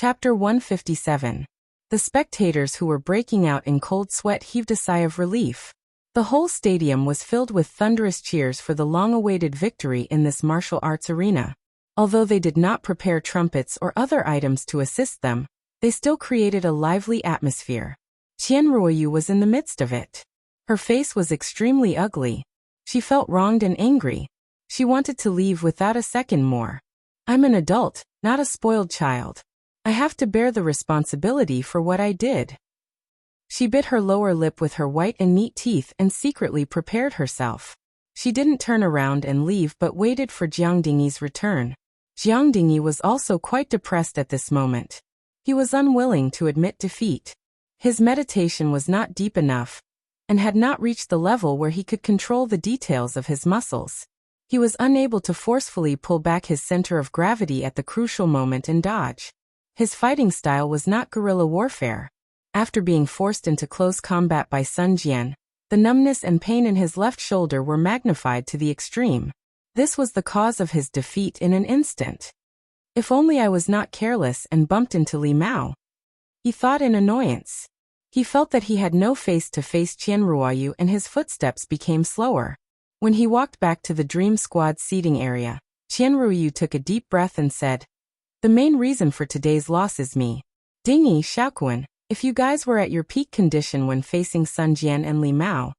Chapter 157. The spectators who were breaking out in cold sweat heaved a sigh of relief. The whole stadium was filled with thunderous cheers for the long-awaited victory in this martial arts arena. Although they did not prepare trumpets or other items to assist them, they still created a lively atmosphere. Qianruoyu was in the midst of it. Her face was extremely ugly. She felt wronged and angry. She wanted to leave without a second more. I'm an adult, not a spoiled child. I have to bear the responsibility for what I did. She bit her lower lip with her white and neat teeth and secretly prepared herself. She didn't turn around and leave but waited for Jiang Dingyi's return. Jiang Dingyi was also quite depressed at this moment. He was unwilling to admit defeat. His meditation was not deep enough, and had not reached the level where he could control the details of his muscles. He was unable to forcefully pull back his center of gravity at the crucial moment and dodge. His fighting style was not guerrilla warfare. After being forced into close combat by Sun Jian, the numbness and pain in his left shoulder were magnified to the extreme. This was the cause of his defeat in an instant. If only I was not careless and bumped into Li Mao, he thought in annoyance. He felt that he had no face to face Qianruoyu and his footsteps became slower. When he walked back to the Dream Squad seating area, Qianruoyu took a deep breath and said, "The main reason for today's loss is me. Dingyi, Xiaoquan, if you guys were at your peak condition when facing Sun Jian and Li Mao,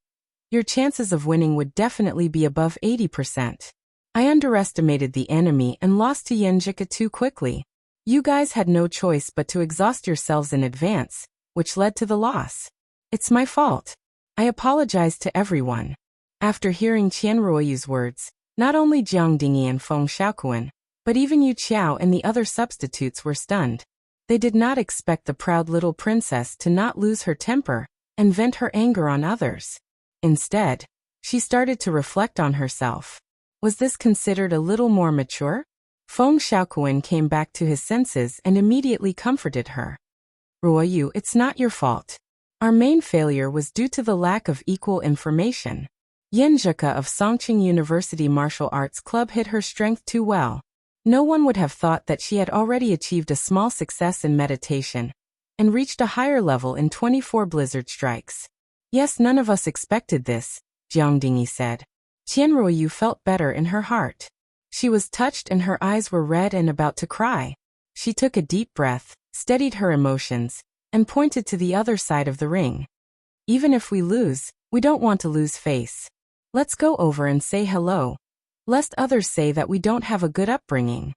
your chances of winning would definitely be above 80%. I underestimated the enemy and lost to Yenjika too quickly. You guys had no choice but to exhaust yourselves in advance, which led to the loss. It's my fault. I apologize to everyone." After hearing Qianruoyu's words, not only Jiang Dingyi and Feng Xiaoquan, but even Yu Qiao and the other substitutes were stunned. They did not expect the proud little princess to not lose her temper and vent her anger on others. Instead, she started to reflect on herself. Was this considered a little more mature? Feng Xiaoquan came back to his senses and immediately comforted her. "Ruoyu, it's not your fault. Our main failure was due to the lack of equal information. Yenjika of Songqing University Martial Arts Club hid her strength too well. No one would have thought that she had already achieved a small success in meditation and reached a higher level in 24 blizzard strikes. Yes, none of us expected this," Jiang Dingyi said. Qianruoyu felt better in her heart. She was touched and her eyes were red and about to cry. She took a deep breath, steadied her emotions, and pointed to the other side of the ring. "Even if we lose, we don't want to lose face. Let's go over and say hello, lest others say that we don't have a good upbringing."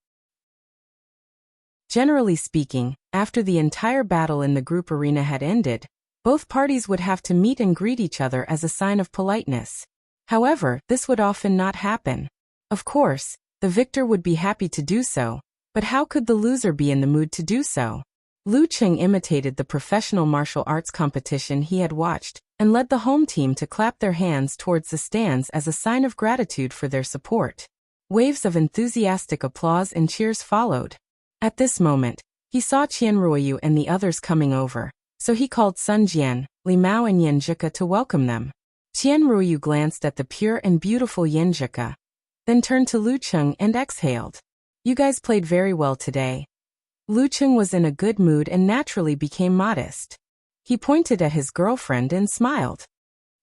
Generally speaking, after the entire battle in the group arena had ended, both parties would have to meet and greet each other as a sign of politeness. However, this would often not happen. Of course, the victor would be happy to do so, but how could the loser be in the mood to do so? Lu Cheng imitated the professional martial arts competition he had watched, and led the home team to clap their hands towards the stands as a sign of gratitude for their support. Waves of enthusiastic applause and cheers followed. At this moment, he saw Qianruoyu and the others coming over, so he called Sun Jian, Li Mao and Yenjika to welcome them. Qianruoyu glanced at the pure and beautiful Yenjika, then turned to Lu Cheng and exhaled. "You guys played very well today." Lu Cheng was in a good mood and naturally became modest. He pointed at his girlfriend and smiled.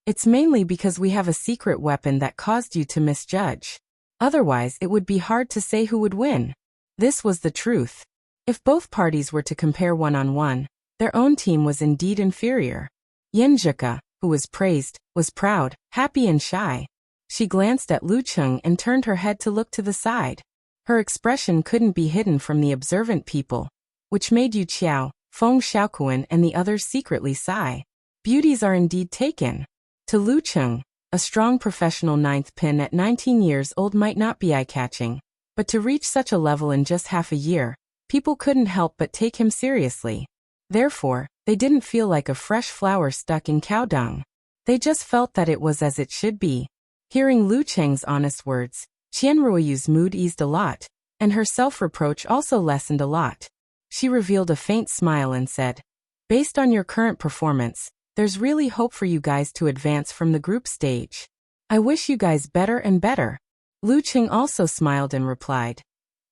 "It's mainly because we have a secret weapon that caused you to misjudge. Otherwise, it would be hard to say who would win." This was the truth. If both parties were to compare one-on-one, their own team was indeed inferior. Yenjika, who was praised, was proud, happy and shy. She glanced at Lu Cheng and turned her head to look to the side. Her expression couldn't be hidden from the observant people, which made Yu Qiao, Feng Xiaoquan and the others secretly sigh. Beauties are indeed taken. To Lu Cheng, a strong professional ninth pin at 19 years old might not be eye-catching, but to reach such a level in just half a year, people couldn't help but take him seriously. Therefore, they didn't feel like a fresh flower stuck in cow dung. They just felt that it was as it should be. Hearing Lu Cheng's honest words, Qianruoyu's mood eased a lot, and her self-reproach also lessened a lot. She revealed a faint smile and said, "Based on your current performance, there's really hope for you guys to advance from the group stage. I wish you guys better and better." Lu Cheng also smiled and replied,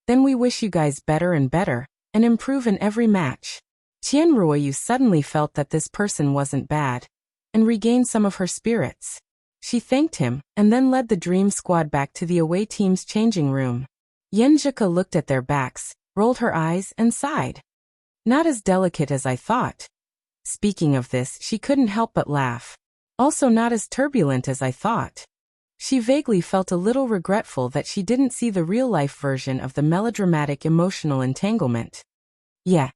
"Then we wish you guys better and better. and improve in every match. Tianruoyu suddenly felt that this person wasn't bad, and regained some of her spirits. She thanked him, and then led the dream squad back to the away team's changing room. Yenjika looked at their backs, rolled her eyes, and sighed. Not as delicate as I thought. Speaking of this, she couldn't help but laugh. Also not as turbulent as I thought. She vaguely felt a little regretful that she didn't see the real-life version of the melodramatic emotional entanglement. Yeah.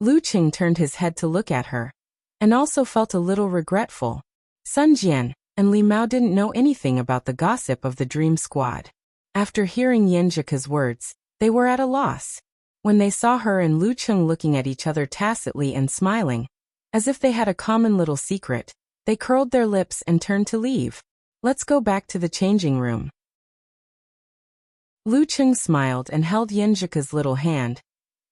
Lu Qing turned his head to look at her, and also felt a little regretful. Sun Jian and Li Mao didn't know anything about the gossip of the dream squad. After hearing Yenjika's words, they were at a loss. When they saw her and Lu Qing looking at each other tacitly and smiling, as if they had a common little secret, they curled their lips and turned to leave. Let's go back to the changing room. Lu Qing smiled and held Yenjika's little hand,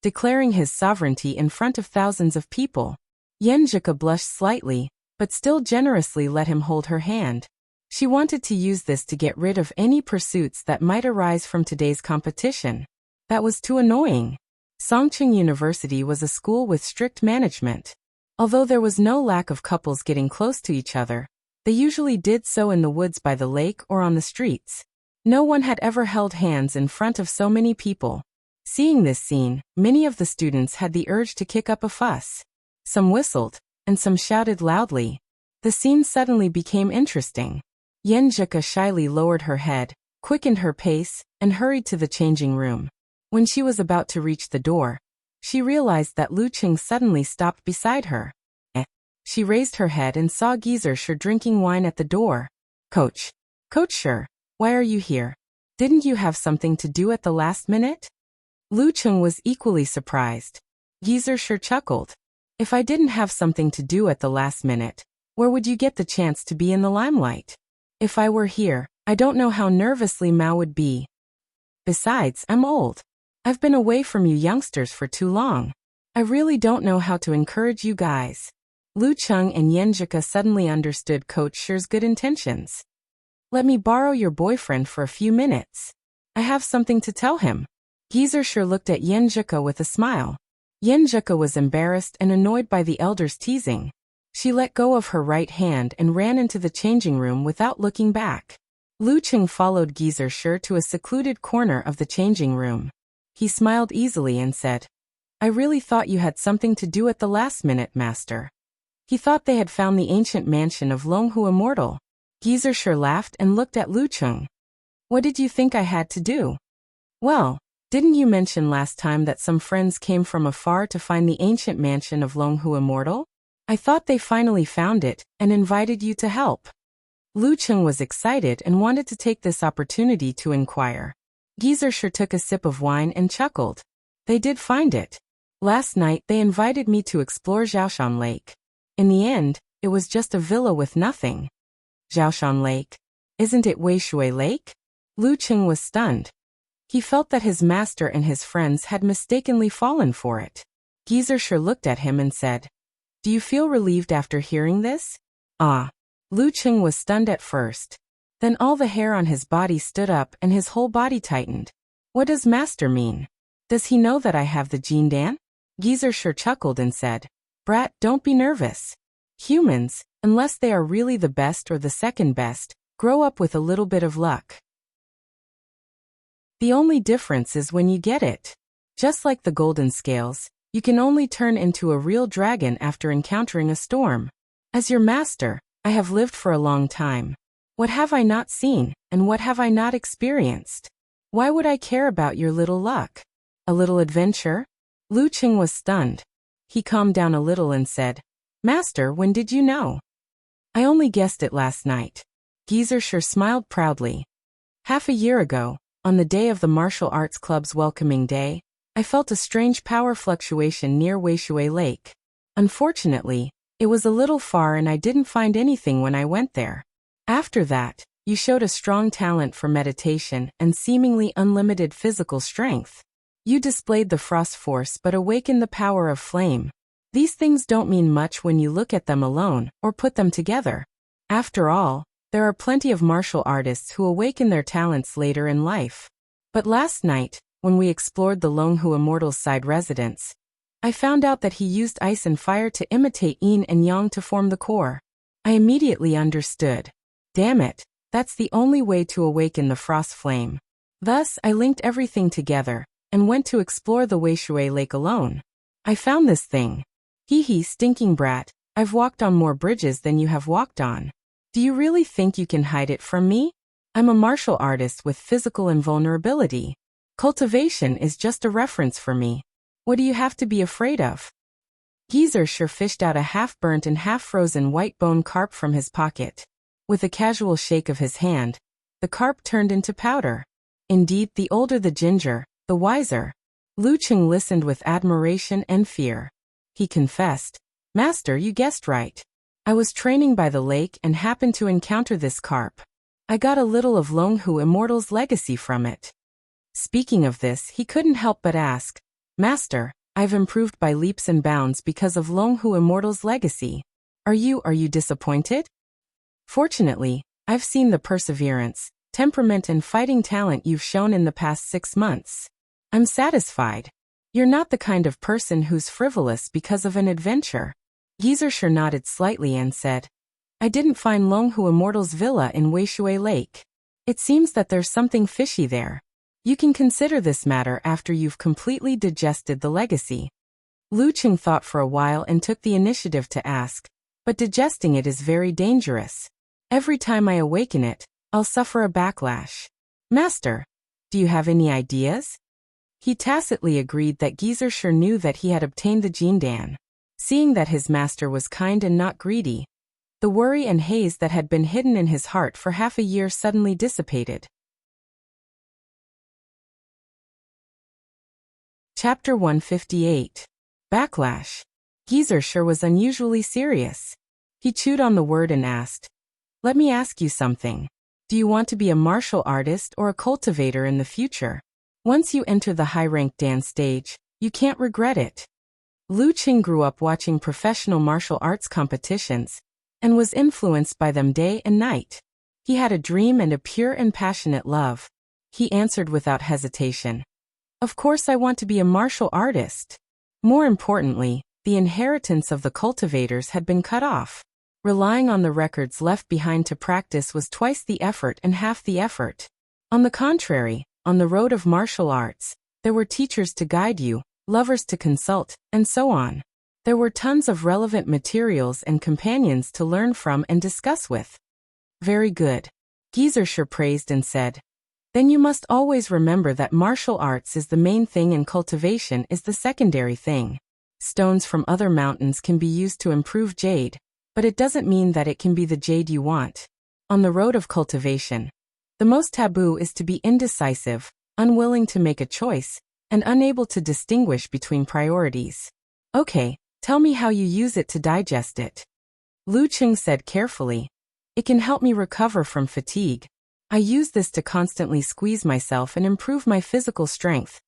declaring his sovereignty in front of thousands of people. Yenjika blushed slightly, but still generously let him hold her hand. She wanted to use this to get rid of any pursuits that might arise from today's competition. That was too annoying. Songqing University was a school with strict management. Although there was no lack of couples getting close to each other, they usually did so in the woods by the lake or on the streets. No one had ever held hands in front of so many people. Seeing this scene, many of the students had the urge to kick up a fuss. Some whistled, and some shouted loudly. The scene suddenly became interesting. Yenjika shyly lowered her head, quickened her pace, and hurried to the changing room. When she was about to reach the door, she realized that Lu Qing suddenly stopped beside her. She raised her head and saw Geezer Shi drinking wine at the door. Coach Shi, why are you here? Didn't you have something to do at the last minute? Lu Qing was equally surprised. Geezer Shi chuckled. If I didn't have something to do at the last minute, where would you get the chance to be in the limelight? If I were here, I don't know how nervously Mao would be. Besides, I'm old. I've been away from you youngsters for too long. I really don't know how to encourage you guys. Lu Qing and Yenjika suddenly understood Coach Shi's good intentions. Let me borrow your boyfriend for a few minutes. I have something to tell him. Geezer Shi looked at Yenjika with a smile. Yenjika was embarrassed and annoyed by the elders' teasing. She let go of her right hand and ran into the changing room without looking back. Lu Qing followed Geezer Shi to a secluded corner of the changing room. He smiled easily and said, I really thought you had something to do at the last minute, master. He thought they had found the ancient mansion of Longhu Immortal. Geezer Shi laughed and looked at Lu Qing. What did you think I had to do? Well, didn't you mention last time that some friends came from afar to find the ancient mansion of Longhu Immortal? I thought they finally found it, and invited you to help. Lu Qing was excited and wanted to take this opportunity to inquire. Geezer Shi took a sip of wine and chuckled. They did find it. Last night they invited me to explore Zhaoshan Lake. In the end, it was just a villa with nothing. Zhaoshan Lake? Isn't it Weishui Lake? Lu Qing was stunned. He felt that his master and his friends had mistakenly fallen for it. Geezer Shi looked at him and said, Do you feel relieved after hearing this? Ah. Lu Qing was stunned at first. Then all the hair on his body stood up and his whole body tightened. What does master mean? Does he know that I have the Jin Dan? Geezer Shi chuckled and said, Brat, don't be nervous. Humans, unless they are really the best or the second best, grow up with a little bit of luck. The only difference is when you get it. Just like the golden scales, you can only turn into a real dragon after encountering a storm. As your master, I have lived for a long time. What have I not seen, and what have I not experienced? Why would I care about your little luck? A little adventure? Lu Qing was stunned. He calmed down a little and said, Master, when did you know? I only guessed it last night. Geezer Shi smiled proudly. Half a year ago, on the day of the Martial Arts Club's welcoming day, I felt a strange power fluctuation near Weishui Lake. Unfortunately, it was a little far and I didn't find anything when I went there. After that, you showed a strong talent for meditation and seemingly unlimited physical strength. You displayed the frost force but awakened the power of flame. These things don't mean much when you look at them alone or put them together. After all, there are plenty of martial artists who awaken their talents later in life. But last night, when we explored the Longhu Immortal's side residence, I found out that he used ice and fire to imitate yin and yang to form the core. I immediately understood. Damn it, that's the only way to awaken the frost flame. Thus, I linked everything together, and went to explore the Weishui Lake alone. I found this thing. Hee hee, stinking brat, I've walked on more bridges than you have walked on. Do you really think you can hide it from me? I'm a martial artist with physical invulnerability. Cultivation is just a reference for me. What do you have to be afraid of? Geezer sure fished out a half-burnt and half-frozen white bone carp from his pocket. With a casual shake of his hand, the carp turned into powder. Indeed, the older the ginger, the wiser. Lu Cheng listened with admiration and fear. He confessed, "Master, you guessed right. I was training by the lake and happened to encounter this carp. I got a little of Longhu Immortal's legacy from it." Speaking of this, he couldn't help but ask, "Master, I've improved by leaps and bounds because of Longhu Immortal's legacy. Are you disappointed?" "Fortunately, I've seen the perseverance, temperament and fighting talent you've shown in the past 6 months. I'm satisfied. You're not the kind of person who's frivolous because of an adventure." Geezer nodded slightly and said, "I didn't find Longhu Immortal's villa in Weishui Lake. It seems that there's something fishy there. You can consider this matter after you've completely digested the legacy." Lu Cheng thought for a while and took the initiative to ask, "But digesting it is very dangerous. Every time I awaken it, I'll suffer a backlash. Master, do you have any ideas?" He tacitly agreed that Geezer sure knew that he had obtained the Jindan. Seeing that his master was kind and not greedy, the worry and haze that had been hidden in his heart for half a year suddenly dissipated. Chapter 158. Backlash. Geezer sure was unusually serious. He chewed on the word and asked, "Let me ask you something. Do you want to be a martial artist or a cultivator in the future? Once you enter the high-ranked Dan stage, you can't regret it." Lu Cheng grew up watching professional martial arts competitions, and was influenced by them day and night. He had a dream and a pure and passionate love. He answered without hesitation, "Of course I want to be a martial artist." More importantly, the inheritance of the cultivators had been cut off. Relying on the records left behind to practice was twice the effort and half the effort. On the contrary, on the road of martial arts, there were teachers to guide you, lovers to consult, and so on. There were tons of relevant materials and companions to learn from and discuss with. "Very good," Geezer sure praised and said. "Then you must always remember that martial arts is the main thing and cultivation is the secondary thing. Stones from other mountains can be used to improve jade, but it doesn't mean that it can be the jade you want. On the road of cultivation, the most taboo is to be indecisive, unwilling to make a choice, and unable to distinguish between priorities." "Okay, tell me how you use it to digest it." Lu Cheng said carefully, "It can help me recover from fatigue. I use this to constantly squeeze myself and improve my physical strength."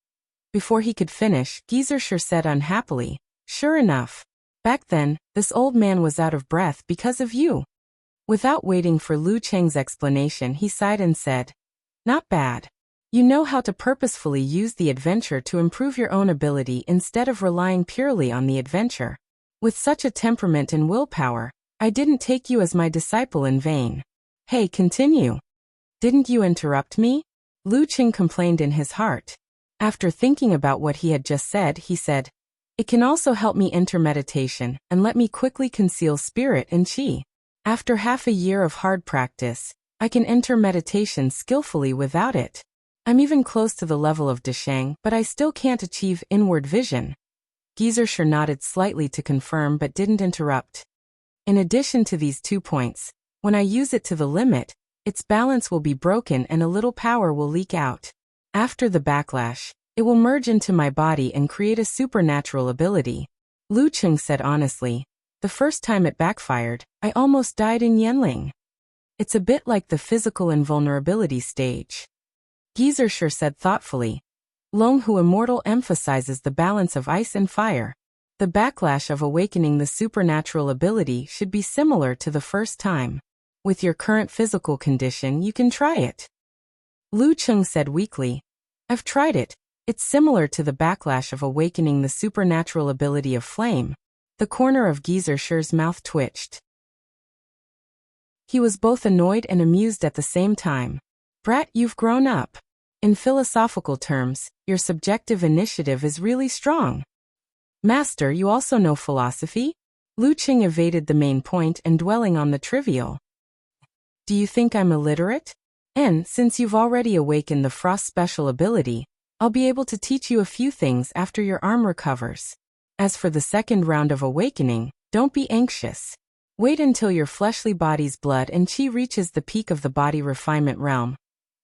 Before he could finish, Geezer said unhappily, "Sure enough. Back then, this old man was out of breath because of you." Without waiting for Lu Cheng's explanation, he sighed and said, "Not bad. You know how to purposefully use the adventure to improve your own ability instead of relying purely on the adventure. With such a temperament and willpower, I didn't take you as my disciple in vain." "Hey, continue." "Didn't you interrupt me?" Lu Cheng complained in his heart. After thinking about what he had just said, he said, "It can also help me enter meditation and let me quickly conceal spirit and qi. After half a year of hard practice, I can enter meditation skillfully without it. I'm even close to the level of Deshang, but I still can't achieve inward vision." Geezer nodded slightly to confirm but didn't interrupt. "In addition to these 2 points, when I use it to the limit, its balance will be broken and a little power will leak out. After the backlash, it will merge into my body and create a supernatural ability." Lu Cheng said honestly, "The first time it backfired, I almost died in Yanling. It's a bit like the physical invulnerability stage." Geezer said thoughtfully, "Longhu Immortal emphasizes the balance of ice and fire. The backlash of awakening the supernatural ability should be similar to the first time. With your current physical condition, you can try it." Lu Cheng said weakly, "I've tried it, It's similar to the backlash of awakening the supernatural ability of flame. The corner of Geysershur's mouth twitched. He was both annoyed and amused at the same time. Brat, you've grown up. In philosophical terms, your subjective initiative is really strong. Master, you also know philosophy? Lu Qing evaded the main point and dwelling on the trivial. Do you think I'm illiterate? And, since you've already awakened the frost special ability, I'll be able to teach you a few things after your arm recovers. As for the second round of awakening, don't be anxious. Wait until your fleshly body's blood and qi reaches the peak of the body refinement realm,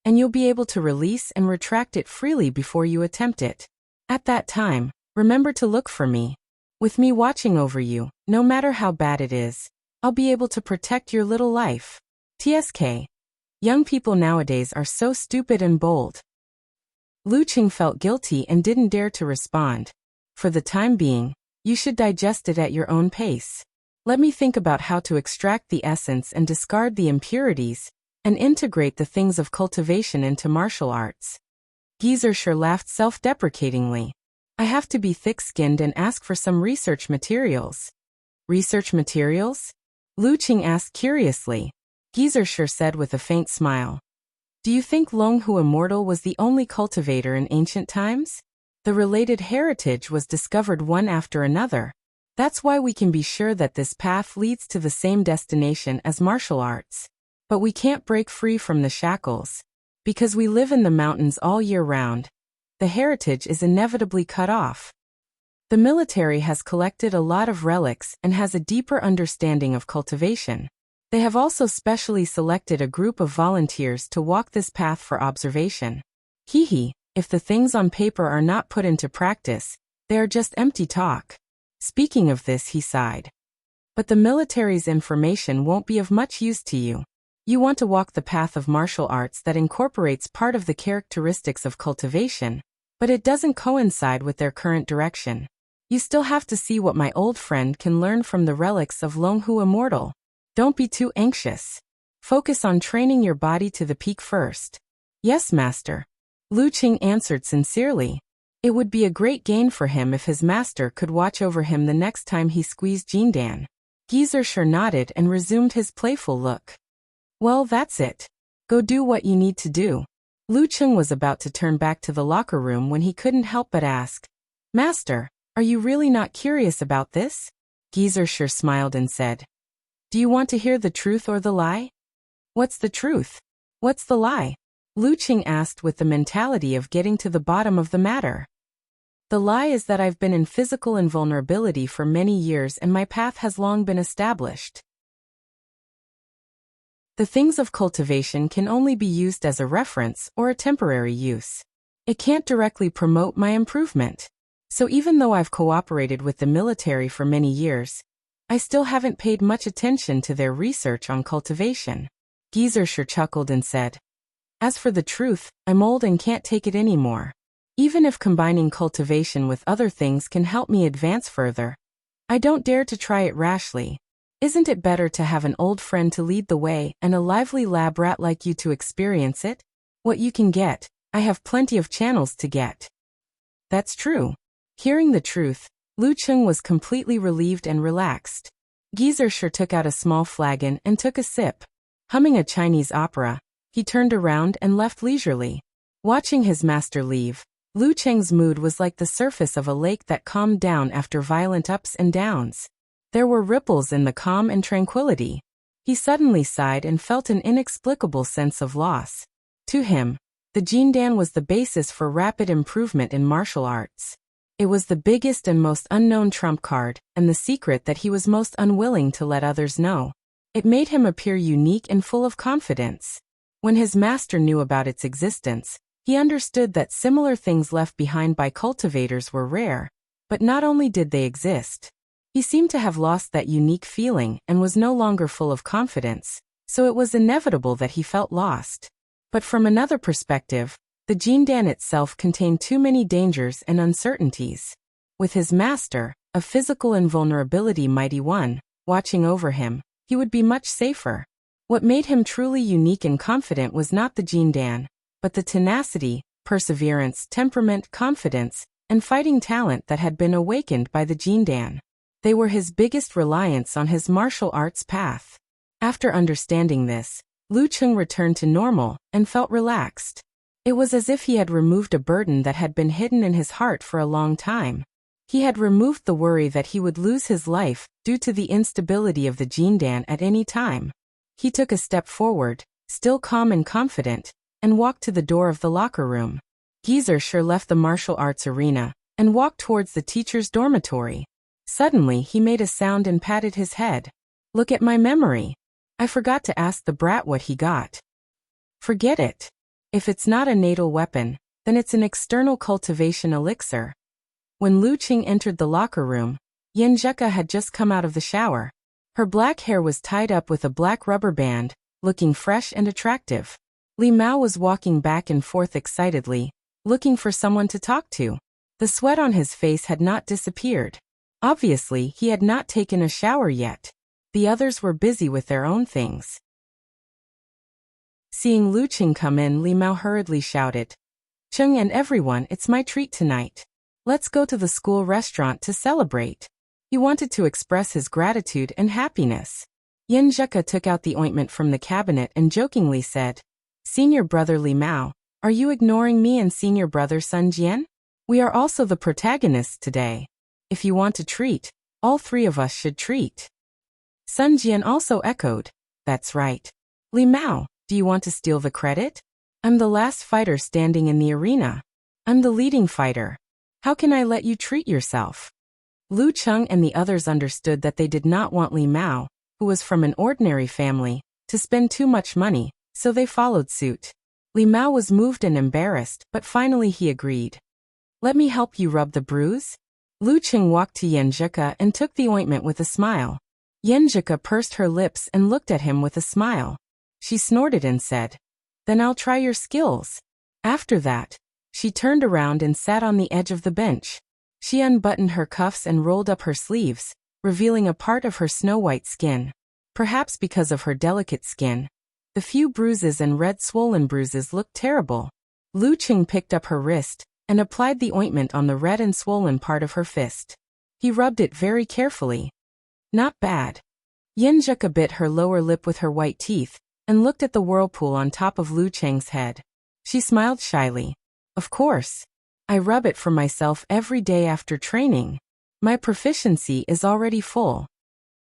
and you'll be able to release and retract it freely before you attempt it. At that time, remember to look for me. With me watching over you, no matter how bad it is, I'll be able to protect your little life. TSK. Young people nowadays are so stupid and bold. Lu Qing felt guilty and didn't dare to respond. For the time being, you should digest it at your own pace. Let me think about how to extract the essence and discard the impurities, and integrate the things of cultivation into martial arts. Geysershur laughed self-deprecatingly. I have to be thick-skinned and ask for some research materials. Research materials? Lu Qing asked curiously. Geysershur said with a faint smile. Do you think Longhu Immortal was the only cultivator in ancient times? The related heritage was discovered one after another. That's why we can be sure that this path leads to the same destination as martial arts. But we can't break free from the shackles. Because we live in the mountains all year round, the heritage is inevitably cut off. The military has collected a lot of relics and has a deeper understanding of cultivation. They have also specially selected a group of volunteers to walk this path for observation. If the things on paper are not put into practice, they are just empty talk. Speaking of this, he sighed. But the military's information won't be of much use to you. You want to walk the path of martial arts that incorporates part of the characteristics of cultivation, but it doesn't coincide with their current direction. You still have to see what my old friend can learn from the relics of Longhu Immortal. Don't be too anxious. Focus on training your body to the peak first. Yes, master. Lu Qing answered sincerely. It would be a great gain for him if his master could watch over him the next time he squeezed Jindan. Geysershur nodded and resumed his playful look. Well, that's it. Go do what you need to do. Lu Qing was about to turn back to the locker room when he couldn't help but ask, Master, are you really not curious about this? Geysershur smiled and said, Do you want to hear the truth or the lie? What's the truth? What's the lie? Lu Qing asked with the mentality of getting to the bottom of the matter. The lie is that I've been in physical invulnerability for many years and my path has long been established. The things of cultivation can only be used as a reference or a temporary use. It can't directly promote my improvement. So even though I've cooperated with the military for many years, I still haven't paid much attention to their research on cultivation. Geysershur chuckled and said, As for the truth, I'm old and can't take it anymore. Even if combining cultivation with other things can help me advance further, I don't dare to try it rashly. Isn't it better to have an old friend to lead the way and a lively lab rat like you to experience it? What you can get, I have plenty of channels to get. That's true. Hearing the truth, Lu Qing was completely relieved and relaxed. Geysershur took out a small flagon and took a sip. Humming a Chinese opera, he turned around and left leisurely. Watching his master leave, Lu Qing's mood was like the surface of a lake that calmed down after violent ups and downs. There were ripples in the calm and tranquility. He suddenly sighed and felt an inexplicable sense of loss. To him, the Jindan was the basis for rapid improvement in martial arts. It was the biggest and most unknown trump card, and the secret that he was most unwilling to let others know. It made him appear unique and full of confidence. When his master knew about its existence, he understood that similar things left behind by cultivators were rare, but not only did they exist. He seemed to have lost that unique feeling and was no longer full of confidence, so it was inevitable that he felt lost. But from another perspective, the Jindan itself contained too many dangers and uncertainties. With his master, a physical invulnerability mighty one, watching over him, he would be much safer. What made him truly unique and confident was not the Jindan, but the tenacity, perseverance, temperament, confidence, and fighting talent that had been awakened by the Jindan. They were his biggest reliance on his martial arts path. After understanding this, Lu Cheng returned to normal and felt relaxed. It was as if he had removed a burden that had been hidden in his heart for a long time. He had removed the worry that he would lose his life due to the instability of the Jindan at any time. He took a step forward, still calm and confident, and walked to the door of the locker room. Geezer sure left the martial arts arena and walked towards the teacher's dormitory. Suddenly he made a sound and patted his head. Look at my memory. I forgot to ask the brat what he got. Forget it. If it's not a natal weapon, then it's an external cultivation elixir. When Lu Qing entered the locker room, Yin Zheka had just come out of the shower. Her black hair was tied up with a black rubber band, looking fresh and attractive. Li Mao was walking back and forth excitedly, looking for someone to talk to. The sweat on his face had not disappeared. Obviously, he had not taken a shower yet. The others were busy with their own things. Seeing Lu Qing come in, Li Mao hurriedly shouted, "Cheng and everyone, it's my treat tonight. Let's go to the school restaurant to celebrate." He wanted to express his gratitude and happiness. Yin Zheka took out the ointment from the cabinet and jokingly said, "Senior brother Li Mao, are you ignoring me and senior brother Sun Jian? We are also the protagonists today. If you want to treat, all three of us should treat." Sun Jian also echoed, "That's right. Li Mao, do you want to steal the credit? I'm the last fighter standing in the arena. I'm the leading fighter. How can I let you treat yourself?" Lu Cheng and the others understood that they did not want Li Mao, who was from an ordinary family, to spend too much money, so they followed suit. Li Mao was moved and embarrassed, but finally he agreed. "Let me help you rub the bruise?" Lu Cheng walked to Yin Zheka and took the ointment with a smile. Yin Zheka pursed her lips and looked at him with a smile. She snorted and said, "Then I'll try your skills." After that, she turned around and sat on the edge of the bench. She unbuttoned her cuffs and rolled up her sleeves, revealing a part of her snow-white skin. Perhaps because of her delicate skin, the few bruises and red swollen bruises looked terrible. Lu Qing picked up her wrist and applied the ointment on the red and swollen part of her fist. He rubbed it very carefully. Not bad. Yin Zheka bit her lower lip with her white teeth and looked at the whirlpool on top of Lu Cheng's head. She smiled shyly. "Of course. I rub it for myself every day after training. My proficiency is already full."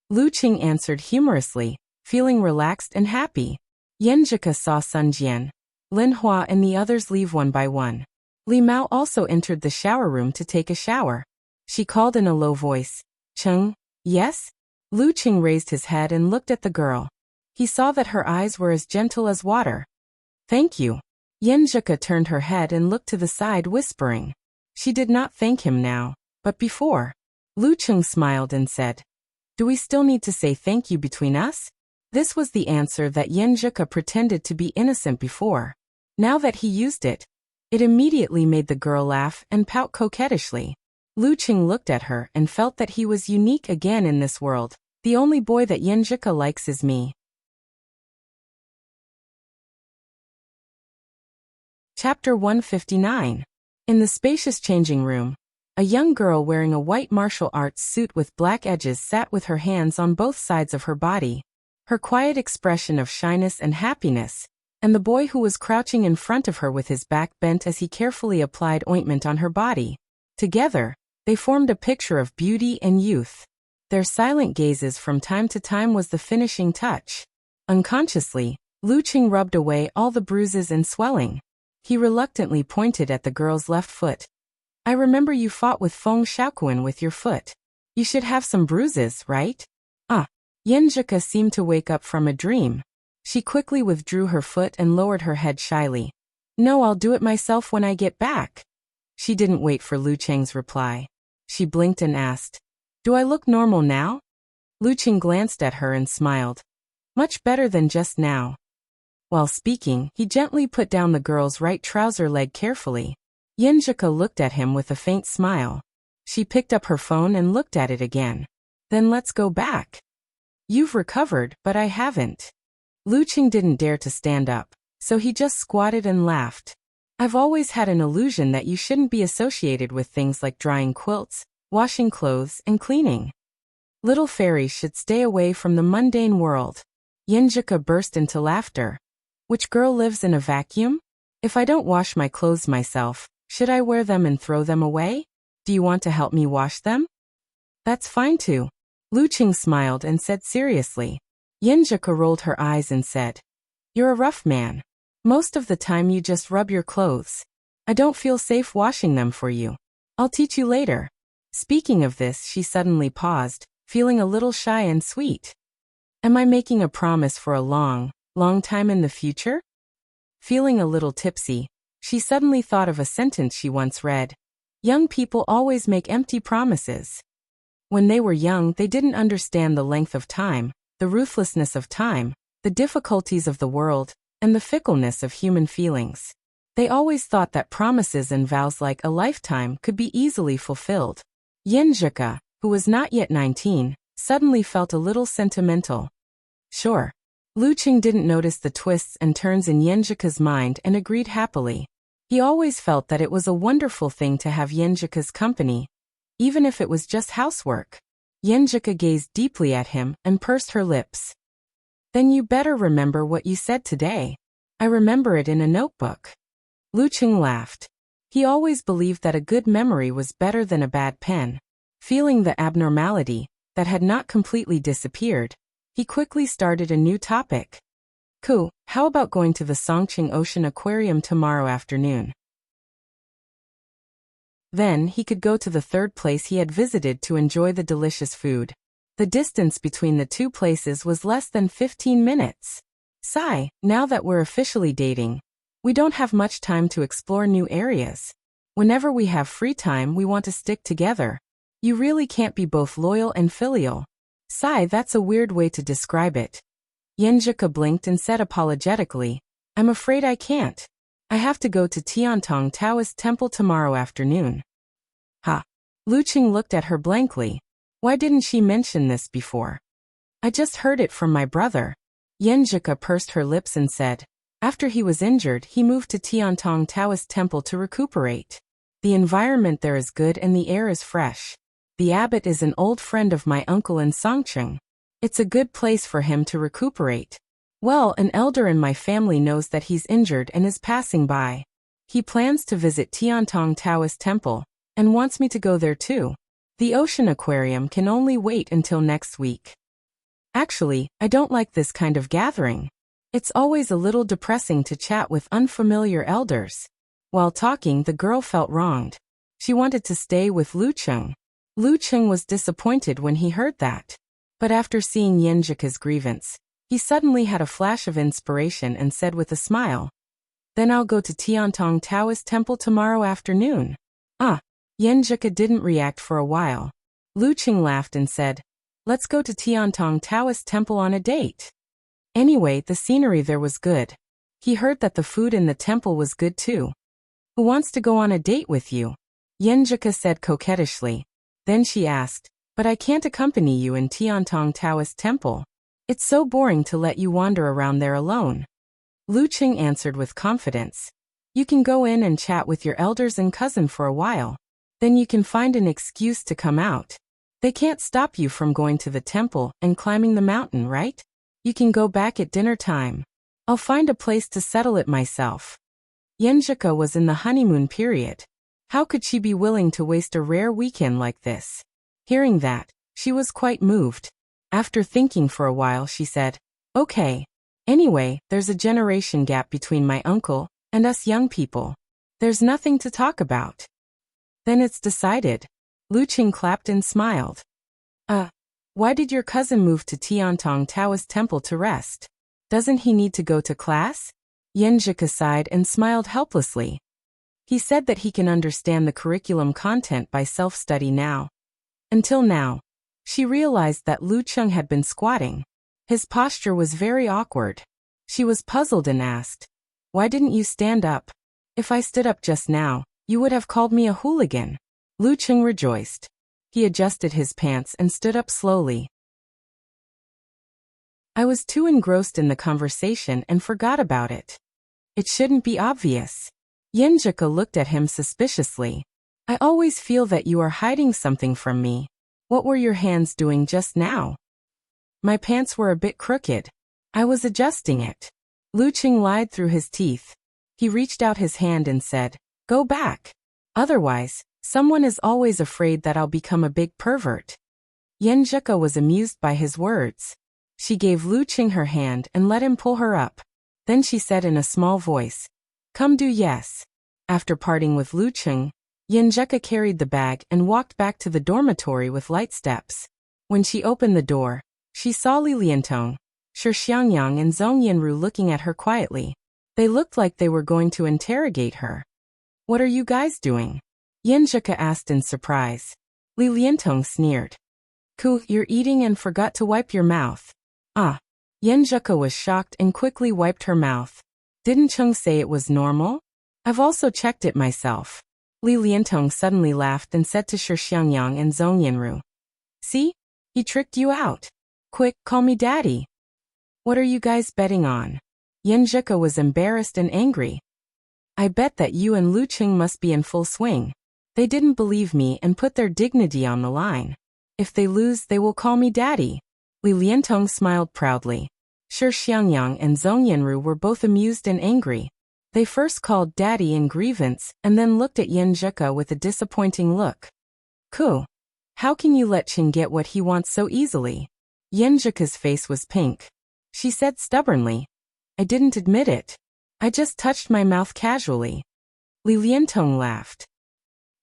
Lu Qing answered humorously, feeling relaxed and happy. Yin Zheka saw Sun Jian, Lin Hua and the others leave one by one. Li Mao also entered the shower room to take a shower. She called in a low voice, "Cheng, yes?" Lu Qing raised his head and looked at the girl. He saw that her eyes were as gentle as water. "Thank you." Yin Zheka turned her head and looked to the side, whispering. She did not thank him now, but before. Lu Qing smiled and said, "Do we still need to say thank you between us?" This was the answer that Yin Zheka pretended to be innocent before. Now that he used it, it immediately made the girl laugh and pout coquettishly. Lu Qing looked at her and felt that he was unique again in this world. The only boy that Yin Zheka likes is me. Chapter 159. In the spacious changing room, a young girl wearing a white martial arts suit with black edges sat with her hands on both sides of her body. Her quiet expression of shyness and happiness, and the boy who was crouching in front of her with his back bent as he carefully applied ointment on her body. Together, they formed a picture of beauty and youth. Their silent gazes from time to time was the finishing touch. Unconsciously, Lu Qing rubbed away all the bruises and swelling. He reluctantly pointed at the girl's left foot. "I remember you fought with Feng Xiaoquan with your foot. You should have some bruises, right?" Yin Zheka seemed to wake up from a dream. She quickly withdrew her foot and lowered her head shyly. "No, I'll do it myself when I get back." She didn't wait for Lu Cheng's reply. She blinked and asked, "Do I look normal now?" Lu Cheng glanced at her and smiled. "Much better than just now." While speaking, he gently put down the girl's right trouser leg carefully. Yin Zheka looked at him with a faint smile. She picked up her phone and looked at it again. "Then let's go back." "You've recovered, but I haven't." Lu Qing didn't dare to stand up, so he just squatted and laughed. I've always had an illusion that you shouldn't be associated with things like drying quilts, washing clothes, and cleaning. Little fairies should stay away from the mundane world. Yinjuka burst into laughter. Which girl lives in a vacuum? If I don't wash my clothes myself, should I wear them and throw them away? Do you want to help me wash them? That's fine too. Luqing smiled and said seriously. Yinjuka rolled her eyes and said, You're a rough man. Most of the time you just rub your clothes. I don't feel safe washing them for you. I'll teach you later. Speaking of this, she suddenly paused, feeling a little shy and sweet. Am I making a promise for a long time in the future? Feeling a little tipsy, she suddenly thought of a sentence she once read. Young people always make empty promises. When they were young, they didn't understand the length of time, the ruthlessness of time, the difficulties of the world, and the fickleness of human feelings. They always thought that promises and vows like a lifetime could be easily fulfilled. Yinjuka, who was not yet 19, suddenly felt a little sentimental. Sure. Luqing didn't notice the twists and turns in Yinjuka's mind and agreed happily. He always felt that it was a wonderful thing to have Yinjuka's company, even if it was just housework. Yinjuka gazed deeply at him and pursed her lips. Then you better remember what you said today. I remember it in a notebook. Luqing laughed. He always believed that a good memory was better than a bad pen. Feeling the abnormality that had not completely disappeared, he quickly started a new topic. Cool, how about going to the Songqing Ocean Aquarium tomorrow afternoon? Then he could go to the third place he had visited to enjoy the delicious food. The distance between the two places was less than 15 minutes. Sigh, now that we're officially dating, we don't have much time to explore new areas. Whenever we have free time, we want to stick together. You really can't be both loyal and filial. Sigh, that's a weird way to describe it. Yinjuka blinked and said apologetically, I'm afraid I can't. I have to go to Tiantong Taoist Temple tomorrow afternoon. Ha. Luqing looked at her blankly. Why didn't she mention this before? I just heard it from my brother. Yinjuka pursed her lips and said, after he was injured, he moved to Tiantong Taoist Temple to recuperate. The environment there is good and the air is fresh. The abbot is an old friend of my uncle in Songqing. It's a good place for him to recuperate. Well, an elder in my family knows that he's injured and is passing by. He plans to visit Tiantong Taoist Temple and wants me to go there too. The ocean aquarium can only wait until next week. Actually, I don't like this kind of gathering. It's always a little depressing to chat with unfamiliar elders. While talking, the girl felt wronged. She wanted to stay with Luqing. Luqing was disappointed when he heard that. But after seeing Yinjuka's grievance, he suddenly had a flash of inspiration and said with a smile, Then I'll go to Tiantong Taoist Temple tomorrow afternoon. Yinjuka didn't react for a while. Luqing laughed and said, Let's go to Tiantong Taoist Temple on a date. Anyway, the scenery there was good. He heard that the food in the temple was good too. Who wants to go on a date with you? Yinjuka said coquettishly. Then she asked, But I can't accompany you in Tiantong Taoist Temple. It's so boring to let you wander around there alone. Luqing answered with confidence. You can go in and chat with your elders and cousin for a while. Then you can find an excuse to come out. They can't stop you from going to the temple and climbing the mountain, right? You can go back at dinner time. I'll find a place to settle it myself. Yinjuka was in the honeymoon period. How could she be willing to waste a rare weekend like this? Hearing that, she was quite moved. After thinking for a while, she said, Okay. Anyway, there's a generation gap between my uncle and us young people. There's nothing to talk about. Then it's decided. Luqing clapped and smiled. Why did your cousin move to Tiantong Taoist Temple to rest? Doesn't he need to go to class? Yinjuka sighed and smiled helplessly. He said that he can understand the curriculum content by self-study now. Until now. She realized that Luqing had been squatting. His posture was very awkward. She was puzzled and asked, Why didn't you stand up? If I stood up just now, you would have called me a hooligan. Luqing rejoiced. He adjusted his pants and stood up slowly. I was too engrossed in the conversation and forgot about it. It shouldn't be obvious. Yenjika looked at him suspiciously. I always feel that you are hiding something from me. What were your hands doing just now? My pants were a bit crooked. I was adjusting it. Lu Qing lied through his teeth. He reached out his hand and said, Go back. Otherwise, someone is always afraid that I'll become a big pervert. Yenjika was amused by his words. She gave Lu Qing her hand and let him pull her up. Then she said in a small voice, Come do yes. After parting with Lu Qing, Yenjika carried the bag and walked back to the dormitory with light steps. When she opened the door, she saw Li Liantong, Shi Xiangyang and Zhong Yanru looking at her quietly. They looked like they were going to interrogate her. What are you guys doing? Yenjika asked in surprise. Li Liantong sneered. You're eating and forgot to wipe your mouth. Ah. Yenjika was shocked and quickly wiped her mouth. Didn't Chung say it was normal? I've also checked it myself. Li Liantong suddenly laughed and said to Shi Xiangyang and Zhong Yanru. See? He tricked you out. Quick, call me daddy. What are you guys betting on? Yenjika was embarrassed and angry. I bet that you and Lu Qing must be in full swing. They didn't believe me and put their dignity on the line. If they lose, they will call me daddy. Li Liantong smiled proudly. Shi Xiangyang and Zhong Yanru were both amused and angry. They first called daddy in grievance and then looked at Yenjika with a disappointing look. How can you let Qing get what he wants so easily? Yenjika's face was pink. She said stubbornly, I didn't admit it. I just touched my mouth casually. Li Liantong laughed.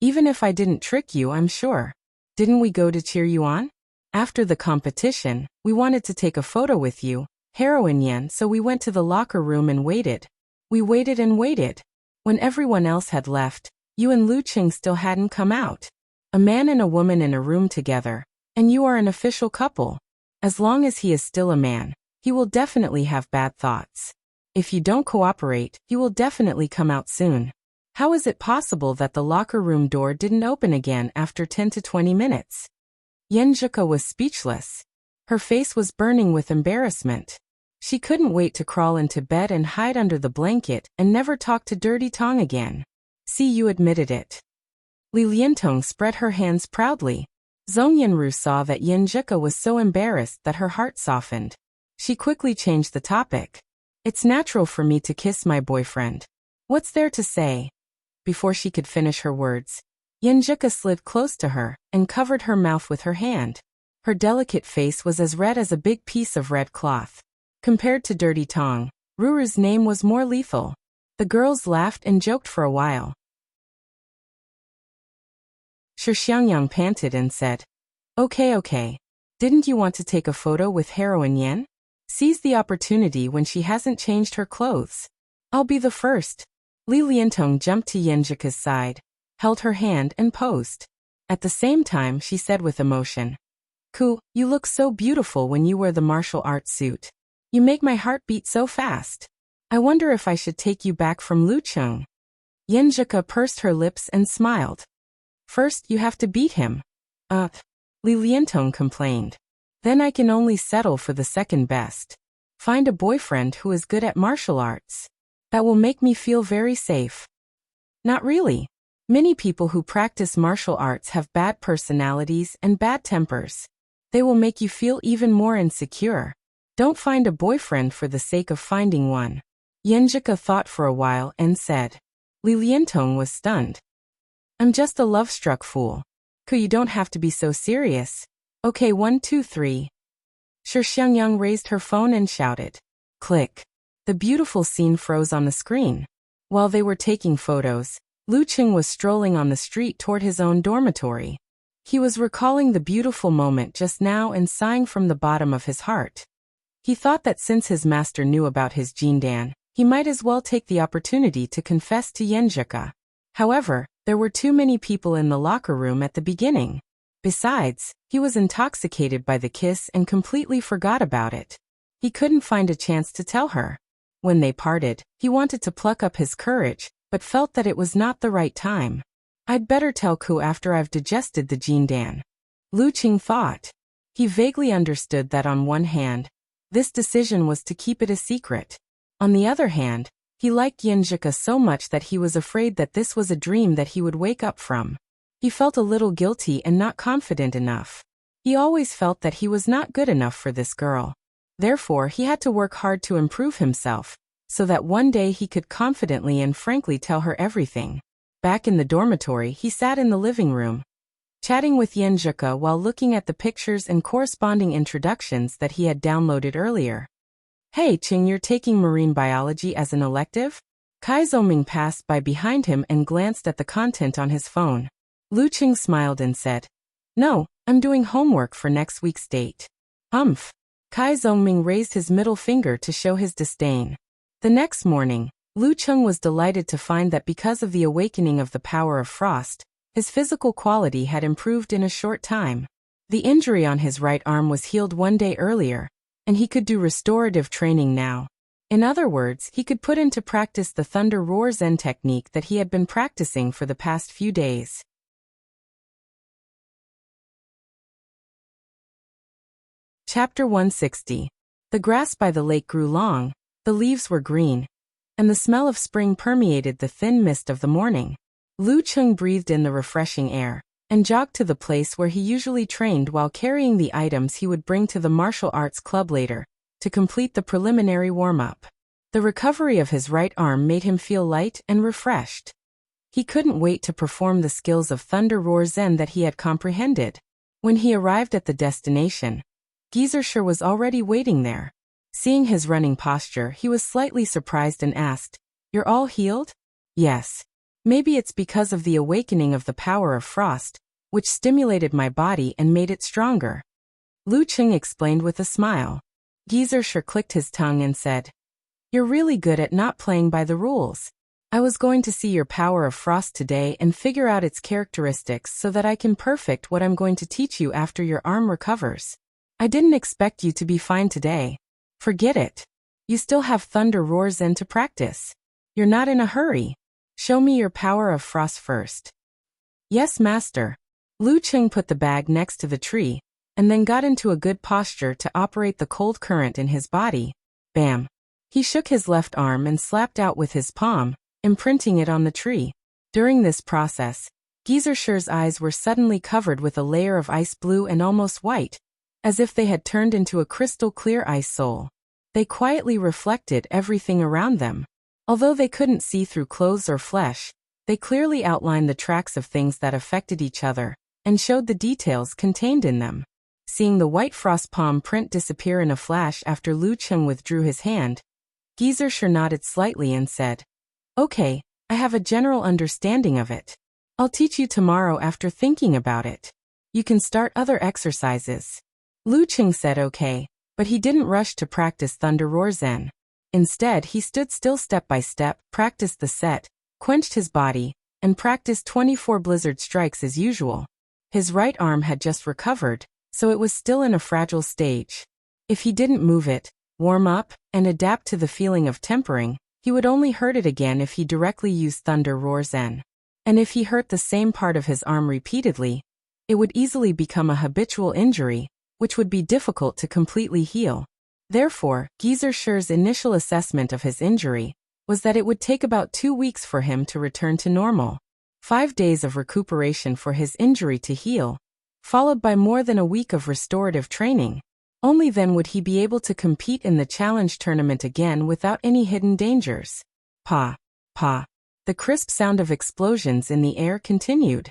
Even if I didn't trick you, I'm sure. Didn't we go to cheer you on? After the competition, we wanted to take a photo with you, Heroine Yen, so we went to the locker room and waited. We waited and waited. When everyone else had left, you and Lu Qing still hadn't come out. A man and a woman in a room together, and you are an official couple. As long as he is still a man, he will definitely have bad thoughts. If you don't cooperate, he will definitely come out soon. How is it possible that the locker room door didn't open again after 10 to 20 minutes? Yenjika was speechless. Her face was burning with embarrassment. She couldn't wait to crawl into bed and hide under the blanket and never talk to Dirty Tong again. See, you admitted it. Li Liantong spread her hands proudly. Zhong Yanru saw that Yenjika was so embarrassed that her heart softened. She quickly changed the topic. It's natural for me to kiss my boyfriend. What's there to say? Before she could finish her words, Yenjika slid close to her and covered her mouth with her hand. Her delicate face was as red as a big piece of red cloth. Compared to Dirty Tong, Ruru's name was more lethal. The girls laughed and joked for a while. Shi Xiangyang panted and said, Okay. Didn't you want to take a photo with Heroine Yen? Seize the opportunity when she hasn't changed her clothes. I'll be the first. Li Liantong jumped to Yenjika's side, held her hand and posed. At the same time, she said with emotion, you look so beautiful when you wear the martial arts suit. You make my heart beat so fast. I wonder if I should take you back from Lu Qing. Yenjika pursed her lips and smiled. First, you have to beat him. Li Liantong complained. Then I can only settle for the second best. Find a boyfriend who is good at martial arts. That will make me feel very safe. Not really. Many people who practice martial arts have bad personalities and bad tempers. They will make you feel even more insecure. Don't find a boyfriend for the sake of finding one. Yenjika thought for a while and said. Li Liantong was stunned. I'm just a love-struck fool. You don't have to be so serious. Okay, 1, 2, 3. Shi Xiangyang raised her phone and shouted. Click. The beautiful scene froze on the screen. While they were taking photos, Lu Qing was strolling on the street toward his own dormitory. He was recalling the beautiful moment just now and sighing from the bottom of his heart. He thought that since his master knew about his jindan, he might as well take the opportunity to confess to Yenjika. However, there were too many people in the locker room at the beginning. Besides, he was intoxicated by the kiss and completely forgot about it. He couldn't find a chance to tell her. When they parted, he wanted to pluck up his courage, but felt that it was not the right time. I'd better tell Ku after I've digested the jindan. Lu Qing thought. He vaguely understood that on one hand, this decision was to keep it a secret. On the other hand, He liked Yinjika so much that he was afraid that this was a dream that he would wake up from. He felt a little guilty and not confident enough. He always felt that he was not good enough for this girl. Therefore, he had to work hard to improve himself, so that one day he could confidently and frankly tell her everything. Back in the dormitory, he sat in the living room, chatting with Yinjika while looking at the pictures and corresponding introductions that he had downloaded earlier. Hey Qing, you're taking marine biology as an elective? Kai Zhongming passed by behind him and glanced at the content on his phone. Lu Qing smiled and said, No, I'm doing homework for next week's date. Umph. Kai Zhongming raised his middle finger to show his disdain. The next morning, Lu Qing was delighted to find that because of the awakening of the power of frost, his physical quality had improved in a short time. The injury on his right arm was healed one day earlier, and he could do restorative training now. In other words, he could put into practice the Thunder Roar Zen technique that he had been practicing for the past few days. Chapter 160. The grass by the lake grew long, the leaves were green, and the smell of spring permeated the thin mist of the morning. Lu Qing breathed in the refreshing air, and jogged to the place where he usually trained while carrying the items he would bring to the martial arts club later, to complete the preliminary warm-up. The recovery of his right arm made him feel light and refreshed. He couldn't wait to perform the skills of Thunder Roar Zen that he had comprehended. When he arrived at the destination, Geyser was already waiting there. Seeing his running posture, he was slightly surprised and asked, You're all healed? Yes. Maybe it's because of the awakening of the power of frost, which stimulated my body and made it stronger. Lu Qing explained with a smile. Geyser clicked his tongue and said, You're really good at not playing by the rules. I was going to see your power of frost today and figure out its characteristics so that I can perfect what I'm going to teach you after your arm recovers. I didn't expect you to be fine today. Forget it. You still have Thunder Roar Zen to practice. You're not in a hurry. Show me your power of frost first. Yes, master. Lu Qing put the bag next to the tree, and then got into a good posture to operate the cold current in his body. Bam. He shook his left arm and slapped out with his palm, imprinting it on the tree. During this process, Geyser's eyes were suddenly covered with a layer of ice blue and almost white, as if they had turned into a crystal-clear ice soul. They quietly reflected everything around them. Although they couldn't see through clothes or flesh, they clearly outlined the tracks of things that affected each other, and showed the details contained in them. Seeing the white frost palm print disappear in a flash after Lu Qing withdrew his hand, Geyser nodded slightly and said, Okay, I have a general understanding of it. I'll teach you tomorrow after thinking about it. You can start other exercises. Lu Qing said okay, but he didn't rush to practice Thunder Roar Zen. Instead, he stood still step by step, practiced the set, quenched his body, and practiced 24 blizzard strikes as usual. His right arm had just recovered, so it was still in a fragile stage. If he didn't move it, warm up, and adapt to the feeling of tempering, he would only hurt it again if he directly used Thunder Roar Zen. And if he hurt the same part of his arm repeatedly, it would easily become a habitual injury, which would be difficult to completely heal. Therefore, Geyser's initial assessment of his injury was that it would take about 2 weeks for him to return to normal. 5 days of recuperation for his injury to heal, followed by more than a week of restorative training. Only then would he be able to compete in the challenge tournament again without any hidden dangers. Pa, pa. The crisp sound of explosions in the air continued.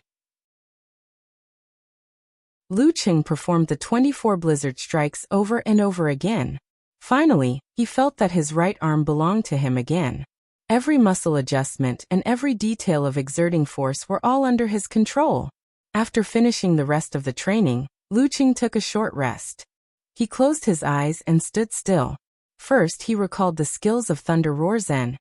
Lu Qing performed the 24 blizzard strikes over and over again. Finally, he felt that his right arm belonged to him again. Every muscle adjustment and every detail of exerting force were all under his control. After finishing the rest of the training, Lu Qing took a short rest. He closed his eyes and stood still. First, he recalled the skills of Thunder Roar Zen,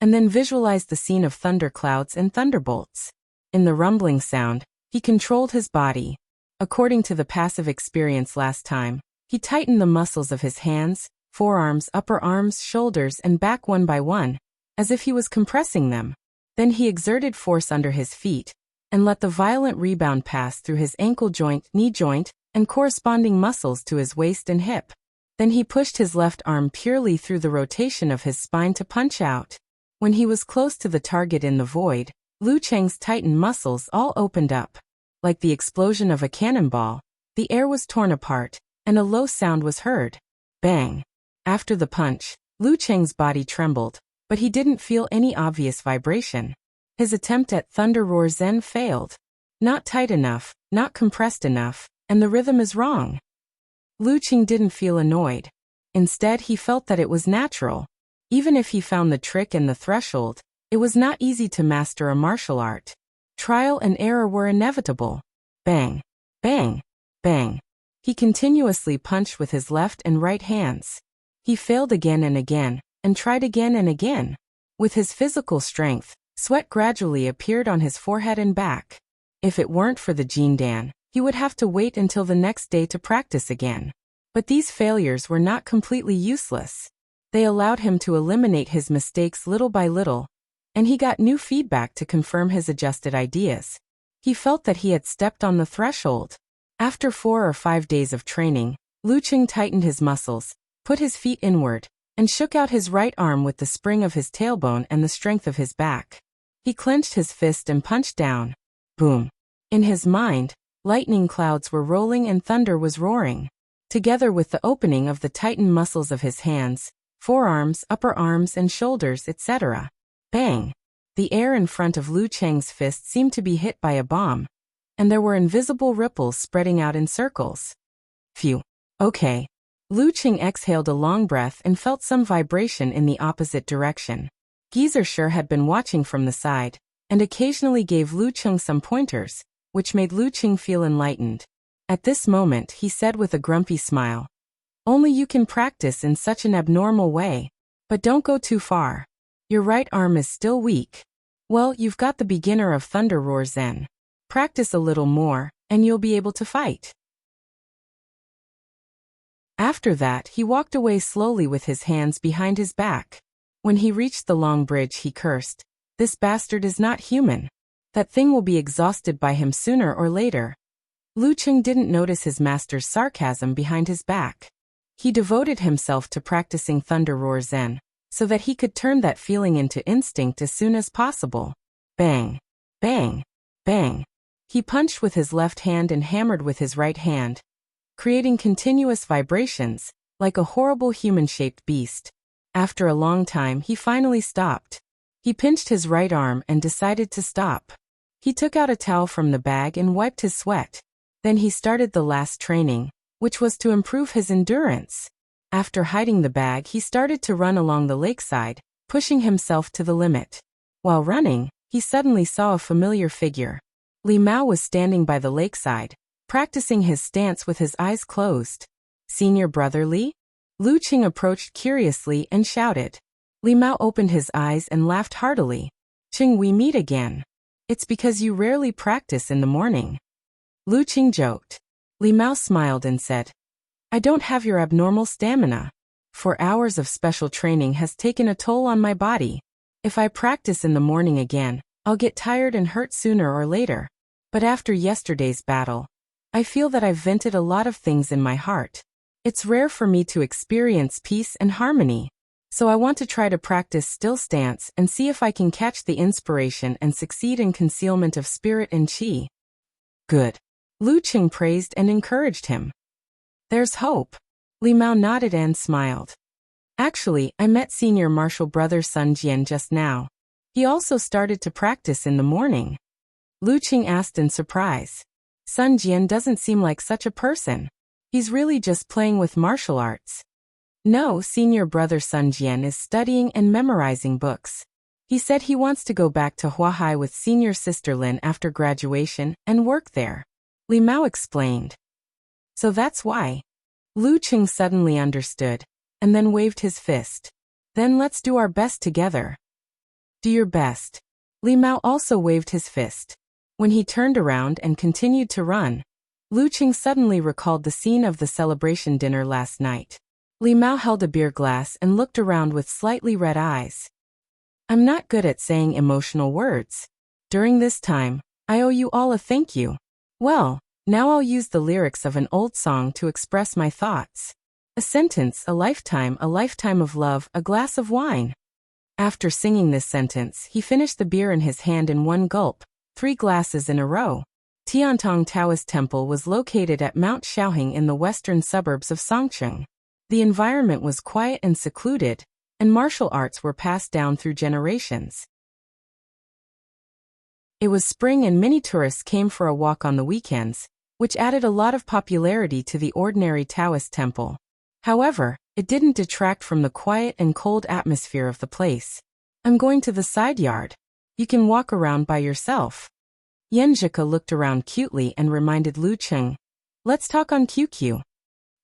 and then visualized the scene of thunderclouds and thunderbolts. In the rumbling sound, he controlled his body. According to the passive experience last time, he tightened the muscles of his hands, forearms, upper arms, shoulders, and back one by one, as if he was compressing them. Then he exerted force under his feet, and let the violent rebound pass through his ankle joint, knee joint, and corresponding muscles to his waist and hip. Then he pushed his left arm purely through the rotation of his spine to punch out. When he was close to the target in the void, Lu Cheng's tightened muscles all opened up. Like the explosion of a cannonball, the air was torn apart, and a low sound was heard. Bang! After the punch, Lu Cheng's body trembled, but he didn't feel any obvious vibration. His attempt at Thunder Roar Zen failed. Not tight enough, not compressed enough, and the rhythm is wrong. Lu Cheng didn't feel annoyed. Instead, he felt that it was natural. Even if he found the trick and the threshold, it was not easy to master a martial art. Trial and error were inevitable. Bang! Bang! Bang! He continuously punched with his left and right hands. He failed again and again, and tried again and again. With his physical strength, sweat gradually appeared on his forehead and back. If it weren't for the Jindan, he would have to wait until the next day to practice again. But these failures were not completely useless. They allowed him to eliminate his mistakes little by little, and he got new feedback to confirm his adjusted ideas. He felt that he had stepped on the threshold. After 4 or 5 days of training, Lu Cheng tightened his muscles, put his feet inward, and shook out his right arm with the spring of his tailbone and the strength of his back. He clenched his fist and punched down. Boom! In his mind, lightning clouds were rolling and thunder was roaring. Together with the opening of the tightened muscles of his hands, forearms, upper arms and shoulders, etc. Bang! The air in front of Lu Cheng's fist seemed to be hit by a bomb, and there were invisible ripples spreading out in circles. Phew! Okay. Lu Cheng exhaled a long breath and felt some vibration in the opposite direction. Geezer sure had been watching from the side, and occasionally gave Lu Cheng some pointers, which made Lu Cheng feel enlightened. At this moment, he said with a grumpy smile, "Only you can practice in such an abnormal way. But don't go too far. Your right arm is still weak. Well, you've got the beginner of Thunder Roar Zen. Practice a little more, and you'll be able to fight." After that, he walked away slowly with his hands behind his back. When he reached the long bridge, he cursed, "This bastard is not human. That thing will be exhausted by him sooner or later." Lu Cheng didn't notice his master's sarcasm behind his back. He devoted himself to practicing Thunder Roar Zen, so that he could turn that feeling into instinct as soon as possible. Bang! Bang! Bang! He punched with his left hand and hammered with his right hand, creating continuous vibrations, like a horrible human-shaped beast. After a long time, he finally stopped. He pinched his right arm and decided to stop. He took out a towel from the bag and wiped his sweat. Then he started the last training, which was to improve his endurance. After hiding the bag, he started to run along the lakeside, pushing himself to the limit. While running, he suddenly saw a familiar figure. Li Mao was standing by the lakeside, practicing his stance with his eyes closed. "Senior brother Li?" Lu Cheng approached curiously and shouted. Li Mao opened his eyes and laughed heartily. "Cheng, we meet again. It's because you rarely practice in the morning." Lu Cheng joked. Li Mao smiled and said, "I don't have your abnormal stamina. 4 hours of special training has taken a toll on my body. If I practice in the morning again, I'll get tired and hurt sooner or later. But after yesterday's battle, I feel that I've vented a lot of things in my heart. It's rare for me to experience peace and harmony. So I want to try to practice still stance and see if I can catch the inspiration and succeed in concealment of spirit and qi." "Good." Lu Cheng praised and encouraged him. "There's hope." Li Mao nodded and smiled. "Actually, I met senior martial brother Sun Jian just now. He also started to practice in the morning." Lu Cheng asked in surprise. "Sun Jian doesn't seem like such a person. He's really just playing with martial arts." "No, senior brother Sun Jian is studying and memorizing books. He said he wants to go back to Huahai with senior sister Lin after graduation and work there." Li Mao explained. "So that's why." Lu Cheng suddenly understood, and then waved his fist. "Then let's do our best together." "Do your best." Li Mao also waved his fist. When he turned around and continued to run, Lu Cheng suddenly recalled the scene of the celebration dinner last night. Li Mao held a beer glass and looked around with slightly red eyes. "I'm not good at saying emotional words. During this time, I owe you all a thank you. Well, now I'll use the lyrics of an old song to express my thoughts. A sentence, a lifetime of love, a glass of wine." After singing this sentence, he finished the beer in his hand in one gulp, 3 glasses in a row. Tiantong Taoist Temple was located at Mount Shaoheng in the western suburbs of Songcheng. The environment was quiet and secluded, and martial arts were passed down through generations. It was spring and many tourists came for a walk on the weekends, which added a lot of popularity to the ordinary Taoist temple. However, it didn't detract from the quiet and cold atmosphere of the place. I'm going to the side yard. You can walk around by yourself. Yanzhika looked around cutely and reminded Lu Cheng. Let's talk on QQ.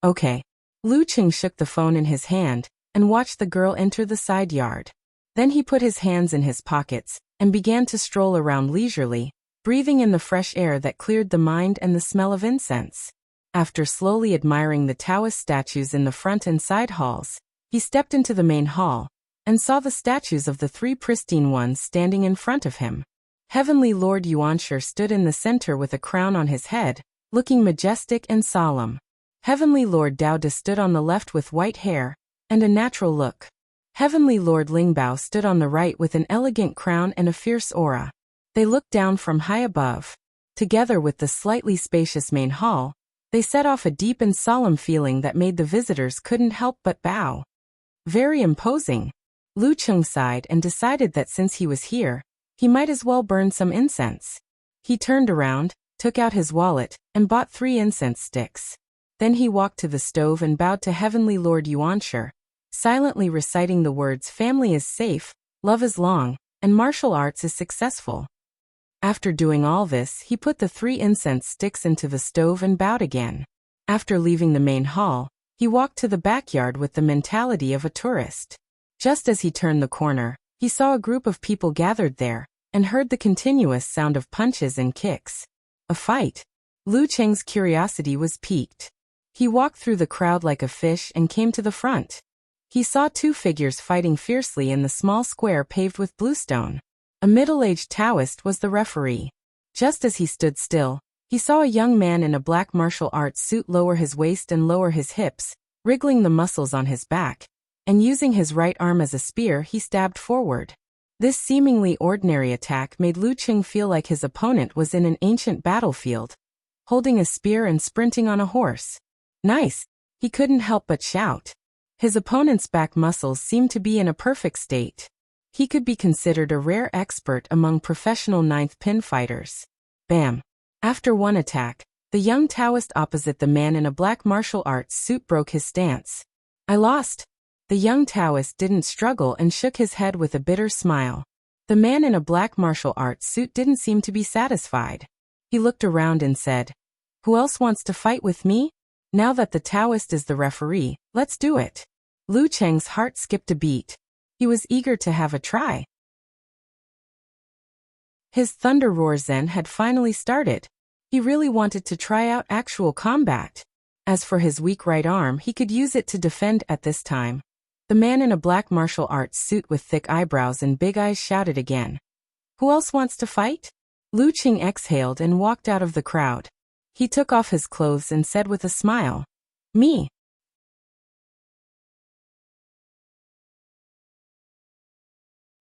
Okay. Lu Cheng shook the phone in his hand and watched the girl enter the side yard. Then he put his hands in his pockets and began to stroll around leisurely, breathing in the fresh air that cleared the mind and the smell of incense. After slowly admiring the Taoist statues in the front and side halls, he stepped into the main hall and saw the statues of the 3 pristine ones standing in front of him. Heavenly Lord Yuanshi stood in the center with a crown on his head, looking majestic and solemn. Heavenly Lord Daoda stood on the left with white hair and a natural look. Heavenly Lord Lingbao stood on the right with an elegant crown and a fierce aura. They looked down from high above. Together with the slightly spacious main hall, they set off a deep and solemn feeling that made the visitors couldn't help but bow. Very imposing. Lu Cheng sighed and decided that since he was here, he might as well burn some incense. He turned around, took out his wallet, and bought 3 incense sticks. Then he walked to the stove and bowed to Heavenly Lord Yuanshi, silently reciting the words family is safe, love is long, and martial arts is successful. After doing all this, he put the 3 incense sticks into the stove and bowed again. After leaving the main hall, he walked to the backyard with the mentality of a tourist. Just as he turned the corner, he saw a group of people gathered there and heard the continuous sound of punches and kicks. A fight. Lu Cheng's curiosity was piqued. He walked through the crowd like a fish and came to the front. He saw 2 figures fighting fiercely in the small square paved with bluestone. A middle-aged Taoist was the referee. Just as he stood still, he saw a young man in a black martial arts suit lower his waist and lower his hips, wriggling the muscles on his back, and using his right arm as a spear he stabbed forward. This seemingly ordinary attack made Lu Cheng feel like his opponent was in an ancient battlefield, holding a spear and sprinting on a horse. Nice! He couldn't help but shout. His opponent's back muscles seemed to be in a perfect state. He could be considered a rare expert among professional 9th pin fighters. Bam! After one attack, the young Taoist opposite the man in a black martial arts suit broke his stance. I lost. The young Taoist didn't struggle and shook his head with a bitter smile. The man in a black martial arts suit didn't seem to be satisfied. He looked around and said, "Who else wants to fight with me? Now that the Taoist is the referee, let's do it." Lu Cheng's heart skipped a beat. He was eager to have a try. His Thunder Roar Zen had finally started. He really wanted to try out actual combat. As for his weak right arm, he could use it to defend at this time. The man in a black martial arts suit with thick eyebrows and big eyes shouted again. "Who else wants to fight?" Lu Cheng exhaled and walked out of the crowd. He took off his clothes and said with a smile, "Me."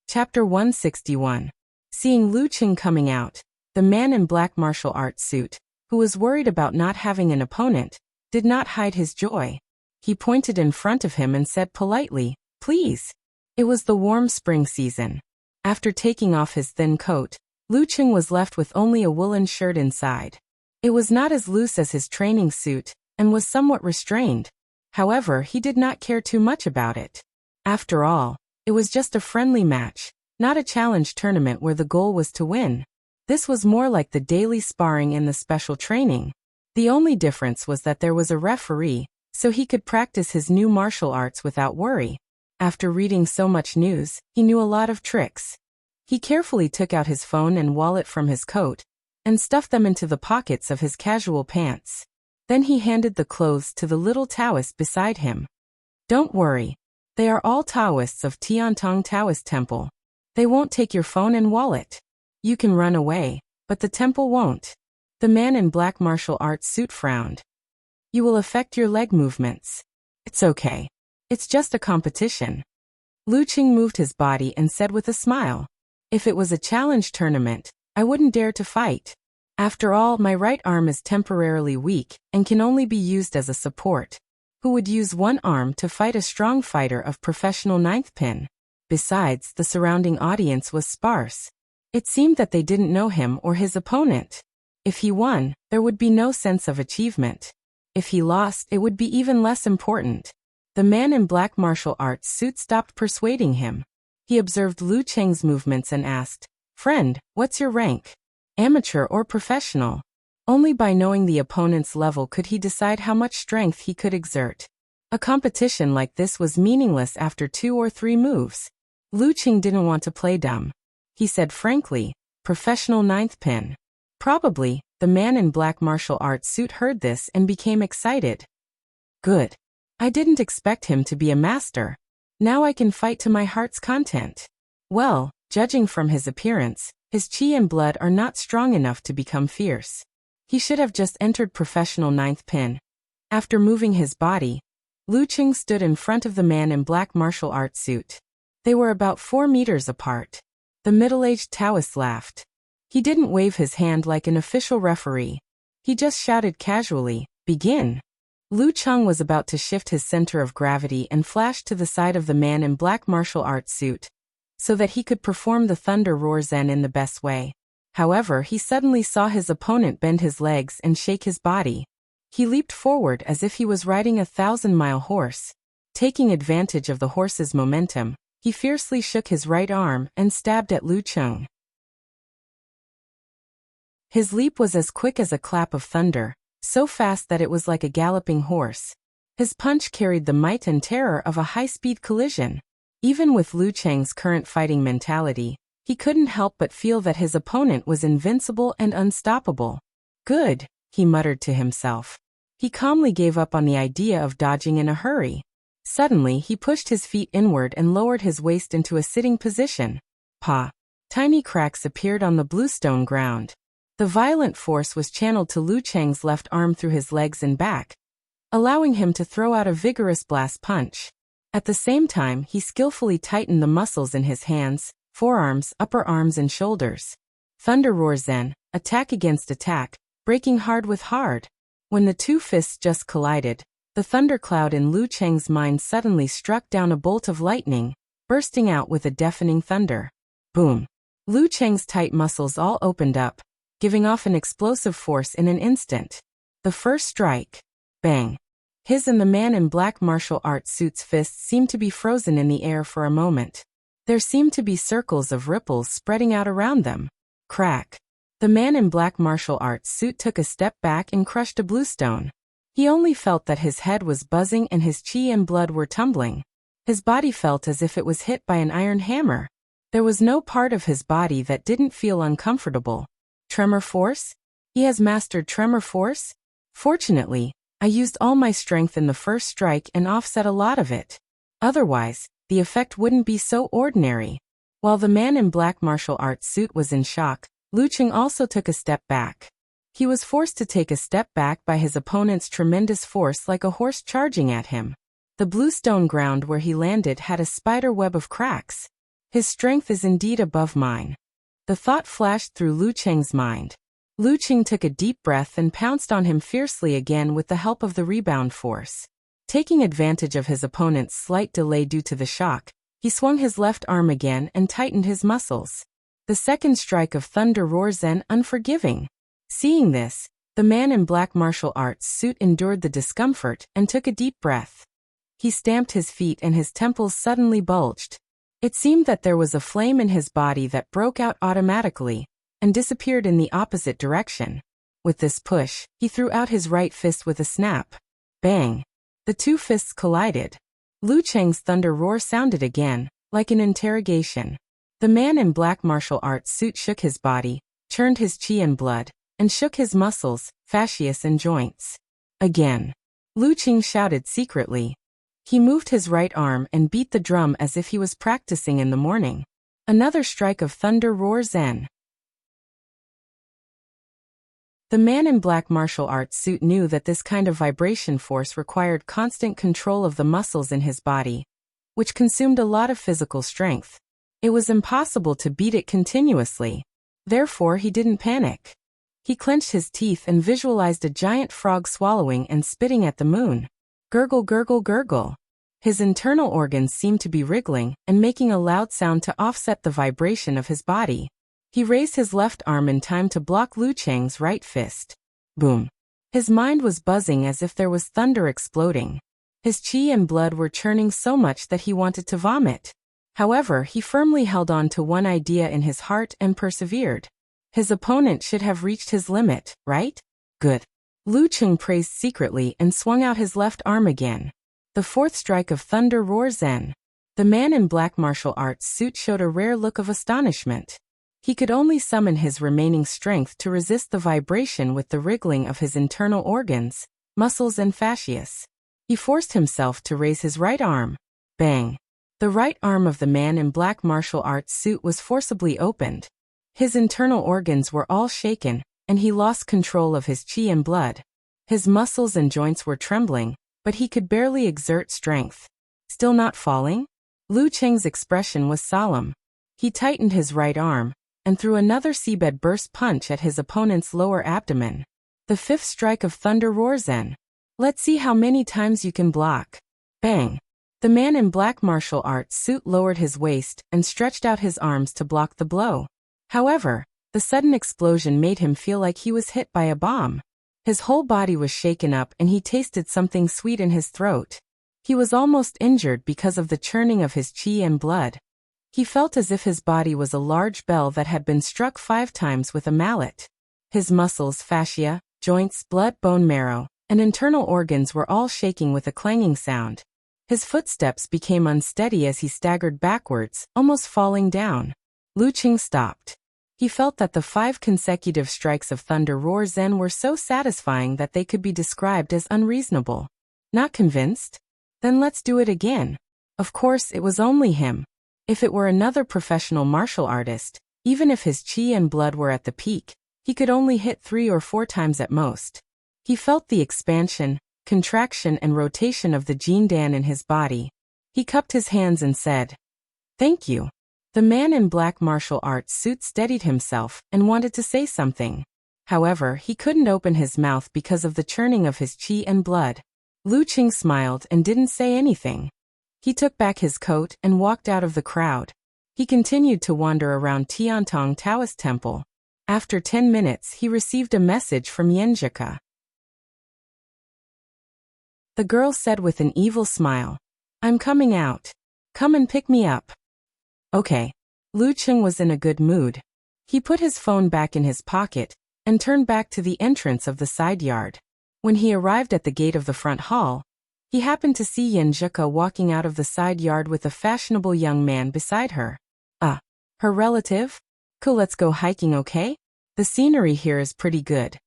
Chapter 161. Seeing Lu Cheng coming out, the man in black martial arts suit, who was worried about not having an opponent, did not hide his joy. He pointed in front of him and said politely, "Please." It was the warm spring season. After taking off his thin coat, Lu Cheng was left with only a woolen shirt inside. It was not as loose as his training suit, and was somewhat restrained. However, he did not care too much about it. After all, it was just a friendly match, not a challenge tournament where the goal was to win. This was more like the daily sparring in the special training. The only difference was that there was a referee, so he could practice his new martial arts without worry. After reading so much news, he knew a lot of tricks. He carefully took out his phone and wallet from his coat, and stuffed them into the pockets of his casual pants. Then he handed the clothes to the little Taoist beside him. "Don't worry. They are all Taoists of Tiantong Taoist Temple. They won't take your phone and wallet. You can run away, but the temple won't." The man in black martial arts suit frowned. "You will affect your leg movements. It's okay. It's just a competition." Lu Qing moved his body and said with a smile, "If it was a challenge tournament, I wouldn't dare to fight. After all, my right arm is temporarily weak and can only be used as a support. Who would use one arm to fight a strong fighter of professional ninth pin?" Besides, the surrounding audience was sparse. It seemed that they didn't know him or his opponent. If he won, there would be no sense of achievement. If he lost, it would be even less important. The man in black martial arts suit stopped persuading him. He observed Lu Cheng's movements and asked, "Friend, what's your rank? Amateur or professional?" Only by knowing the opponent's level could he decide how much strength he could exert. A competition like this was meaningless after 2 or 3 moves. Lu Qing didn't want to play dumb. He said frankly, "Professional ninth pin." Probably, the man in black martial arts suit heard this and became excited. "Good. I didn't expect him to be a master. Now I can fight to my heart's content." Well, judging from his appearance, his chi and blood are not strong enough to become fierce. He should have just entered professional ninth pin. After moving his body, Lu Qing stood in front of the man in black martial arts suit. They were about 4 meters apart. The middle-aged Taoist laughed. He didn't wave his hand like an official referee. He just shouted casually, "Begin." Lu Cheng was about to shift his center of gravity and flashed to the side of the man in black martial arts suit, so that he could perform the Thunder Roar Zen in the best way. However, he suddenly saw his opponent bend his legs and shake his body. He leaped forward as if he was riding a 1,000-mile horse. Taking advantage of the horse's momentum, he fiercely shook his right arm and stabbed at Lu Cheng. His leap was as quick as a clap of thunder, so fast that it was like a galloping horse. His punch carried the might and terror of a high-speed collision. Even with Lu Cheng's current fighting mentality, he couldn't help but feel that his opponent was invincible and unstoppable. "Good," he muttered to himself. He calmly gave up on the idea of dodging in a hurry. Suddenly, he pushed his feet inward and lowered his waist into a sitting position. Pa! Tiny cracks appeared on the bluestone ground. The violent force was channeled to Lu Cheng's left arm through his legs and back, allowing him to throw out a vigorous blast punch. At the same time, he skillfully tightened the muscles in his hands, forearms, upper arms and shoulders. Thunder Roar Zen, attack against attack, breaking hard with hard. When the two fists just collided, the thundercloud in Lu Cheng's mind suddenly struck down a bolt of lightning, bursting out with a deafening thunder. Boom! Lu Cheng's tight muscles all opened up, giving off an explosive force in an instant. The first strike. Bang! His and the man in black martial arts suit's fists seemed to be frozen in the air for a moment. There seemed to be circles of ripples spreading out around them. Crack! The man in black martial arts suit took a step back and crushed a bluestone. He only felt that his head was buzzing and his chi and blood were tumbling. His body felt as if it was hit by an iron hammer. There was no part of his body that didn't feel uncomfortable. Tremor force? He has mastered tremor force? Fortunately, I used all my strength in the first strike and offset a lot of it. Otherwise, the effect wouldn't be so ordinary. While the man in black martial arts suit was in shock, Lu Cheng also took a step back. He was forced to take a step back by his opponent's tremendous force like a horse charging at him. The bluestone ground where he landed had a spider web of cracks. His strength is indeed above mine. The thought flashed through Lu Cheng's mind. Lu Cheng took a deep breath and pounced on him fiercely again with the help of the rebound force. Taking advantage of his opponent's slight delay due to the shock, he swung his left arm again and tightened his muscles. The second strike of Thunder Roar Zen unforgiving. Seeing this, the man in black martial arts suit endured the discomfort and took a deep breath. He stamped his feet and his temples suddenly bulged. It seemed that there was a flame in his body that broke out automatically and disappeared in the opposite direction. With this push, he threw out his right fist with a snap. Bang! The two fists collided. Lu Cheng's thunder roar sounded again, like an interrogation. The man in black martial arts suit shook his body, churned his chi and blood, and shook his muscles, fascias and joints. Again. Lu Cheng shouted secretly. He moved his right arm and beat the drum as if he was practicing in the morning. Another strike of Thunder Roar Zen. The man in black martial arts suit knew that this kind of vibration force required constant control of the muscles in his body. which consumed a lot of physical strength. It was impossible to beat it continuously. Therefore, he didn't panic. He clenched his teeth and visualized a giant frog swallowing and spitting at the moon. Gurgle, gurgle, gurgle. His internal organs seemed to be wriggling and making a loud sound to offset the vibration of his body. He raised his left arm in time to block Lu Cheng's right fist. Boom. His mind was buzzing as if there was thunder exploding. His qi and blood were churning so much that he wanted to vomit. However, he firmly held on to one idea in his heart and persevered. His opponent should have reached his limit, right? Good. Lu Cheng praised secretly and swung out his left arm again. The fourth strike of Thunder Roar Zen. The man in black martial arts suit showed a rare look of astonishment. He could only summon his remaining strength to resist the vibration with the wriggling of his internal organs, muscles and fascias. He forced himself to raise his right arm. Bang. The right arm of the man in black martial arts suit was forcibly opened. His internal organs were all shaken, and he lost control of his qi and blood. His muscles and joints were trembling, but he could barely exert strength. Still not falling? Lu Cheng's expression was solemn. He tightened his right arm, and threw another seabed burst punch at his opponent's lower abdomen. The fifth strike of Thunder Roar Zen. Let's see how many times you can block. Bang. The man in black martial arts suit lowered his waist and stretched out his arms to block the blow. However, the sudden explosion made him feel like he was hit by a bomb. His whole body was shaken up and he tasted something sweet in his throat. He was almost injured because of the churning of his qi and blood. He felt as if his body was a large bell that had been struck 5 times with a mallet. His muscles, fascia, joints, blood, bone marrow, and internal organs were all shaking with a clanging sound. His footsteps became unsteady as he staggered backwards, almost falling down. Lu Cheng stopped. He felt that the 5 consecutive strikes of Thunder Roar Zen were so satisfying that they could be described as unreasonable. Not convinced? Then let's do it again. Of course, it was only him. If it were another professional martial artist, even if his qi and blood were at the peak, he could only hit 3 or 4 times at most. He felt the expansion, contraction and rotation of the Jin Dan in his body. He cupped his hands and said, "Thank you." The man in black martial arts suit steadied himself and wanted to say something. However, he couldn't open his mouth because of the churning of his qi and blood. Lu Cheng smiled and didn't say anything. He took back his coat and walked out of the crowd. He continued to wander around Tiantong Taoist Temple. After 10 minutes, he received a message from Yenjika. The girl said with an evil smile, "I'm coming out. Come and pick me up." Okay. Lu Cheng was in a good mood. He put his phone back in his pocket and turned back to the entrance of the side yard. When he arrived at the gate of the front hall, he happened to see Yenjika walking out of the side yard with a fashionable young man beside her. Her relative? Cool, let's go hiking, okay? The scenery here is pretty good.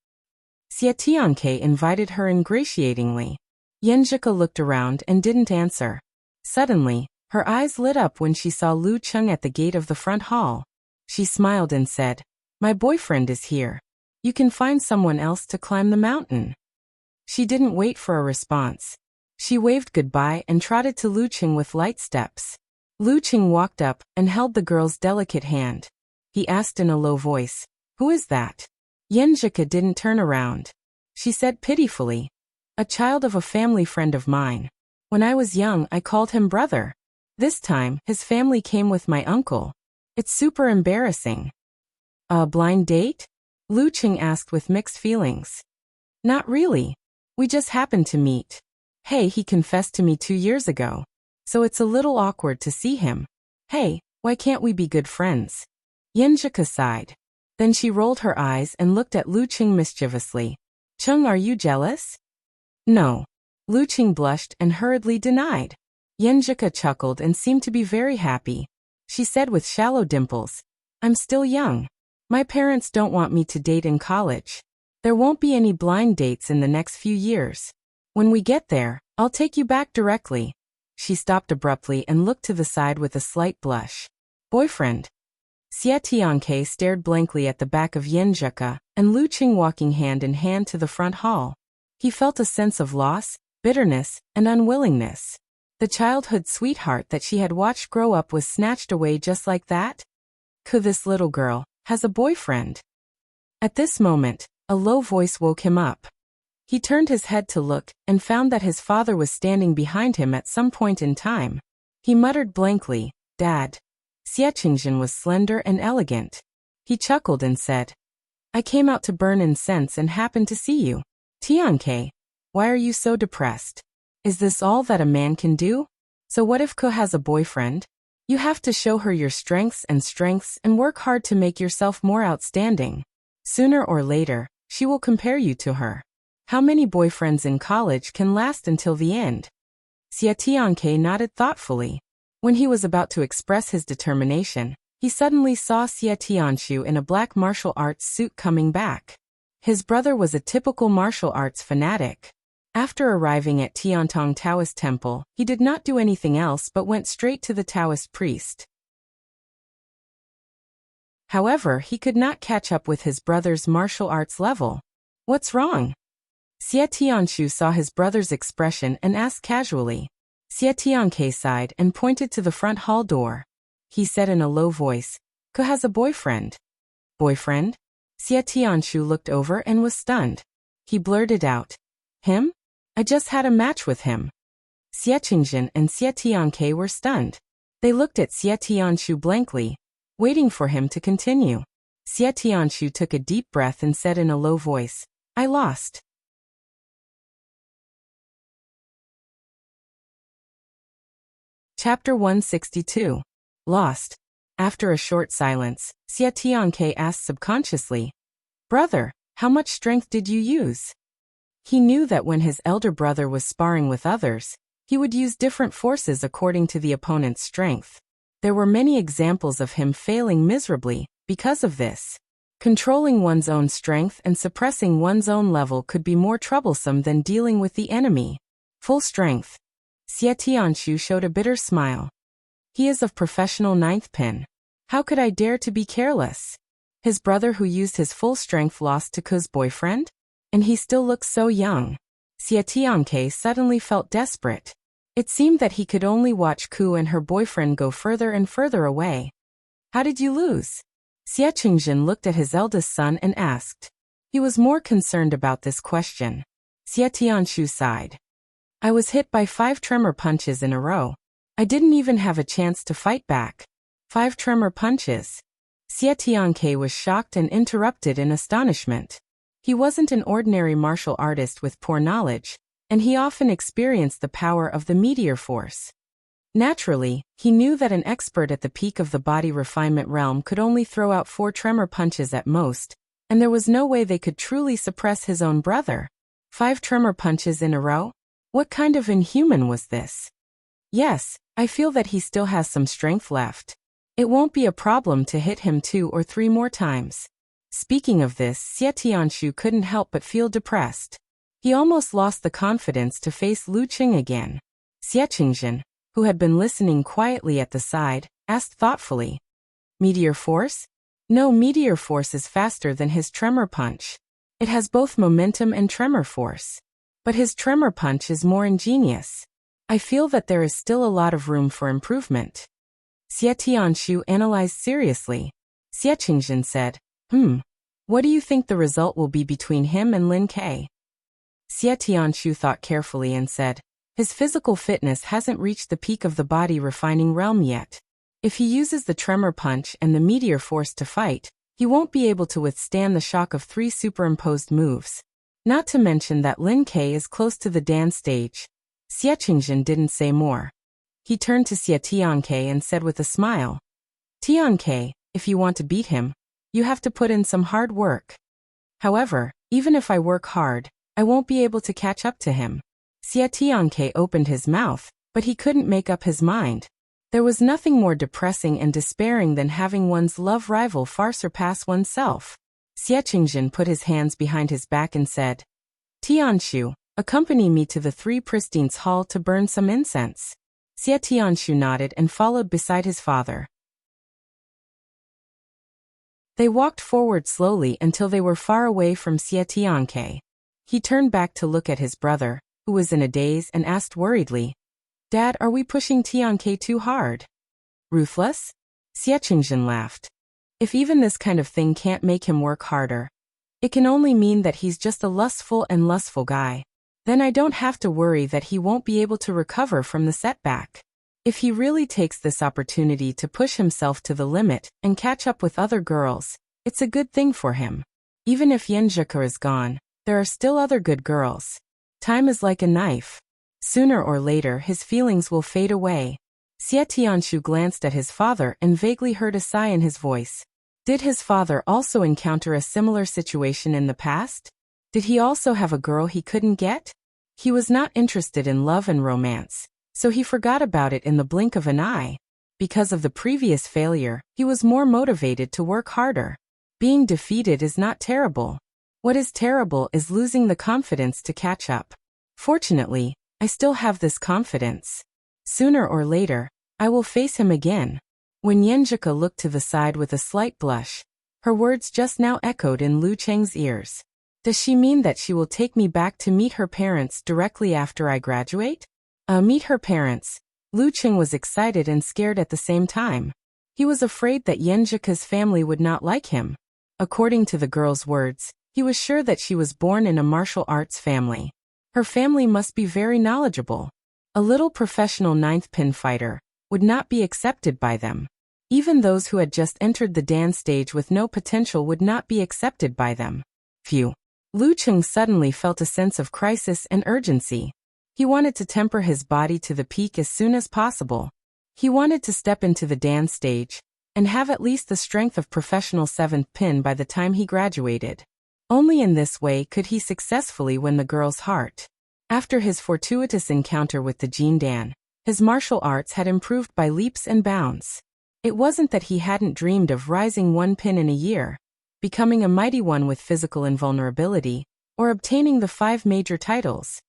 Xie Tianke invited her ingratiatingly. Yenjika looked around and didn't answer. Suddenly, her eyes lit up when she saw Lu Cheng at the gate of the front hall. She smiled and said, "My boyfriend is here. You can find someone else to climb the mountain." She didn't wait for a response. She waved goodbye and trotted to Lu Cheng with light steps. Lu Cheng walked up and held the girl's delicate hand. He asked in a low voice, "Who is that?" Yenjika didn't turn around. She said pitifully, "A child of a family friend of mine. When I was young, I called him brother. This time, his family came with my uncle. It's super embarrassing." "A blind date?" Lu Cheng asked with mixed feelings. "Not really. We just happened to meet. Hey, he confessed to me 2 years ago. So it's a little awkward to see him. Hey, why can't we be good friends?" Yenjika sighed. Then she rolled her eyes and looked at Lu Cheng mischievously. "Chung, are you jealous?" "No." Lu Cheng blushed and hurriedly denied. Yenjika chuckled and seemed to be very happy. She said with shallow dimples, "I'm still young. My parents don't want me to date in college. There won't be any blind dates in the next few years. When we get there, I'll take you back directly." She stopped abruptly and looked to the side with a slight blush. "Boyfriend?" Xie Tianke stared blankly at the back of Yenjika and Lu Cheng walking hand in hand to the front hall. He felt a sense of loss, bitterness, and unwillingness. The childhood sweetheart that she had watched grow up was snatched away just like that? This little girl has a boyfriend. At this moment, a low voice woke him up. He turned his head to look and found that his father was standing behind him at some point in time. He muttered blankly, "Dad." Xiaqingjin was slender and elegant. He chuckled and said, "I came out to burn incense and happened to see you. Tianke, why are you so depressed? Is this all that a man can do? So what if Ko has a boyfriend? You have to show her your strengths and work hard to make yourself more outstanding. Sooner or later, she will compare you to her. How many boyfriends in college can last until the end?" Xia Tianke nodded thoughtfully. When he was about to express his determination, he suddenly saw Xia Tianshu in a black martial arts suit coming back. His brother was a typical martial arts fanatic. After arriving at Tiantong Taoist Temple, he did not do anything else but went straight to the Taoist priest. However, he could not catch up with his brother's martial arts level. "What's wrong?" Xia Tianshu saw his brother's expression and asked casually. Xia Tianke sighed and pointed to the front hall door. He said in a low voice, "Ko has a boyfriend." "Boyfriend?" Xia Tianshu looked over and was stunned. He blurted out, "Him? I just had a match with him." Xiaqingjin and Xia Tianke were stunned. They looked at Xia Tianshu blankly, waiting for him to continue. Xia Tianshu took a deep breath and said in a low voice, "I lost." Chapter 162. Lost. After a short silence, Xia Tianke asked subconsciously, "Brother, how much strength did you use?" He knew that when his elder brother was sparring with others, he would use different forces according to the opponent's strength. There were many examples of him failing miserably because of this. Controlling one's own strength and suppressing one's own level could be more troublesome than dealing with the enemy. Full strength. Xia Tianshu showed a bitter smile. He is of professional ninth pin. How could I dare to be careless? His brother who used his full strength lost to Ko's boyfriend? And he still looks so young. Xia Tianke suddenly felt desperate. It seemed that he could only watch Ku and her boyfriend go further and further away. "How did you lose?" Xiaqingjin looked at his eldest son and asked. He was more concerned about this question. Xia Tianshu sighed. "I was hit by 5 tremor punches in a row. I didn't even have a chance to fight back." 5 tremor punches. Xia Tianke was shocked and interrupted in astonishment. He wasn't an ordinary martial artist with poor knowledge, and he often experienced the power of the meteor force. Naturally, he knew that an expert at the peak of the body refinement realm could only throw out 4 tremor punches at most, and there was no way they could truly suppress his own brother. 5 tremor punches in a row? What kind of inhuman was this? Yes, I feel that he still has some strength left. It won't be a problem to hit him 2 or 3 more times. Speaking of this, Xia Tianshu couldn't help but feel depressed. He almost lost the confidence to face Lu Qing again. Xiaqingjin, who had been listening quietly at the side, asked thoughtfully, "Meteor force?" "No, meteor force is faster than his tremor punch. It has both momentum and tremor force. But his tremor punch is more ingenious. I feel that there is still a lot of room for improvement." Xia Tianshu analyzed seriously. Xiaqingjin said, What do you think the result will be between him and Lin Ke?" Xia Tianshu thought carefully and said, "His physical fitness hasn't reached the peak of the body refining realm yet. If he uses the tremor punch and the meteor force to fight, he won't be able to withstand the shock of 3 superimposed moves. Not to mention that Lin Ke is close to the Dan stage." Xiaqingjin didn't say more. He turned to Xia Tianke and said with a smile, "Tianke, if you want to beat him, you have to put in some hard work. However, even if I work hard, I won't be able to catch up to him." Xia Tianke opened his mouth, but he couldn't make up his mind. There was nothing more depressing and despairing than having one's love rival far surpass oneself. Xiaqingjin put his hands behind his back and said, "Tianshu, accompany me to the 3 Pristines Hall to burn some incense." Xia Tianshu nodded and followed beside his father. They walked forward slowly until they were far away from Xia Tianke. He turned back to look at his brother, who was in a daze, and asked worriedly, Dad, are we pushing Tianke too hard? Ruthless? Xiechungjin laughed. If even this kind of thing can't make him work harder, it can only mean that he's just a lustful guy. Then I don't have to worry that he won't be able to recover from the setback. If he really takes this opportunity to push himself to the limit and catch up with other girls, it's a good thing for him. Even if Yenjika is gone, there are still other good girls. Time is like a knife. Sooner or later his feelings will fade away. Xie Tianshu glanced at his father and vaguely heard a sigh in his voice. Did his father also encounter a similar situation in the past? Did he also have a girl he couldn't get? He was not interested in love and romance, so he forgot about it in the blink of an eye. Because of the previous failure, he was more motivated to work harder. Being defeated is not terrible. What is terrible is losing the confidence to catch up. Fortunately, I still have this confidence. Sooner or later, I will face him again. When Yenjika looked to the side with a slight blush, her words just now echoed in Lu Cheng's ears. Does she mean that she will take me back to meet her parents directly after I graduate? Meet her parents. Lu Cheng was excited and scared at the same time. He was afraid that Yenjika's family would not like him. According to the girl's words, he was sure that she was born in a martial arts family. Her family must be very knowledgeable. A little professional ninth pin fighter would not be accepted by them. Even those who had just entered the dance stage with no potential would not be accepted by them. Phew. Lu Cheng suddenly felt a sense of crisis and urgency. He wanted to temper his body to the peak as soon as possible. He wanted to step into the dance stage and have at least the strength of professional seventh pin by the time he graduated. Only in this way could he successfully win the girl's heart. After his fortuitous encounter with the Jin Dan, his martial arts had improved by leaps and bounds. It wasn't that he hadn't dreamed of rising one pin in a year, becoming a mighty one with physical invulnerability, or obtaining the 5 major titles.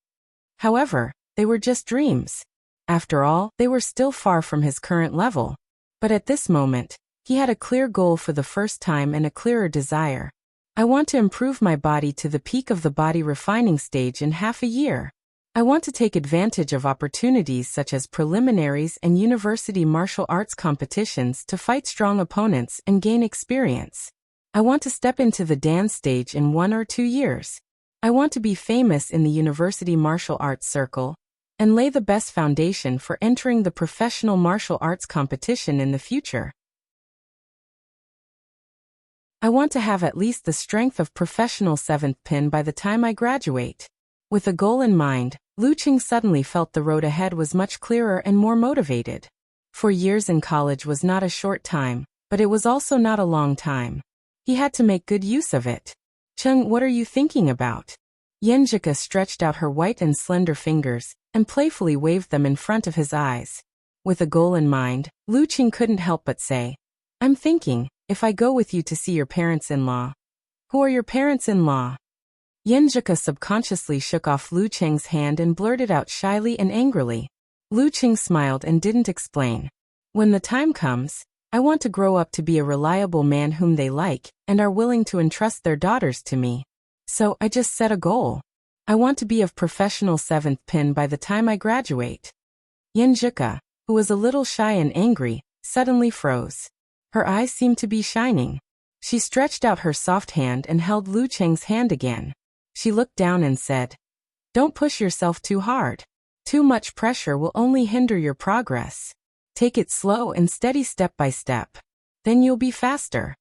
However, they were just dreams. After all, they were still far from his current level. But at this moment, he had a clear goal for the first time and a clearer desire. I want to improve my body to the peak of the body refining stage in half a year. I want to take advantage of opportunities such as preliminaries and university martial arts competitions to fight strong opponents and gain experience. I want to step into the dance stage in 1 or 2 years. I want to be famous in the university martial arts circle and lay the best foundation for entering the professional martial arts competition in the future. I want to have at least the strength of professional 7th pin by the time I graduate. With a goal in mind, Lu Cheng suddenly felt the road ahead was much clearer and more motivated. 4 years in college was not a short time, but it was also not a long time. He had to make good use of it. Cheng, what are you thinking about? Yenjika stretched out her white and slender fingers and playfully waved them in front of his eyes. With a goal in mind, Lu Cheng couldn't help but say, I'm thinking, if I go with you to see your parents-in-law. Who are your parents-in-law? Yenjika subconsciously shook off Lu Cheng's hand and blurted out shyly and angrily. Lu Cheng smiled and didn't explain. When the time comes, I want to grow up to be a reliable man whom they like and are willing to entrust their daughters to me. So I just set a goal. I want to be of professional 7th pin by the time I graduate. Yenjika, who was a little shy and angry, suddenly froze. Her eyes seemed to be shining. She stretched out her soft hand and held Lu Cheng's hand again. She looked down and said, Don't push yourself too hard. Too much pressure will only hinder your progress. Take it slow and steady step by step. Then you'll be faster.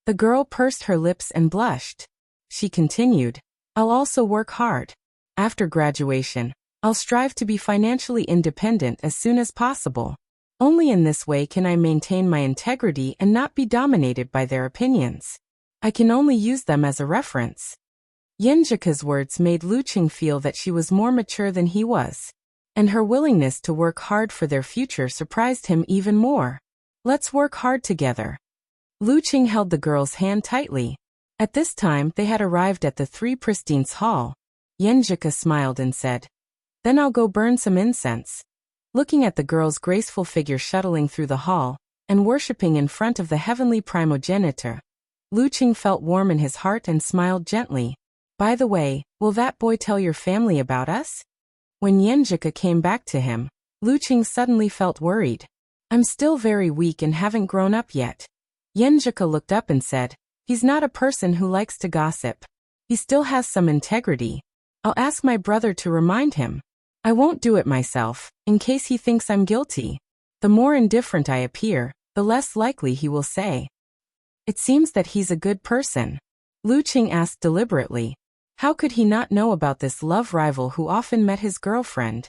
The girl pursed her lips and blushed. She continued, I'll also work hard. After graduation, I'll strive to be financially independent as soon as possible. Only in this way can I maintain my integrity and not be dominated by their opinions. I can only use them as a reference. Yenjika's words made Lu Cheng feel that she was more mature than he was, and her willingness to work hard for their future surprised him even more. Let's work hard together. Lu Cheng held the girl's hand tightly. At this time they had arrived at the Three Pristines Hall. Yenjika smiled and said, Then I'll go burn some incense. Looking at the girl's graceful figure shuttling through the hall and worshipping in front of the heavenly primogenitor, Lu Cheng felt warm in his heart and smiled gently. By the way, will that boy tell your family about us? When Yenjika came back to him, Lu Qing suddenly felt worried. I'm still very weak and haven't grown up yet. Yenjika looked up and said, he's not a person who likes to gossip. He still has some integrity. I'll ask my brother to remind him. I won't do it myself, in case he thinks I'm guilty. The more indifferent I appear, the less likely he will say. It seems that he's a good person. Lu Qing asked deliberately. How could he not know about this love rival who often met his girlfriend?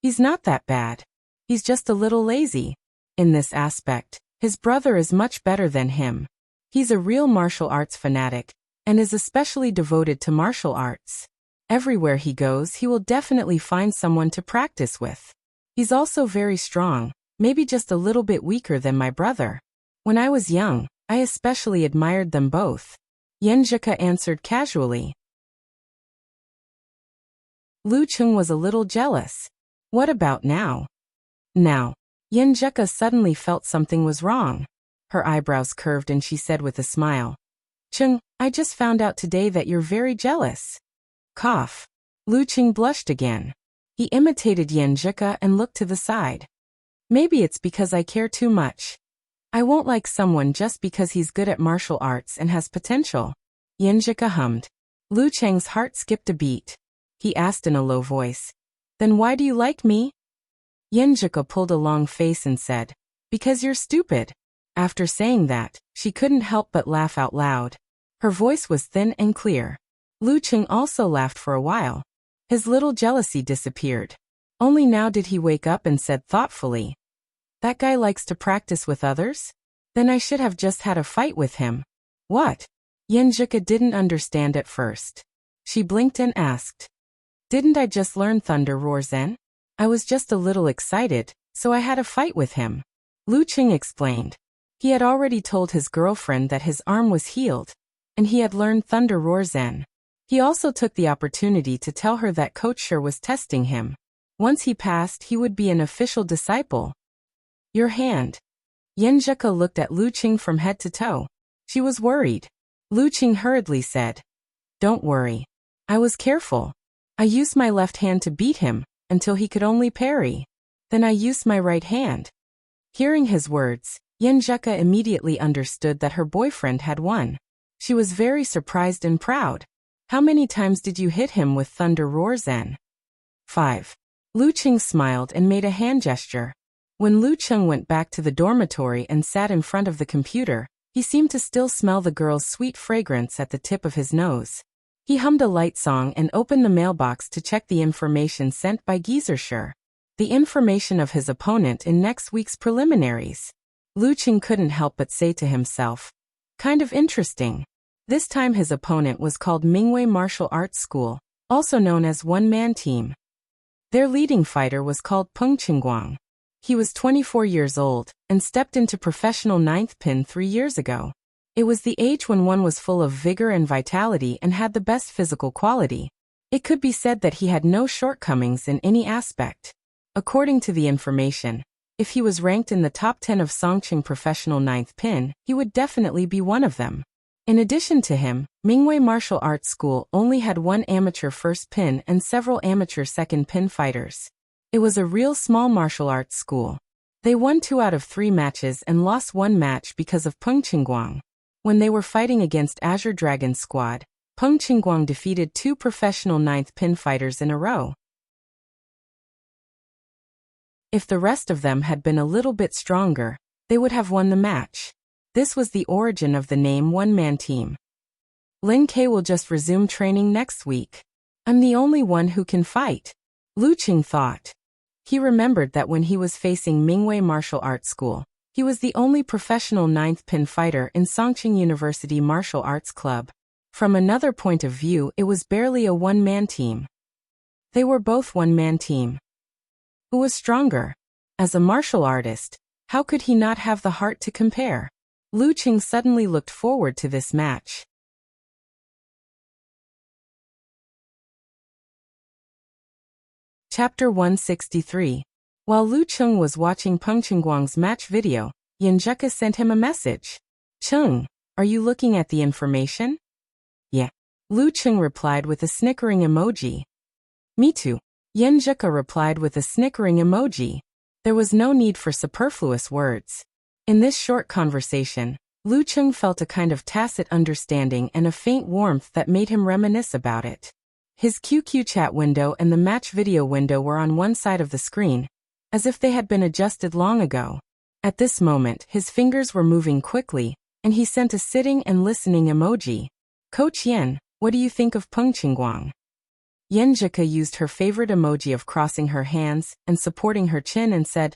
He's not that bad. He's just a little lazy. In this aspect, his brother is much better than him. He's a real martial arts fanatic, and is especially devoted to martial arts. Everywhere he goes, he will definitely find someone to practice with. He's also very strong, maybe just a little bit weaker than my brother. When I was young, I especially admired them both. Yenjika answered casually. Lu Qing was a little jealous. What about now? Now, Yenjika suddenly felt something was wrong. Her eyebrows curved and she said with a smile, Qing, I just found out today that you're very jealous. Cough. Lu Qing blushed again. He imitated Yenjika and looked to the side. Maybe it's because I care too much. I won't like someone just because he's good at martial arts and has potential. Yenjika hummed. Lu Qing's heart skipped a beat. He asked in a low voice, Then why do you like me? Yenjika pulled a long face and said, Because you're stupid. After saying that, she couldn't help but laugh out loud. Her voice was thin and clear. Lu Qing also laughed for a while. His little jealousy disappeared. Only now did he wake up and said thoughtfully, That guy likes to practice with others? Then I should have just had a fight with him. What? Yenjika didn't understand at first. She blinked and asked, Didn't I just learn Thunder Roar Zen? I was just a little excited, so I had a fight with him. Lu Qing explained. He had already told his girlfriend that his arm was healed, and he had learned Thunder Roar Zen. He also took the opportunity to tell her that Coach Sher was testing him. Once he passed, he would be an official disciple. Your hand. Yenjika looked at Lu Qing from head to toe. She was worried. Lu Qing hurriedly said, Don't worry. I was careful. I used my left hand to beat him, until he could only parry. Then I used my right hand. Hearing his words, Yenjika immediately understood that her boyfriend had won. She was very surprised and proud. How many times did you hit him with Thunder Roar Zen? 5. Lu Qing smiled and made a hand gesture. When Lu Qing went back to the dormitory and sat in front of the computer, he seemed to still smell the girl's sweet fragrance at the tip of his nose. He hummed a light song and opened the mailbox to check the information sent by Sher. The information of his opponent in next week's preliminaries. Lu Qing couldn't help but say to himself, Kind of interesting. This time his opponent was called Mingwei Martial Arts School, also known as One Man Team. Their leading fighter was called Peng Qingguang. He was 24 years old, and stepped into professional ninth pin 3 years ago. It was the age when one was full of vigor and vitality and had the best physical quality. It could be said that he had no shortcomings in any aspect. According to the information, if he was ranked in the top 10 of Songqing professional ninth pin, he would definitely be one of them. In addition to him, Mingwei Martial Arts School only had one amateur first pin and several amateur second pin fighters. It was a real small martial arts school. They won 2 out of 3 matches and lost 1 match because of Peng Qingguang. When they were fighting against Azure Dragon Squad, Peng Qingguang defeated 2 professional ninth pin fighters in a row. If the rest of them had been a little bit stronger, they would have won the match. This was the origin of the name One Man Team. Lin Kei will just resume training next week. I'm the only one who can fight, Lu Qing thought. He remembered that when he was facing Mingwei Martial Arts School, he was the only professional ninth pin fighter in Songqing University Martial Arts Club. From another point of view, it was barely a one-man team. They were both one-man team. Who was stronger? As a martial artist, how could he not have the heart to compare? Lu Qing suddenly looked forward to this match. Chapter 163. While Lu Qing was watching Peng Qingguang's match video, Yenjika sent him a message. Qing, are you looking at the information? Yeah. Lu Qing replied with a snickering emoji. Me too. Yen Zhika replied with a snickering emoji. There was no need for superfluous words. In this short conversation, Lu Cheng felt a kind of tacit understanding and a faint warmth that made him reminisce about it. His QQ chat window and the match video window were on one side of the screen, as if they had been adjusted long ago. At this moment, his fingers were moving quickly, and he sent a sitting and listening emoji. Coach Yen, what do you think of Peng Qingguang? Yen Zhika used her favorite emoji of crossing her hands and supporting her chin and said,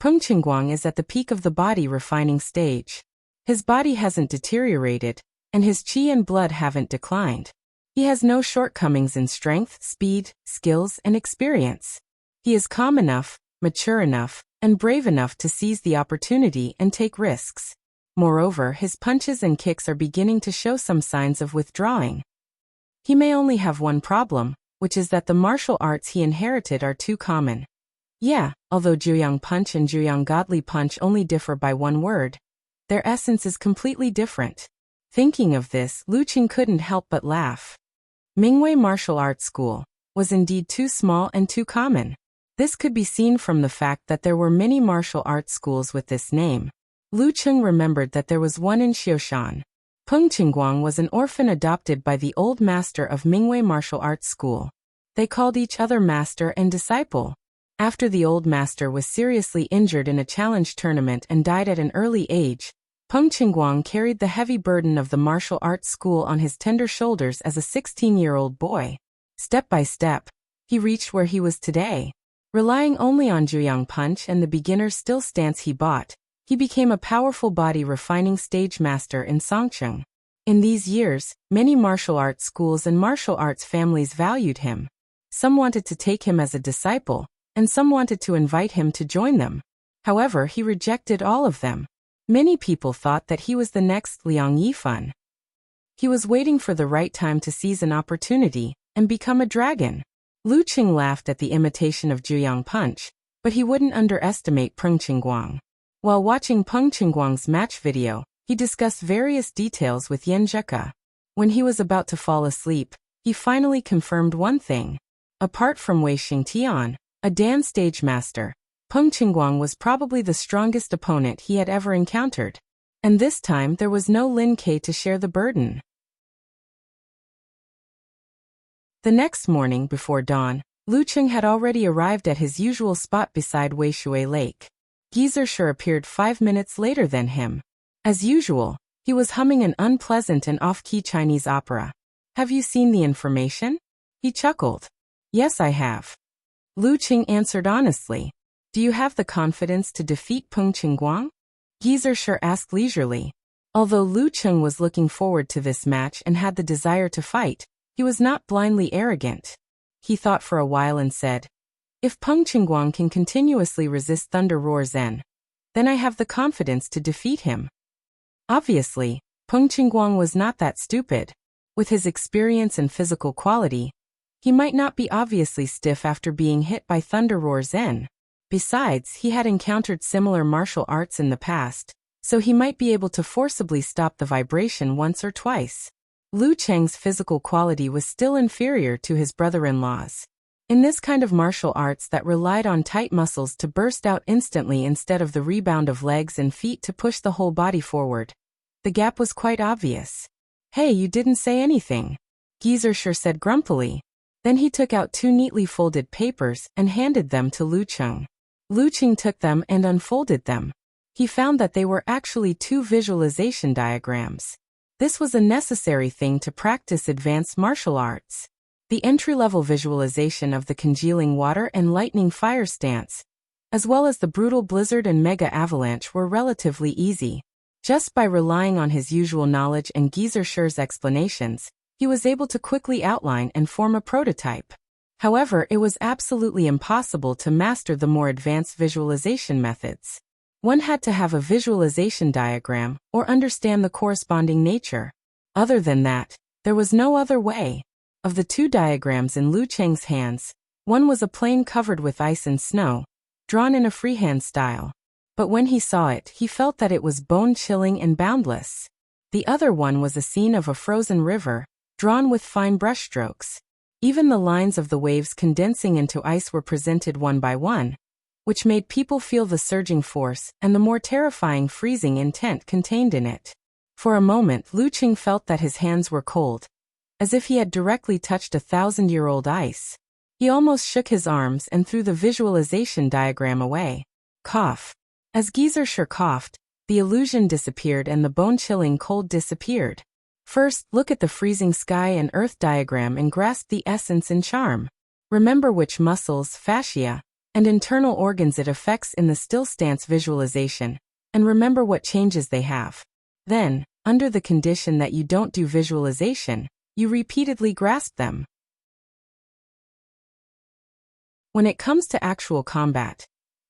Peng Qingguang is at the peak of the body refining stage. His body hasn't deteriorated, and his qi and blood haven't declined. He has no shortcomings in strength, speed, skills, and experience. He is calm enough, mature enough, and brave enough to seize the opportunity and take risks. Moreover, his punches and kicks are beginning to show some signs of withdrawing. He may only have one problem, which is that the martial arts he inherited are too common. Yeah, although Juyang Punch and Juyang Godly Punch only differ by one word, their essence is completely different. Thinking of this, Lu Cheng couldn't help but laugh. Mingwei Martial Arts School was indeed too small and too common. This could be seen from the fact that there were many martial arts schools with this name. Lu Cheng remembered that there was one in Xiushan. Peng Qingguang was an orphan adopted by the old master of Mingwei Martial Arts School. They called each other master and disciple. After the old master was seriously injured in a challenge tournament and died at an early age, Peng Qingguang carried the heavy burden of the martial arts school on his tender shoulders as a 16-year-old boy. Step by step, he reached where he was today. Relying only on Juyang Punch and the beginner's still stance he bought, he became a powerful body refining stage master in Songcheng. In these years, many martial arts schools and martial arts families valued him. Some wanted to take him as a disciple, and some wanted to invite him to join them. However, he rejected all of them. Many people thought that he was the next Liang Yifan. He was waiting for the right time to seize an opportunity and become a dragon. Lu Cheng laughed at the imitation of Juyang Punch, but he wouldn't underestimate Peng Qingguang. While watching Peng Qingguang's match video, he discussed various details with Yen Zhika. When he was about to fall asleep, he finally confirmed one thing. Apart from Wei Xingtian, a Dan stage master, Peng Qingguang was probably the strongest opponent he had ever encountered. And this time there was no Lin Ke to share the burden. The next morning before dawn, Lu Cheng had already arrived at his usual spot beside Weishui Lake. Shi appeared 5 minutes later than him. As usual, he was humming an unpleasant and off-key Chinese opera. Have you seen the information? He chuckled. Yes, I have. Lu Cheng answered honestly. Do you have the confidence to defeat Peng Qingguang? Shi asked leisurely. Although Lu Cheng was looking forward to this match and had the desire to fight, he was not blindly arrogant. He thought for a while and said, if Peng Qingguang can continuously resist Thunder Roar Zen, then I have the confidence to defeat him. Obviously, Peng Qingguang was not that stupid. With his experience and physical quality, he might not be obviously stiff after being hit by Thunder Roar Zen. Besides, he had encountered similar martial arts in the past, so he might be able to forcibly stop the vibration once or twice. Lu Cheng's physical quality was still inferior to his brother-in-law's. In this kind of martial arts that relied on tight muscles to burst out instantly instead of the rebound of legs and feet to push the whole body forward, the gap was quite obvious. Hey, you didn't say anything, Shi said grumpily. Then he took out 2 neatly folded papers and handed them to Lu Cheng. Lu Cheng took them and unfolded them. He found that they were actually 2 visualization diagrams. This was a necessary thing to practice advanced martial arts. The entry-level visualization of the congealing water and lightning fire stance, as well as the brutal blizzard and mega avalanche, were relatively easy. Just by relying on his usual knowledge and Shi's explanations, he was able to quickly outline and form a prototype. However, it was absolutely impossible to master the more advanced visualization methods. One had to have a visualization diagram or understand the corresponding nature. Other than that, there was no other way. Of the 2 diagrams in Lu Cheng's hands, one was a plain covered with ice and snow, drawn in a freehand style. But when he saw it, he felt that it was bone-chilling and boundless. The other one was a scene of a frozen river, drawn with fine brushstrokes. Even the lines of the waves condensing into ice were presented one by one, which made people feel the surging force and the more terrifying freezing intent contained in it. For a moment, Lu Qing felt that his hands were cold, as if he had directly touched 1,000-year-old ice. He almost shook his arms and threw the visualization diagram away. Cough. As Geyser coughed, the illusion disappeared and the bone-chilling cold disappeared. First, look at the freezing sky and earth diagram and grasp the essence and charm. Remember which muscles, fascia, and internal organs it affects in the still stance visualization, and remember what changes they have. Then, under the condition that you don't do visualization, you repeatedly grasp them. When it comes to actual combat,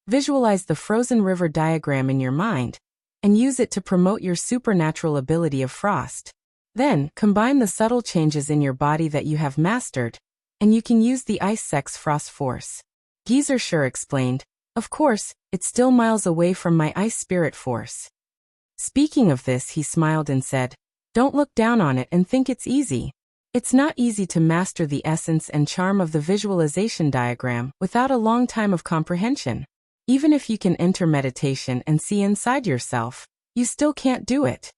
visualize the frozen river diagram in your mind, and use it to promote your supernatural ability of frost. Then, combine the subtle changes in your body that you have mastered, and you can use the ice sex frost force. Geyser explained, of course, it's still miles away from my ice spirit force. Speaking of this, he smiled and said, don't look down on it and think it's easy. It's not easy to master the essence and charm of the visualization diagram without a long time of comprehension. Even if you can enter meditation and see inside yourself, you still can't do it.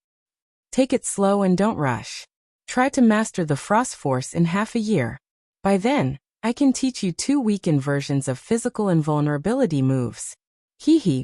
Take it slow and don't rush. Try to master the frost force in half a year. By then, I can teach you 2 weakened versions of physical invulnerability moves.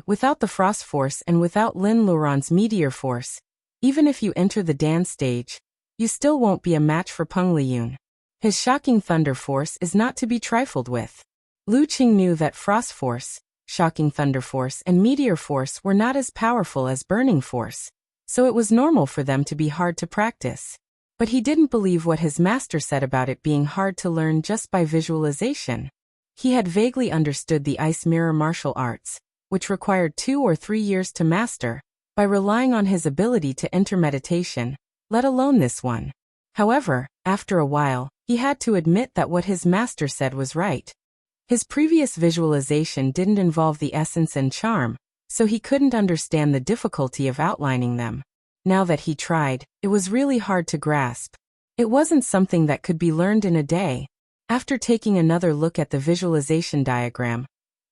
Without the frost force and without Lin Luron's meteor force, even if you enter the dance stage, you still won't be a match for Peng Liyun. His shocking thunder force is not to be trifled with. Lu Qing knew that frost force, shocking thunder force, and meteor force were not as powerful as burning force, so it was normal for them to be hard to practice. But he didn't believe what his master said about it being hard to learn just by visualization. He had vaguely understood the ice mirror martial arts, which required 2 or 3 years to master, by relying on his ability to enter meditation, let alone this one. However, after a while, he had to admit that what his master said was right. His previous visualization didn't involve the essence and charm, so he couldn't understand the difficulty of outlining them. Now that he tried, it was really hard to grasp. It wasn't something that could be learned in a day. After taking another look at the visualization diagram,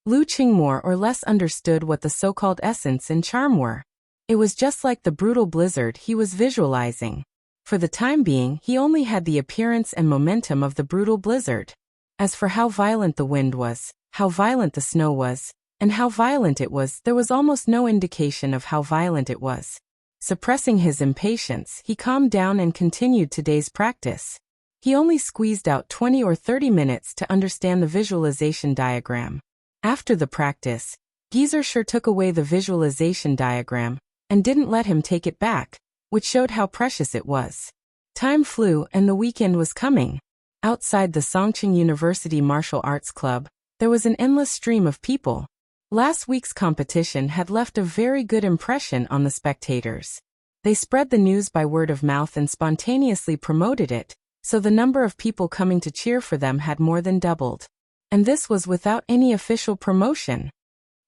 Lu Qing more or less understood what the so-called essence and charm were. It was just like the brutal blizzard he was visualizing. For the time being, he only had the appearance and momentum of the brutal blizzard. As for how violent the wind was, how violent the snow was, and how violent it was, there was almost no indication of how violent it was. Suppressing his impatience, he calmed down and continued today's practice. He only squeezed out 20 or 30 minutes to understand the visualization diagram. After the practice, Geyser took away the visualization diagram, and didn't let him take it back, which showed how precious it was. Time flew and the weekend was coming. Outside the Songqing University Martial Arts Club, there was an endless stream of people. Last week's competition had left a very good impression on the spectators. They spread the news by word of mouth and spontaneously promoted it, so the number of people coming to cheer for them had more than doubled. And this was without any official promotion.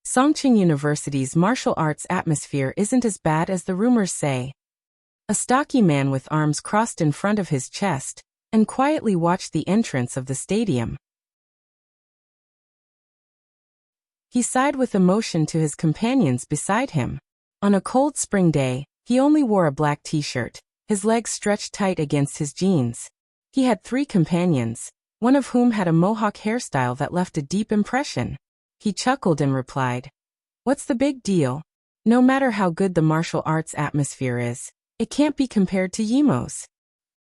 Songqing University's martial arts atmosphere isn't as bad as the rumors say. A stocky man with arms crossed in front of his chest, and quietly watched the entrance of the stadium. He sighed with emotion to his companions beside him. On a cold spring day, he only wore a black t-shirt, his legs stretched tight against his jeans. He had 3 companions, one of whom had a mohawk hairstyle that left a deep impression. He chuckled and replied, "What's the big deal? No matter how good the martial arts atmosphere is, it can't be compared to Yimo's."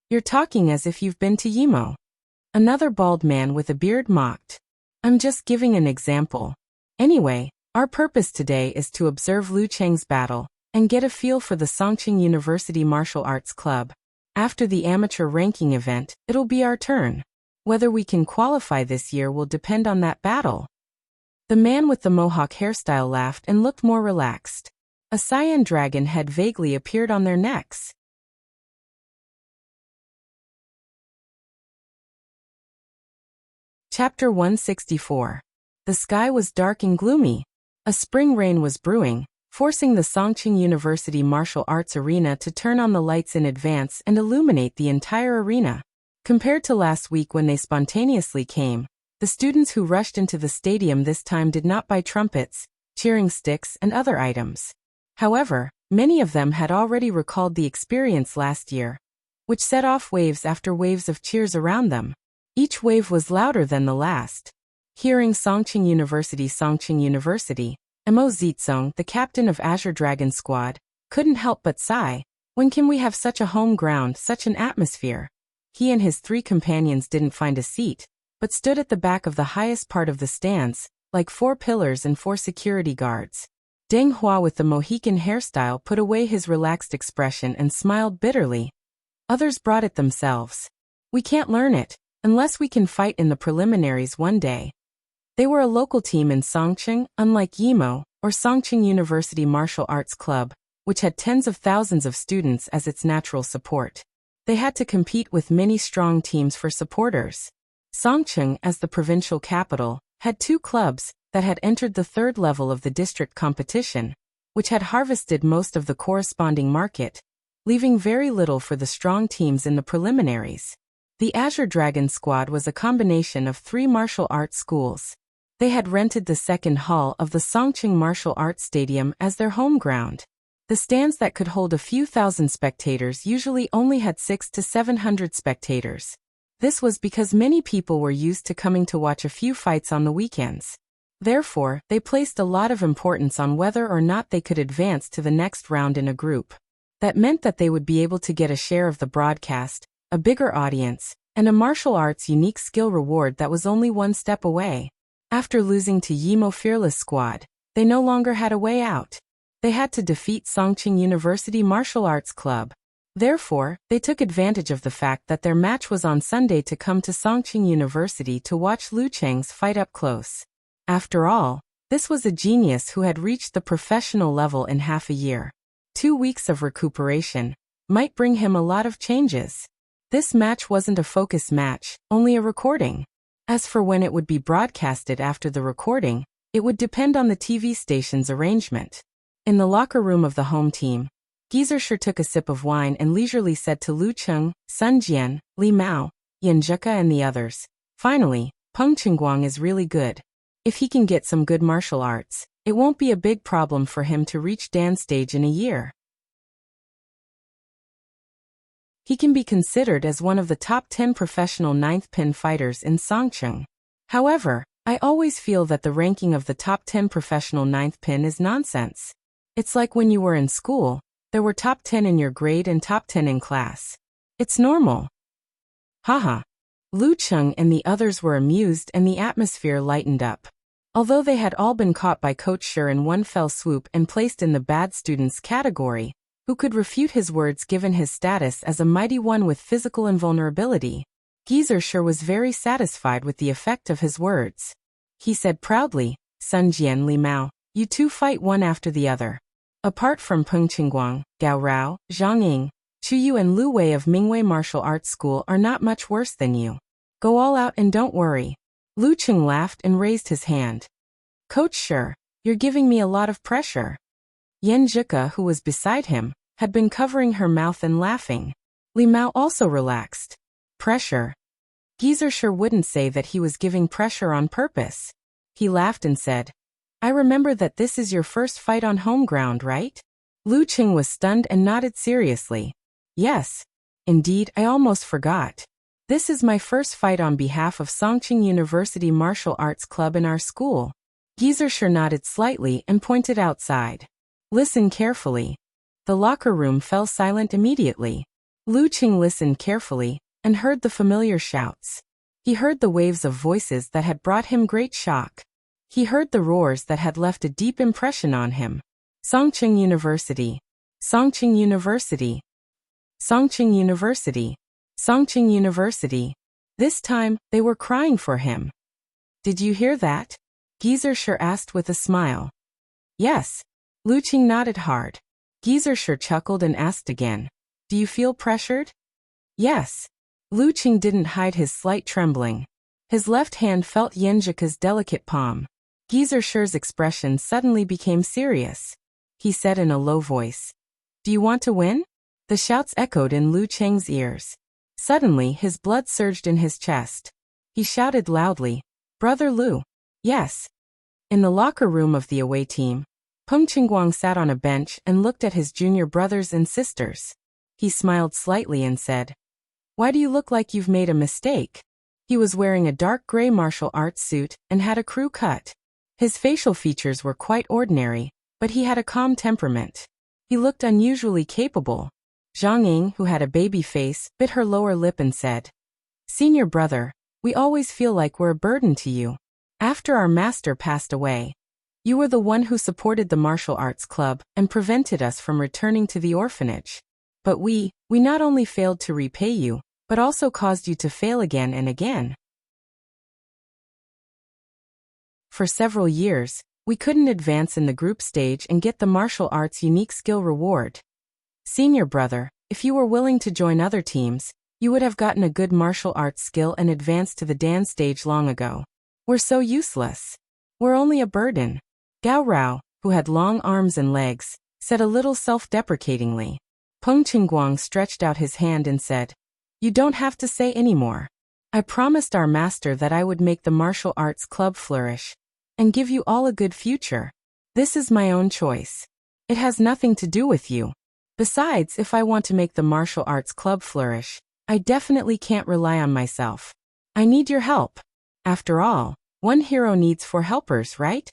"You're talking as if you've been to Yimo." Another bald man with a beard mocked. "I'm just giving an example. Anyway, our purpose today is to observe Lu Cheng's battle, and get a feel for the Songqing University Martial Arts Club. After the amateur ranking event, it'll be our turn. Whether we can qualify this year will depend on that battle." The man with the mohawk hairstyle laughed and looked more relaxed. A cyan dragon head vaguely appeared on their necks. Chapter 164. The sky was dark and gloomy. A spring rain was brewing, forcing the Songqing University Martial Arts Arena to turn on the lights in advance and illuminate the entire arena. Compared to last week when they spontaneously came, the students who rushed into the stadium this time did not buy trumpets, cheering sticks, and other items. However, many of them had already recalled the experience last year, which set off waves after waves of cheers around them. Each wave was louder than the last. Hearing Songqing University, Mo Zizong, the captain of Azure Dragon Squad, couldn't help but sigh. When can we have such a home ground, such an atmosphere? He and his 3 companions didn't find a seat, but stood at the back of the highest part of the stands, like 4 pillars and 4 security guards. Deng Hua with the Mohican hairstyle put away his relaxed expression and smiled bitterly. Others brought it themselves. We can't learn it, unless we can fight in the preliminaries one day. They were a local team in Songqing, unlike Yimo, or Songqing University Martial Arts Club, which had tens of thousands of students as its natural support. They had to compete with many strong teams for supporters. Songqing, as the provincial capital, had 2 clubs that had entered the 3rd level of the district competition, which had harvested most of the corresponding market, leaving very little for the strong teams in the preliminaries. The Azure Dragon Squad was a combination of 3 martial arts schools. They had rented the 2nd hall of the Songqing Martial Arts Stadium as their home ground. The stands that could hold a few thousand spectators usually only had 600 to 700 spectators. This was because many people were used to coming to watch a few fights on the weekends. Therefore, they placed a lot of importance on whether or not they could advance to the next round in a group. That meant that they would be able to get a share of the broadcast, a bigger audience, and a martial arts unique skill reward that was only one step away. After losing to Yimo Fearless Squad, they no longer had a way out. They had to defeat Songqing University Martial Arts Club. Therefore, they took advantage of the fact that their match was on Sunday to come to Songqing University to watch Lu Cheng's fight up close. After all, this was a genius who had reached the professional level in half a year. 2 weeks of recuperation might bring him a lot of changes. This match wasn't a focus match, only a recording. As for when it would be broadcasted after the recording, it would depend on the TV station's arrangement. In the locker room of the home team, Gizershur took a sip of wine and leisurely said to Lu Cheng, Sun Jian, Li Mao, Yan Zhika and the others, "Finally, Peng Qingguang is really good. If he can get some good martial arts, it won't be a big problem for him to reach Dan stage in a year. He can be considered as one of the top 10 professional 9th pin fighters in Songqing. However, I always feel that the ranking of the top 10 professional 9th pin is nonsense. It's like when you were in school, there were top 10 in your grade and top 10 in class. It's normal." Haha. Lu Cheng and the others were amused and the atmosphere lightened up. Although they had all been caught by Coach Shur in one fell swoop and placed in the bad students category, who could refute his words given his status as a mighty one with physical invulnerability, Gizershur was very satisfied with the effect of his words. He said proudly, "Sun Jian, Li Mao, you 2 fight one after the other. Apart from Peng Qingguang, Gao Rao, Zhang Ying, Chu Yu and Lu Wei of Mingwei Martial Arts School are not much worse than you. Go all out and don't worry." Lu Cheng laughed and raised his hand. "Coach Shur, you're giving me a lot of pressure." Yan Zhika, who was beside him, had been covering her mouth and laughing. Li Mao also relaxed. "Pressure?" Gizershur wouldn't say that he was giving pressure on purpose. He laughed and said, "I remember that this is your first fight on home ground, right?" Lu Cheng was stunned and nodded seriously. "Yes. Indeed, I almost forgot. This is my first fight on behalf of Songqing University Martial Arts Club in our school." Gizershur nodded slightly and pointed outside. "Listen carefully." The locker room fell silent immediately. Lu Cheng listened carefully and heard the familiar shouts. He heard the waves of voices that had brought him great shock. He heard the roars that had left a deep impression on him. Songqing University. Songqing University. Songqing University. Songqing University. This time, they were crying for him. "Did you hear that?" Gizershur asked with a smile. "Yes." Lu Cheng nodded hard. Gizershur chuckled and asked again, "Do you feel pressured?" "Yes." Lu Cheng didn't hide his slight trembling. His left hand felt Yenjika's delicate palm. Gizershur's expression suddenly became serious. He said in a low voice, "Do you want to win?" The shouts echoed in Lu Cheng's ears. Suddenly, his blood surged in his chest. He shouted loudly, "Brother Lu!" Yes. In the locker room of the away team, Peng Qingguang sat on a bench and looked at his junior brothers and sisters. He smiled slightly and said, "Why do you look like you've made a mistake?" He was wearing a dark gray martial arts suit and had a crew cut. His facial features were quite ordinary, but he had a calm temperament. He looked unusually capable. Zhang Ying, who had a baby face, bit her lower lip and said, "Senior brother, we always feel like we're a burden to you. After our master passed away, you were the one who supported the martial arts club and prevented us from returning to the orphanage. But we not only failed to repay you, but also caused you to fail again and again. For several years, we couldn't advance in the group stage and get the martial arts unique skill reward. Senior brother, if you were willing to join other teams, you would have gotten a good martial arts skill and advanced to the Dan stage long ago. We're so useless. We're only a burden." Gao Rao, who had long arms and legs, said a little self-deprecatingly. Peng Qingguang stretched out his hand and said, "You don't have to say any more. I promised our master that I would make the martial arts club flourish and give you all a good future. This is my own choice. It has nothing to do with you. Besides, if I want to make the martial arts club flourish, I definitely can't rely on myself. I need your help. After all, one hero needs 4 helpers, right?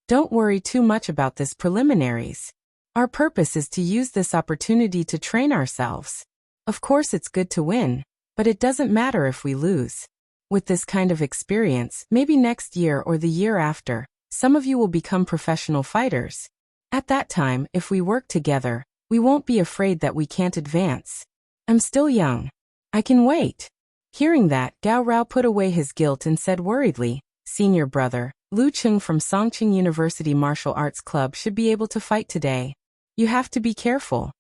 Don't worry too much about this preliminaries. Our purpose is to use this opportunity to train ourselves. Of course it's good to win, but it doesn't matter if we lose. With this kind of experience, maybe next year or the year after, some of you will become professional fighters. At that time, if we work together, we won't be afraid that we can't advance. I'm still young. I can wait." Hearing that, Gao Rao put away his guilt and said worriedly, "Senior brother, Lu Cheng from Songqing University Martial Arts Club should be able to fight today. You have to be careful."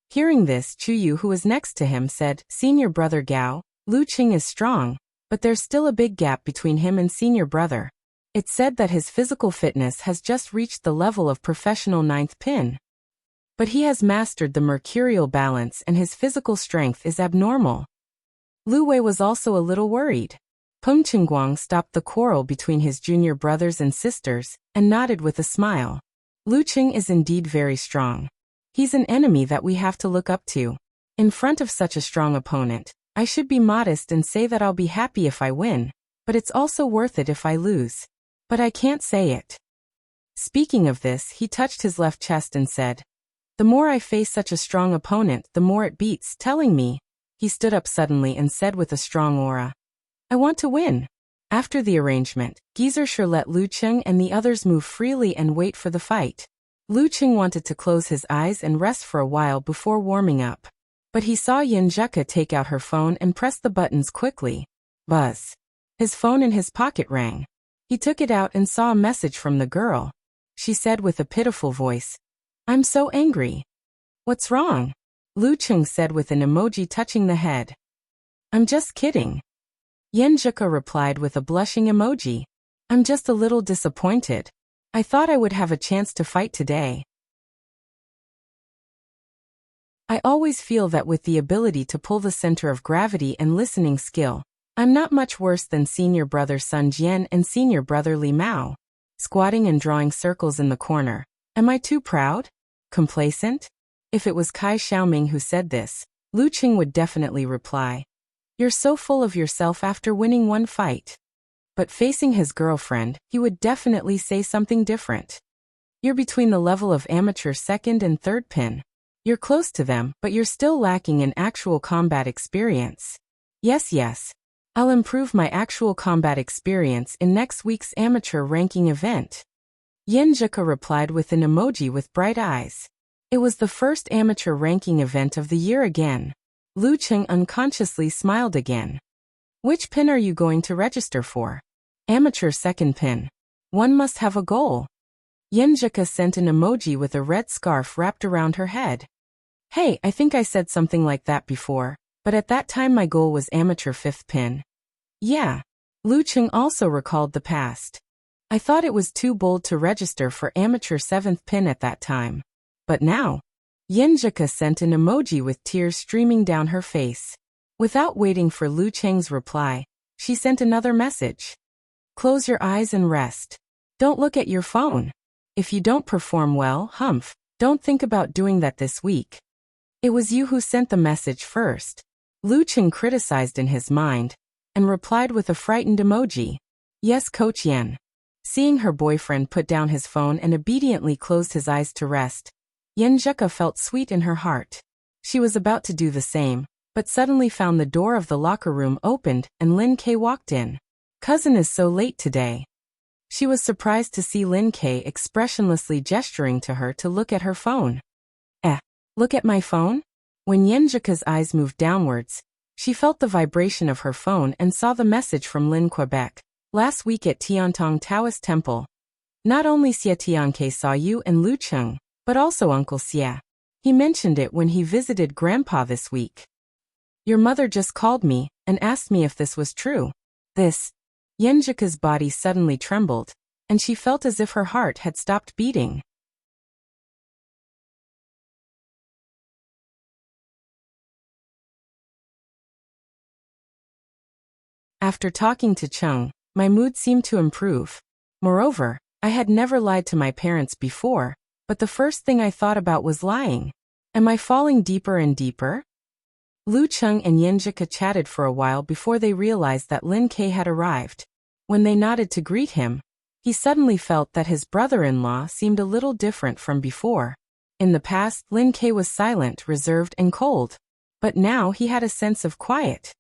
Hearing this, Chu Yu, who was next to him, said, "Senior brother Gao, Lu Cheng is strong, but there's still a big gap between him and senior brother. It's said that his physical fitness has just reached the level of professional 9th pin. But he has mastered the mercurial balance and his physical strength is abnormal." Lu Wei was also a little worried. Peng Qingguang stopped the quarrel between his junior brothers and sisters and nodded with a smile. "Lu Cheng is indeed very strong. He's an enemy that we have to look up to. In front of such a strong opponent, I should be modest and say that I'll be happy if I win, but it's also worth it if I lose. But I can't say it." Speaking of this, he touched his left chest and said, "The more I face such a strong opponent, the more it beats, telling me." He stood up suddenly and said with a strong aura, "I want to win." After the arrangement, Geyser let Lu Cheng and the others move freely and wait for the fight. Lu Cheng wanted to close his eyes and rest for a while before warming up. But he saw Yin Zheka take out her phone and press the buttons quickly. Buzz. His phone in his pocket rang. He took it out and saw a message from the girl. She said with a pitiful voice, "I'm so angry." "What's wrong?" Lu Cheng said with an emoji touching the head. "I'm just kidding." Yen Zheka replied with a blushing emoji. "I'm just a little disappointed. I thought I would have a chance to fight today. I always feel that with the ability to pull the center of gravity and listening skill, I'm not much worse than senior brother Sun Jian and senior brother Li Mao." Squatting and drawing circles in the corner. "Am I too proud? Complacent?" If it was Kai Xiaoming who said this, Lu Cheng would definitely reply, "You're so full of yourself after winning one fight." But facing his girlfriend, he would definitely say something different. "You're between the level of amateur 2nd and 3rd pin. You're close to them, but you're still lacking in actual combat experience." Yes. I'll improve my actual combat experience in next week's amateur ranking event." Yen Zheka replied with an emoji with bright eyes. It was the first amateur ranking event of the year again. Lu Cheng unconsciously smiled again. "Which pin are you going to register for?" "Amateur 2nd pin. One must have a goal." Yen Zheka sent an emoji with a red scarf wrapped around her head. "Hey, I think I said something like that before, but at that time my goal was amateur 5th pin." Yeah. Lu Cheng also recalled the past. "I thought it was too bold to register for amateur 7th pin at that time. But now." Yen Zheka sent an emoji with tears streaming down her face. Without waiting for Lu Cheng's reply, she sent another message. Close your eyes and rest. Don't look at your phone. If you don't perform well, don't think about doing that this week. It was you who sent the message first. Lu Cheng criticized in his mind, and replied with a frightened emoji. Yes, Coach Yan. Seeing her boyfriend put down his phone and obediently closed his eyes to rest, Yen Zheka felt sweet in her heart. She was about to do the same, but suddenly found the door of the locker room opened and Lin Kei walked in. Cousin is so late today. She was surprised to see Lin Kei expressionlessly gesturing to her to look at her phone. Look at my phone? When Yen Zheka's eyes moved downwards, she felt the vibration of her phone and saw the message from Lin Quebec. Last week at Tiantong Taoist Temple. Not only Xie Tianke saw you and Lu Cheng, but also Uncle Xie. He mentioned it when he visited Grandpa this week. Your mother just called me and asked me if this was true. Yen Zheka's body suddenly trembled, and she felt as if her heart had stopped beating. After talking to Cheng, my mood seemed to improve. Moreover, I had never lied to my parents before, but the first thing I thought about was lying. Am I falling deeper and deeper? Lu Cheng and Yen Zheka chatted for a while before they realized that Lin Kei had arrived. When they nodded to greet him, he suddenly felt that his brother-in-law seemed a little different from before. In the past, Lin Kei was silent, reserved, and cold. But now he had a sense of quiet.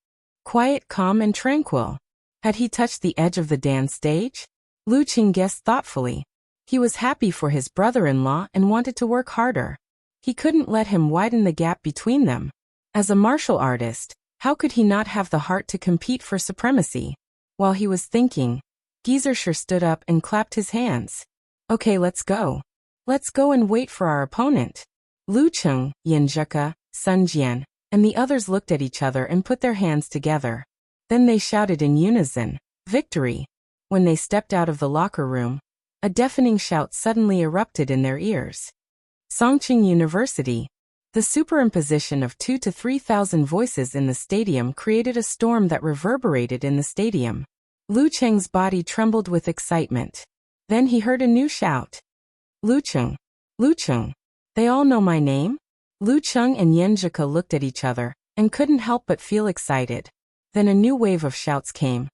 Quiet, calm, and tranquil. Had he touched the edge of the dance stage? Lu Cheng guessed thoughtfully. He was happy for his brother-in-law and wanted to work harder. He couldn't let him widen the gap between them. As a martial artist, how could he not have the heart to compete for supremacy? While he was thinking, Gizershur stood up and clapped his hands. Okay, let's go. Let's go and wait for our opponent. Lu Cheng, Yen Zheka, Sun Jian, and the others looked at each other and put their hands together. Then they shouted in unison, "Victory!" When they stepped out of the locker room, a deafening shout suddenly erupted in their ears. Songqing University. The superimposition of 2,000 to 3,000 voices in the stadium created a storm that reverberated in the stadium. Lu Cheng's body trembled with excitement. Then he heard a new shout. Lu Cheng! Lu Cheng! They all know my name? Lu Cheng and Yen Zheka looked at each other and couldn't help but feel excited. Then a new wave of shouts came.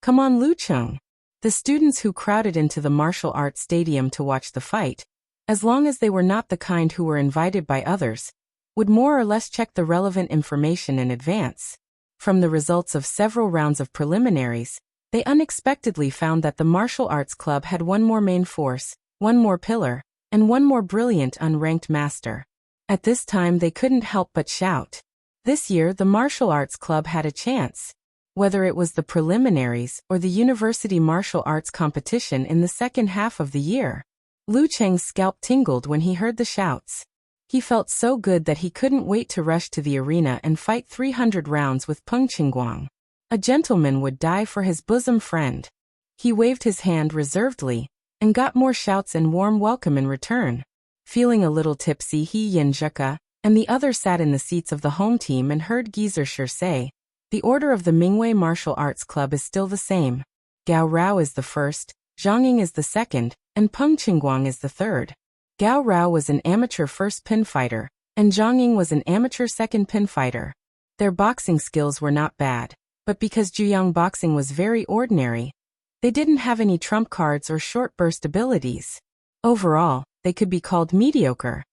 Come on, Lu Cheng! The students who crowded into the martial arts stadium to watch the fight, as long as they were not the kind who were invited by others, would more or less check the relevant information in advance. From the results of several rounds of preliminaries, they unexpectedly found that the martial arts club had one more main force, one more pillar, and one more brilliant unranked master. At this time they couldn't help but shout. This year the martial arts club had a chance. Whether it was the preliminaries or the university martial arts competition in the second half of the year. Lu Cheng's scalp tingled when he heard the shouts. He felt so good that he couldn't wait to rush to the arena and fight 300 rounds with Peng Qingguang. A gentleman would die for his bosom friend. He waved his hand reservedly, and got more shouts and warm welcome in return. Feeling a little tipsy, he, Yen Zheka, and the others sat in the seats of the home team and heard Gizershur say, the order of the Mingwei Martial Arts Club is still the same. Gao Rao is the first, Zhang Ying is the second, and Peng Qingguang is the third. Gao Rao was an amateur first pin fighter, and Zhang Ying was an amateur second pin fighter. Their boxing skills were not bad, but because Juyang boxing was very ordinary, they didn't have any trump cards or short burst abilities. Overall, they could be called mediocre.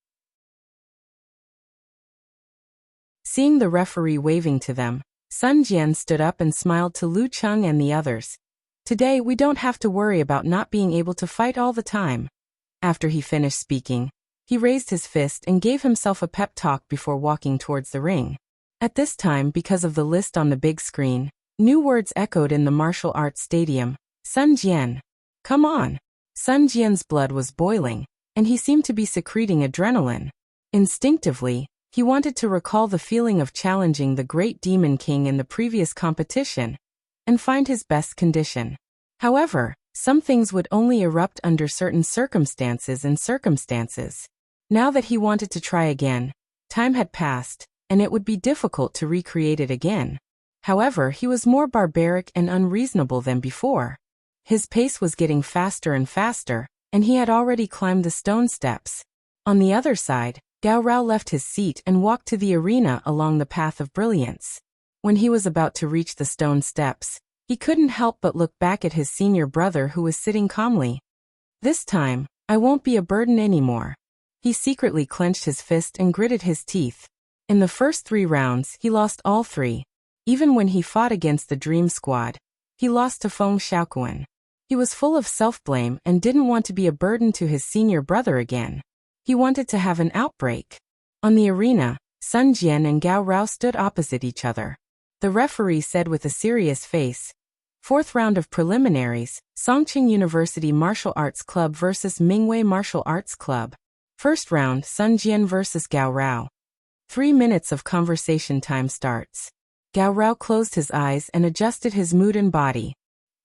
Seeing the referee waving to them, Sun Jian stood up and smiled to Lu Cheng and the others. Today we don't have to worry about not being able to fight all the time. After he finished speaking, he raised his fist and gave himself a pep talk before walking towards the ring. At this time, because of the list on the big screen, new words echoed in the martial arts stadium. Sun Jian. Come on. Sun Jian's blood was boiling, and he seemed to be secreting adrenaline. Instinctively, he wanted to recall the feeling of challenging the great Demon King in the previous competition, and find his best condition. However, some things would only erupt under certain circumstances. Now that he wanted to try again, time had passed, and it would be difficult to recreate it again. However, he was more barbaric and unreasonable than before. His pace was getting faster and faster, and he had already climbed the stone steps. On the other side, Gao Rao left his seat and walked to the arena along the path of brilliance. When he was about to reach the stone steps, he couldn't help but look back at his senior brother who was sitting calmly. This time, I won't be a burden anymore. He secretly clenched his fist and gritted his teeth. In the first 3 rounds, he lost all 3. Even when he fought against the Dream Squad, he lost to Feng Xiaoquan. He was full of self-blame and didn't want to be a burden to his senior brother again. He wanted to have an outbreak. On the arena, Sun Jian and Gao Rao stood opposite each other. The referee said with a serious face, "4th round of preliminaries, Songqing University Martial Arts Club vs. Mingwei Martial Arts Club. First round, Sun Jian vs. Gao Rao." 3 minutes of conversation time starts. Gao Rao closed his eyes and adjusted his mood and body.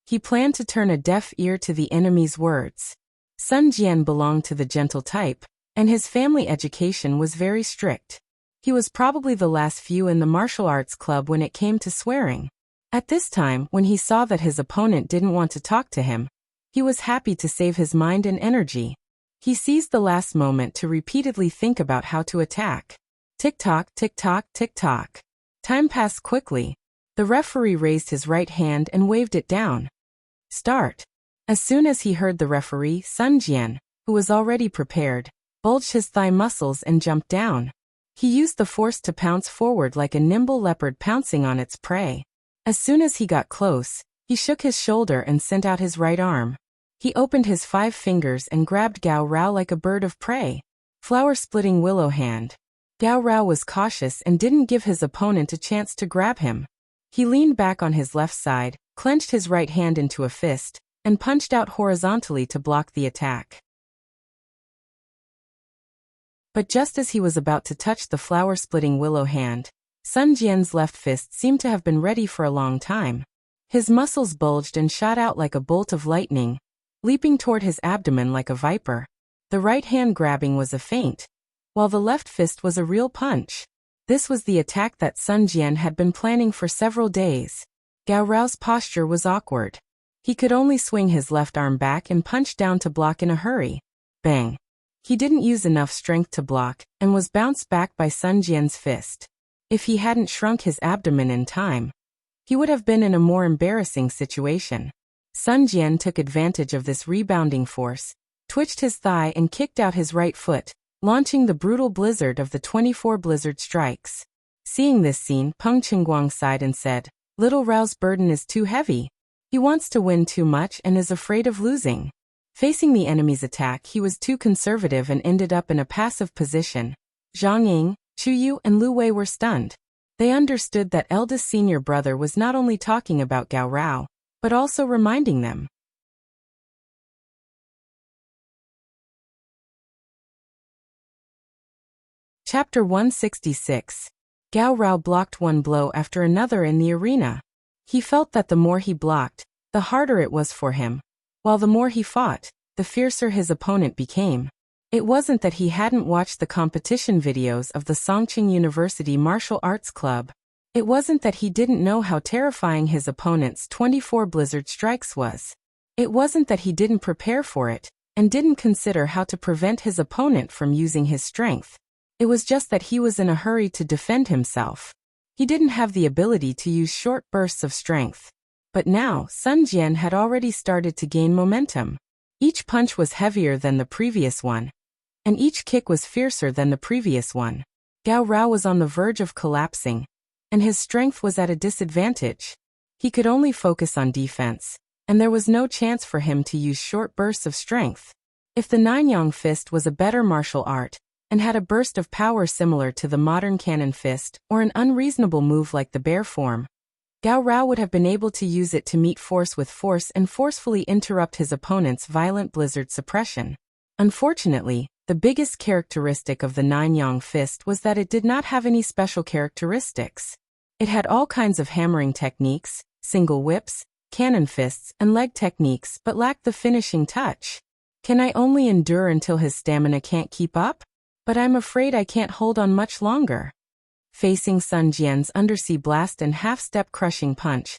He planned to turn a deaf ear to the enemy's words. Sun Jian belonged to the gentle type, and his family education was very strict. He was probably the last few in the martial arts club when it came to swearing. At this time, when he saw that his opponent didn't want to talk to him, he was happy to save his mind and energy. He seized the last moment to repeatedly think about how to attack. Tick-tock, tick-tock, tick-tock. Time passed quickly. The referee raised his right hand and waved it down. Start. As soon as he heard the referee, Sun Jian, who was already prepared, bulged his thigh muscles and jumped down. He used the force to pounce forward like a nimble leopard pouncing on its prey. As soon as he got close, he shook his shoulder and sent out his right arm. He opened his 5 fingers and grabbed Gao Rao like a bird of prey. Flower-splitting willow hand. Gao Rao was cautious and didn't give his opponent a chance to grab him. He leaned back on his left side, clenched his right hand into a fist, and punched out horizontally to block the attack. But just as he was about to touch the flower-splitting willow hand, Sun Jian's left fist seemed to have been ready for a long time. His muscles bulged and shot out like a bolt of lightning, leaping toward his abdomen like a viper. The right hand grabbing was a feint, while the left fist was a real punch. This was the attack that Sun Jian had been planning for several days. Gao Rao's posture was awkward. He could only swing his left arm back and punch down to block in a hurry. Bang! He didn't use enough strength to block, and was bounced back by Sun Jian's fist. If he hadn't shrunk his abdomen in time, he would have been in a more embarrassing situation. Sun Jian took advantage of this rebounding force, twitched his thigh and kicked out his right foot, launching the brutal blizzard of the 24 blizzard strikes. Seeing this scene, Peng Qingguang sighed and said, "Little Rao's burden is too heavy. He wants to win too much and is afraid of losing." Facing the enemy's attack, he was too conservative and ended up in a passive position. Zhang Ying, Chu Yu and Lu Wei were stunned. They understood that eldest senior brother was not only talking about Gao Rao, but also reminding them. Chapter 166. Gao Rao blocked one blow after another in the arena. He felt that the more he blocked, the harder it was for him, while the more he fought, the fiercer his opponent became. It wasn't that he hadn't watched the competition videos of the Songqing University Martial Arts Club. It wasn't that he didn't know how terrifying his opponent's 24 blizzard strikes was. It wasn't that he didn't prepare for it, and didn't consider how to prevent his opponent from using his strength. It was just that he was in a hurry to defend himself. He didn't have the ability to use short bursts of strength. But now, Sun Jian had already started to gain momentum. Each punch was heavier than the previous one, and each kick was fiercer than the previous one. Gao Rao was on the verge of collapsing, and his strength was at a disadvantage. He could only focus on defense, and there was no chance for him to use short bursts of strength. If the Nine-Yang Fist was a better martial art, and had a burst of power similar to the modern cannon fist, or an unreasonable move like the bear form, Gao Rao would have been able to use it to meet force with force and forcefully interrupt his opponent's violent blizzard suppression. Unfortunately, the biggest characteristic of the Nine-Yang Fist was that it did not have any special characteristics. It had all kinds of hammering techniques, single whips, cannon fists, and leg techniques, but lacked the finishing touch. Can I only endure until his stamina can't keep up? But I'm afraid I can't hold on much longer. Facing Sun Jian's undersea blast and half-step crushing punch,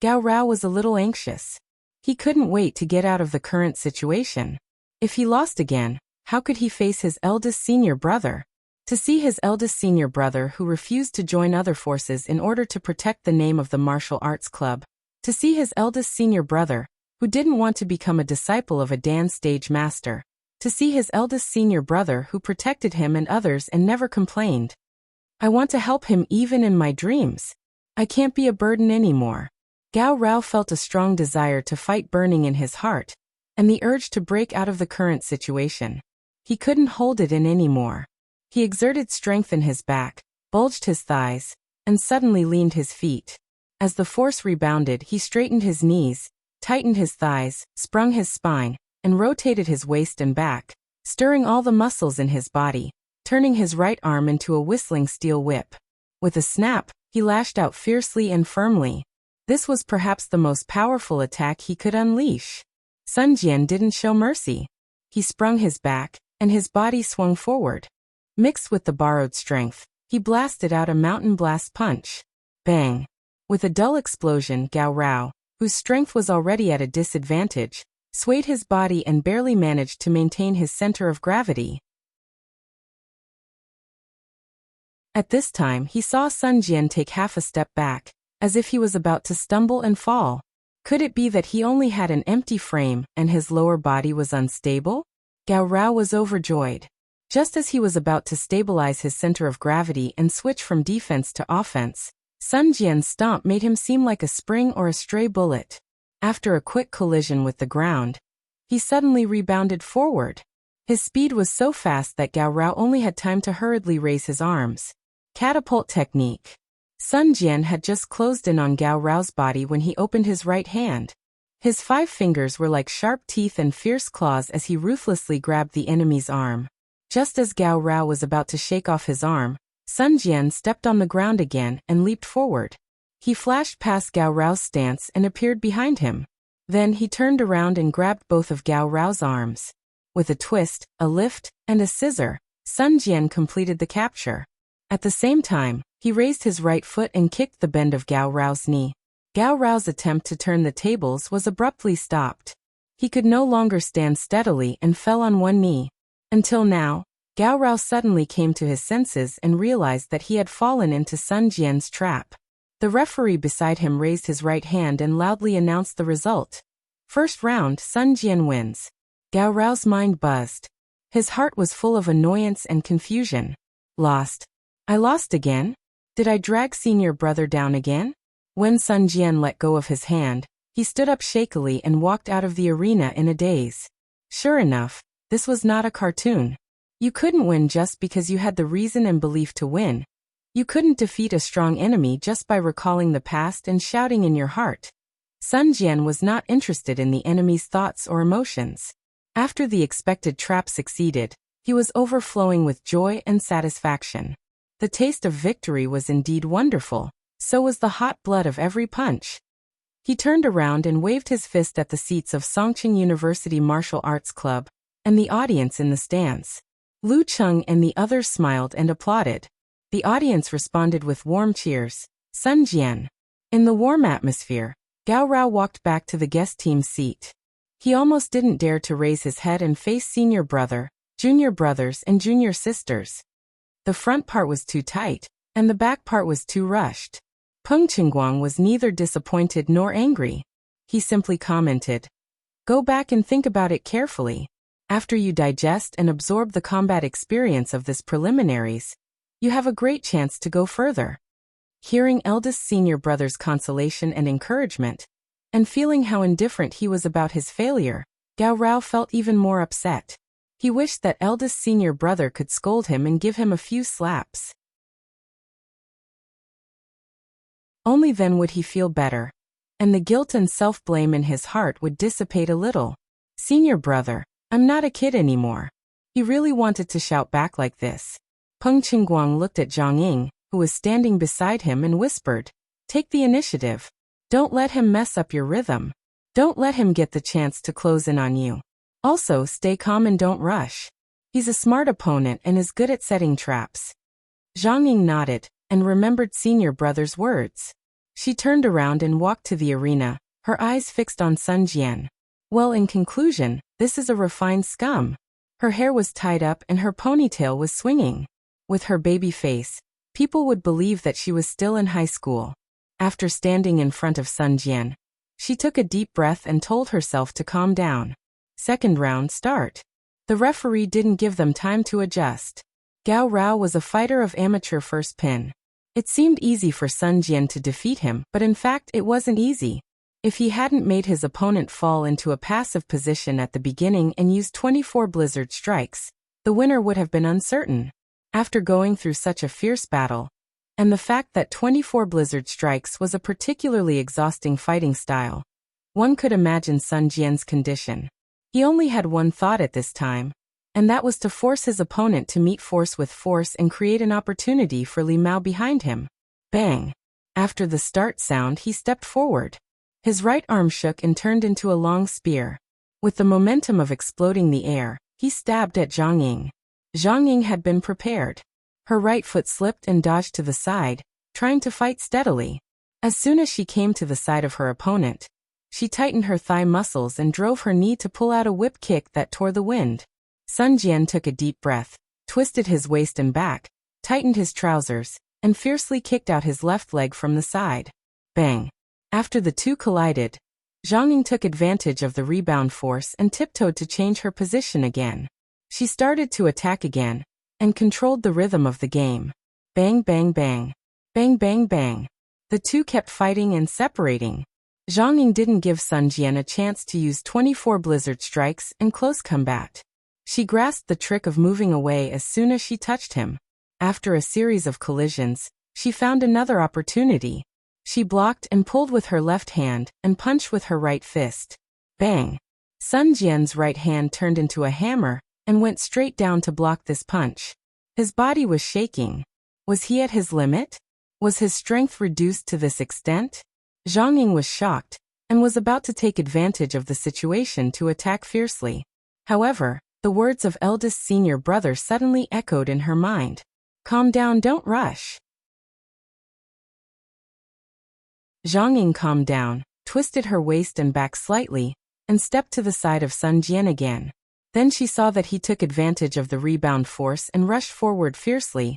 Gao Rao was a little anxious. He couldn't wait to get out of the current situation. If he lost again, how could he face his eldest senior brother? To see his eldest senior brother who refused to join other forces in order to protect the name of the martial arts club. To see his eldest senior brother, who didn't want to become a disciple of a dance stage master. To see his eldest senior brother who protected him and others and never complained. I want to help him even in my dreams. I can't be a burden anymore. Gao Rao felt a strong desire to fight burning in his heart, and the urge to break out of the current situation. He couldn't hold it in anymore. He exerted strength in his back, bulged his thighs, and suddenly leaned his feet. As the force rebounded, he straightened his knees, tightened his thighs, sprung his spine, and rotated his waist and back, stirring all the muscles in his body, turning his right arm into a whistling steel whip. With a snap, he lashed out fiercely and firmly. This was perhaps the most powerful attack he could unleash. Sun Jian didn't show mercy. He sprung his back, and his body swung forward. Mixed with the borrowed strength, he blasted out a mountain blast punch. Bang! With a dull explosion, Gao Rao, whose strength was already at a disadvantage, swayed his body and barely managed to maintain his center of gravity. At this time, he saw Sun Jian take half a step back, as if he was about to stumble and fall. Could it be that he only had an empty frame and his lower body was unstable? Gao Rao was overjoyed. Just as he was about to stabilize his center of gravity and switch from defense to offense, Sun Jian's stomp made him seem like a spring or a stray bullet. After a quick collision with the ground, he suddenly rebounded forward. His speed was so fast that Gao Rao only had time to hurriedly raise his arms. Catapult technique. Sun Jian had just closed in on Gao Rao's body when he opened his right hand. His 5 fingers were like sharp teeth and fierce claws as he ruthlessly grabbed the enemy's arm. Just as Gao Rao was about to shake off his arm, Sun Jian stepped on the ground again and leaped forward. He flashed past Gao Rao's stance and appeared behind him. Then he turned around and grabbed both of Gao Rao's arms. With a twist, a lift, and a scissor, Sun Jian completed the capture. At the same time, he raised his right foot and kicked the bend of Gao Rao's knee. Gao Rao's attempt to turn the tables was abruptly stopped. He could no longer stand steadily and fell on one knee. Until now, Gao Rao suddenly came to his senses and realized that he had fallen into Sun Jian's trap. The referee beside him raised his right hand and loudly announced the result. First round, Sun Jian wins. Gao Rao's mind buzzed. His heart was full of annoyance and confusion. Lost. I lost again? Did I drag senior brother down again? When Sun Jian let go of his hand, he stood up shakily and walked out of the arena in a daze. Sure enough, this was not a cartoon. You couldn't win just because you had the reason and belief to win. You couldn't defeat a strong enemy just by recalling the past and shouting in your heart. Sun Jian was not interested in the enemy's thoughts or emotions. After the expected trap succeeded, he was overflowing with joy and satisfaction. The taste of victory was indeed wonderful, so was the hot blood of every punch. He turned around and waved his fist at the seats of Songqing University Martial Arts Club and the audience in the stands. Lu Cheng and the others smiled and applauded. The audience responded with warm cheers. Sun Jian. In the warm atmosphere, Gao Rao walked back to the guest team's seat. He almost didn't dare to raise his head and face senior brother, junior brothers and junior sisters. The front part was too tight, and the back part was too rushed. Peng Qingguang was neither disappointed nor angry. He simply commented, "Go back and think about it carefully. After you digest and absorb the combat experience of this preliminaries, you have a great chance to go further." Hearing eldest senior brother's consolation and encouragement, and feeling how indifferent he was about his failure, Gao Rao felt even more upset. He wished that eldest senior brother could scold him and give him a few slaps. Only then would he feel better, and the guilt and self-blame in his heart would dissipate a little. Senior brother, I'm not a kid anymore. He really wanted to shout back like this. Peng Qingguang looked at Zhang Ying, who was standing beside him, and whispered, "Take the initiative. Don't let him mess up your rhythm. Don't let him get the chance to close in on you. Also, stay calm and don't rush. He's a smart opponent and is good at setting traps." Zhang Ying nodded, and remembered senior brother's words. She turned around and walked to the arena, her eyes fixed on Sun Jian. Well, in conclusion, this is a refined scum. Her hair was tied up and her ponytail was swinging. With her baby face, people would believe that she was still in high school. After standing in front of Sun Jian, she took a deep breath and told herself to calm down. Second round, start. The referee didn't give them time to adjust. Gao Rao was a fighter of amateur first pin. It seemed easy for Sun Jian to defeat him, but in fact it wasn't easy. If he hadn't made his opponent fall into a passive position at the beginning and used 24 blizzard strikes, the winner would have been uncertain. After going through such a fierce battle, and the fact that 24 blizzard strikes was a particularly exhausting fighting style, one could imagine Sun Jian's condition. He only had one thought at this time, and that was to force his opponent to meet force with force and create an opportunity for Li Mao behind him. Bang! After the start sound, he stepped forward. His right arm shook and turned into a long spear. With the momentum of exploding the air, he stabbed at Zhang Ying. Zhang Ying had been prepared. Her right foot slipped and dodged to the side, trying to fight steadily. As soon as she came to the side of her opponent, she tightened her thigh muscles and drove her knee to pull out a whip kick that tore the wind. Sun Jian took a deep breath, twisted his waist and back, tightened his trousers, and fiercely kicked out his left leg from the side. Bang! After the two collided, Zhang Ying took advantage of the rebound force and tiptoed to change her position again. She started to attack again, and controlled the rhythm of the game. Bang bang bang. Bang bang bang. The two kept fighting and separating. Zhang Ying didn't give Sun Jian a chance to use 24 blizzard strikes in close combat. She grasped the trick of moving away as soon as she touched him. After a series of collisions, she found another opportunity. She blocked and pulled with her left hand and punched with her right fist. Bang! Sun Jian's right hand turned into a hammer and went straight down to block this punch. His body was shaking. Was he at his limit? Was his strength reduced to this extent? Zhang Ying was shocked and was about to take advantage of the situation to attack fiercely. However, the words of eldest senior brother suddenly echoed in her mind. Calm down, don't rush. Zhang Ying calmed down, twisted her waist and back slightly, and stepped to the side of Sun Jian again. Then she saw that he took advantage of the rebound force and rushed forward fiercely,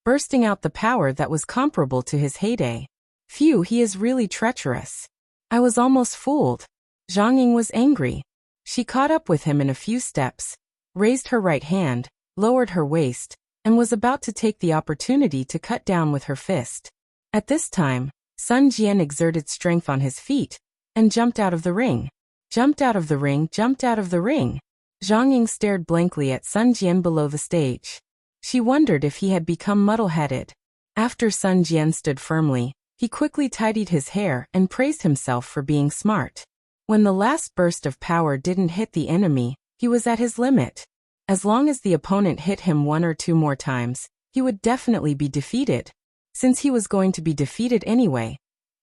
bursting out the power that was comparable to his heyday. Phew, he is really treacherous. I was almost fooled. Zhang Ying was angry. She caught up with him in a few steps, raised her right hand, lowered her waist, and was about to take the opportunity to cut down with her fist. At this time, Sun Jian exerted strength on his feet and jumped out of the ring. Jumped out of the ring, jumped out of the ring. Zhang Ying stared blankly at Sun Jian below the stage. She wondered if he had become muddle-headed. After Sun Jian stood firmly, he quickly tidied his hair and praised himself for being smart. When the last burst of power didn't hit the enemy, he was at his limit. As long as the opponent hit him one or two more times, he would definitely be defeated. Since he was going to be defeated anyway,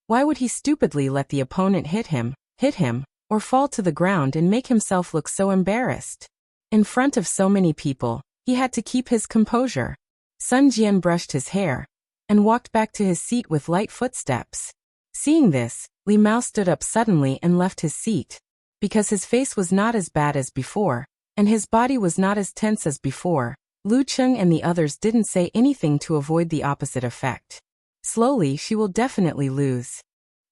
why would he stupidly let the opponent hit him, or fall to the ground and make himself look so embarrassed? In front of so many people, he had to keep his composure. Sun Jian brushed his hair and walked back to his seat with light footsteps. Seeing this, Li Mao stood up suddenly and left his seat. Because his face was not as bad as before, and his body was not as tense as before, Lu Cheng and the others didn't say anything to avoid the opposite effect. Slowly, she will definitely lose.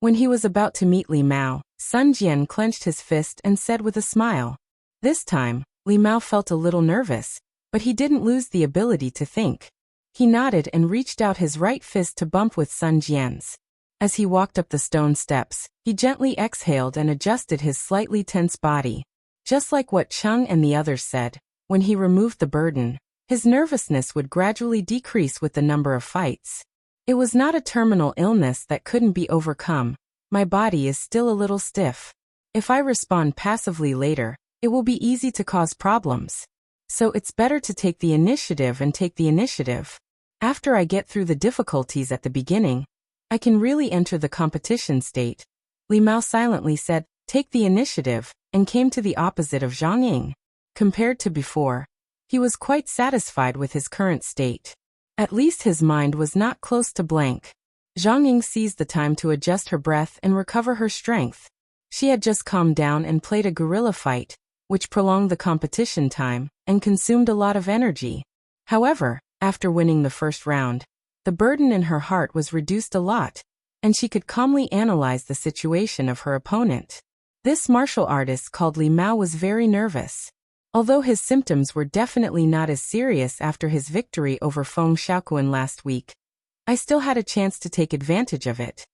When he was about to meet Li Mao, Sun Jian clenched his fist and said with a smile. This time, Li Mao felt a little nervous, but he didn't lose the ability to think. He nodded and reached out his right fist to bump with Sun Jian's. As he walked up the stone steps, he gently exhaled and adjusted his slightly tense body. Just like what Cheng and the others said, when he removed the burden, his nervousness would gradually decrease with the number of fights. It was not a terminal illness that couldn't be overcome. My body is still a little stiff. If I respond passively later, it will be easy to cause problems. So it's better to take the initiative and take the initiative. After I get through the difficulties at the beginning, I can really enter the competition state. Li Mao silently said, take the initiative, and came to the opposite of Zhang Ying. Compared to before, he was quite satisfied with his current state. At least his mind was not close to blank. Zhang Ying seized the time to adjust her breath and recover her strength. She had just calmed down and played a guerrilla fight, which prolonged the competition time and consumed a lot of energy. However, after winning the first round, the burden in her heart was reduced a lot, and she could calmly analyze the situation of her opponent. This martial artist called Li Mao was very nervous. Although his symptoms were definitely not as serious after his victory over Feng Xiaoquan last week, I still had a chance to take advantage of it.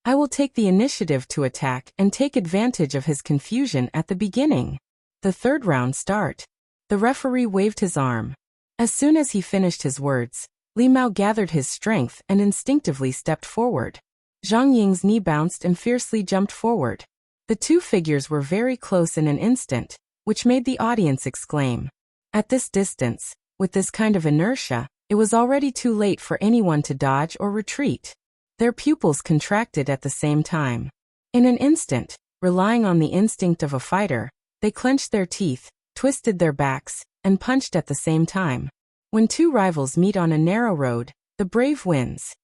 I will take the initiative to attack and take advantage of his confusion at the beginning. The third round start. The referee waved his arm. As soon as he finished his words, Li Mao gathered his strength and instinctively stepped forward. Zhang Ying's knee bounced and fiercely jumped forward. The two figures were very close in an instant, which made the audience exclaim. At this distance, with this kind of inertia, it was already too late for anyone to dodge or retreat. Their pupils contracted at the same time. In an instant, relying on the instinct of a fighter, they clenched their teeth, twisted their backs, and punched at the same time. When two rivals meet on a narrow road, the brave wins.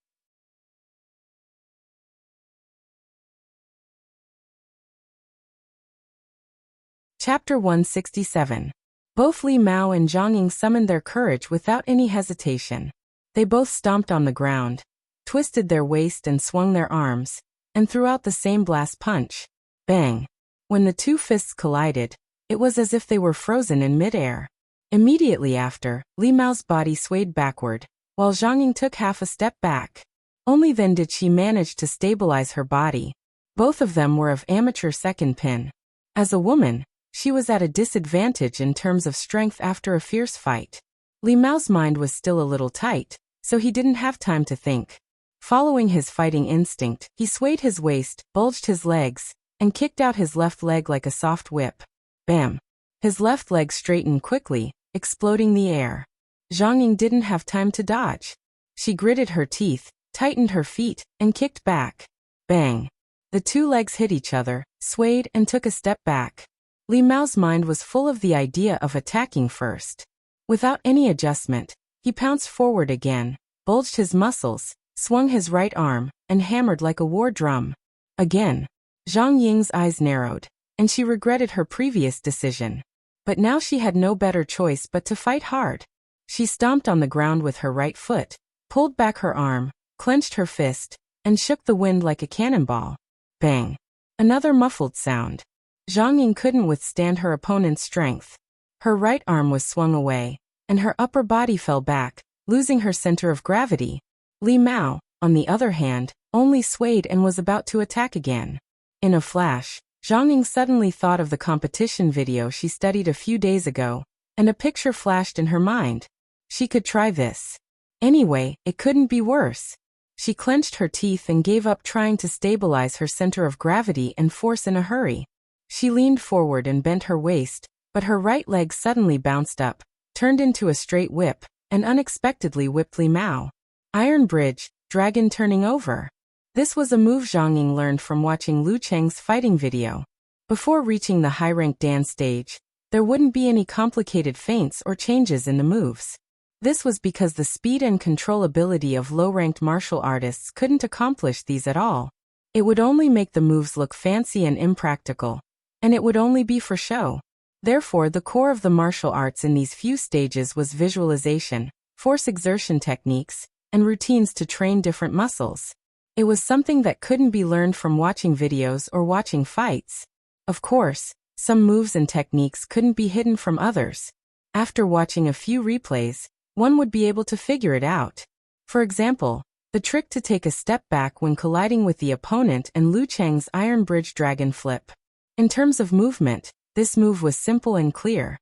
Chapter 167. Both Li Mao and Zhang Ying summoned their courage without any hesitation. They both stomped on the ground, twisted their waist and swung their arms, and threw out the same blast punch. Bang! When the two fists collided, it was as if they were frozen in midair. Immediately after, Li Mao's body swayed backward, while Zhang Ying took half a step back. Only then did she manage to stabilize her body. Both of them were of amateur second pin. As a woman, she was at a disadvantage in terms of strength after a fierce fight. Li Mao's mind was still a little tight, so he didn't have time to think. Following his fighting instinct, he swayed his waist, bulged his legs, and kicked out his left leg like a soft whip. Bam! His left leg straightened quickly, exploding the air. Zhang Ying didn't have time to dodge. She gritted her teeth, tightened her feet, and kicked back. Bang! The two legs hit each other, swayed, and took a step back. Li Mao's mind was full of the idea of attacking first. Without any adjustment, he pounced forward again, bulged his muscles, swung his right arm, and hammered like a war drum. Again. Zhang Ying's eyes narrowed, and she regretted her previous decision. But now she had no better choice but to fight hard. She stomped on the ground with her right foot, pulled back her arm, clenched her fist, and shook the wind like a cannonball. Bang! Another muffled sound. Zhang Ying couldn't withstand her opponent's strength. Her right arm was swung away, and her upper body fell back, losing her center of gravity. Li Mao, on the other hand, only swayed and was about to attack again. In a flash, Zhang Ying suddenly thought of the competition video she studied a few days ago, and a picture flashed in her mind. She could try this. Anyway, it couldn't be worse. She clenched her teeth and gave up trying to stabilize her center of gravity and force in a hurry. She leaned forward and bent her waist, but her right leg suddenly bounced up, turned into a straight whip, and unexpectedly whipped Li Mao. Iron Bridge, Dragon Turning Over. This was a move Zhang Ying learned from watching Lu Cheng's fighting video. Before reaching the high-ranked Dan stage, there wouldn't be any complicated feints or changes in the moves. This was because the speed and control ability of low-ranked martial artists couldn't accomplish these at all. It would only make the moves look fancy and impractical, and it would only be for show. Therefore, the core of the martial arts in these few stages was visualization, force exertion techniques, and routines to train different muscles. It was something that couldn't be learned from watching videos or watching fights. Of course, some moves and techniques couldn't be hidden from others. After watching a few replays, one would be able to figure it out. For example, the trick to take a step back when colliding with the opponent and Lu Cheng's Iron Bridge Dragon Flip. In terms of movement, this move was simple and clear.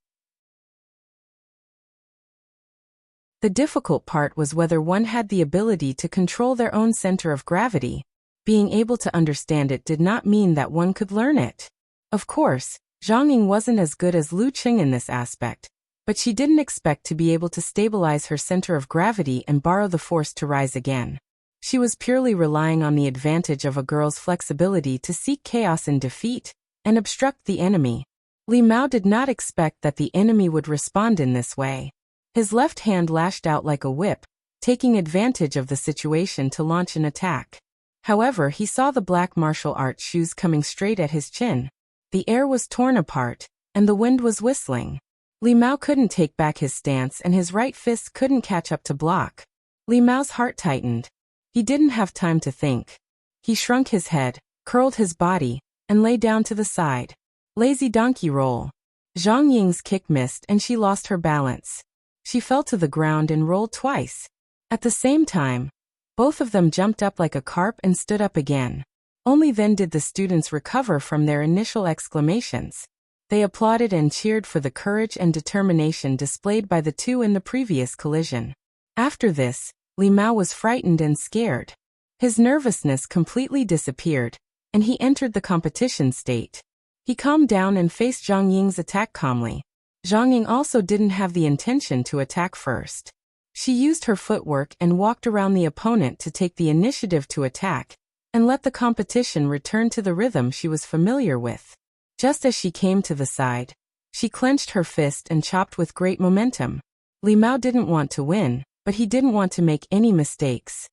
The difficult part was whether one had the ability to control their own center of gravity. Being able to understand it did not mean that one could learn it. Of course, Zhang Ying wasn't as good as Lu Cheng in this aspect, but she didn't expect to be able to stabilize her center of gravity and borrow the force to rise again. She was purely relying on the advantage of a girl's flexibility to seek chaos in defeat and obstruct the enemy. Li Mao did not expect that the enemy would respond in this way. His left hand lashed out like a whip, taking advantage of the situation to launch an attack. However, he saw the black martial arts shoes coming straight at his chin. The air was torn apart, and the wind was whistling. Li Mao couldn't take back his stance and his right fist couldn't catch up to block. Li Mao's heart tightened. He didn't have time to think. He shrunk his head, curled his body, and lay down to the side. Lazy donkey roll. Zhang Ying's kick missed and she lost her balance. She fell to the ground and rolled twice. At the same time, both of them jumped up like a carp and stood up again. Only then did the students recover from their initial exclamations. They applauded and cheered for the courage and determination displayed by the two in the previous collision. After this, Li Mao was frightened and scared. His nervousness completely disappeared, and he entered the competition state. He calmed down and faced Zhang Ying's attack calmly. Zhang Ying also didn't have the intention to attack first. She used her footwork and walked around the opponent to take the initiative to attack, and let the competition return to the rhythm she was familiar with. Just as she came to the side, she clenched her fist and chopped with great momentum. Li Mao didn't want to win, but he didn't want to make any mistakes.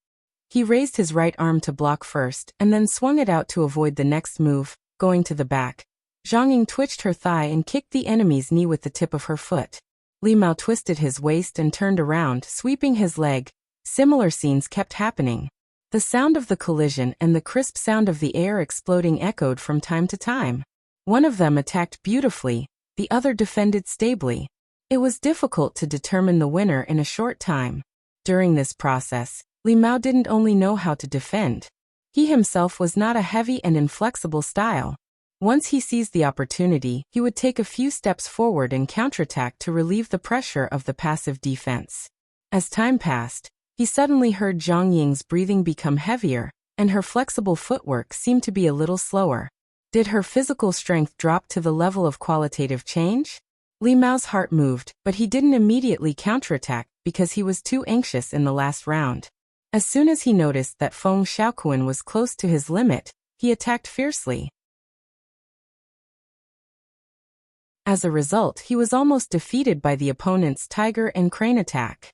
He raised his right arm to block first and then swung it out to avoid the next move, going to the back. Zhang Ying twitched her thigh and kicked the enemy's knee with the tip of her foot. Li Mao twisted his waist and turned around, sweeping his leg. Similar scenes kept happening. The sound of the collision and the crisp sound of the air exploding echoed from time to time. One of them attacked beautifully, the other defended stably. It was difficult to determine the winner in a short time. During this process, Li Mao didn't only know how to defend. He himself was not a heavy and inflexible style. Once he seized the opportunity, he would take a few steps forward and counterattack to relieve the pressure of the passive defense. As time passed, he suddenly heard Zhang Ying's breathing become heavier, and her flexible footwork seemed to be a little slower. Did her physical strength drop to the level of qualitative change? Li Mao's heart moved, but he didn't immediately counterattack because he was too anxious in the last round. As soon as he noticed that Feng Xiaoquan was close to his limit, he attacked fiercely. As a result, he was almost defeated by the opponent's tiger and crane attack.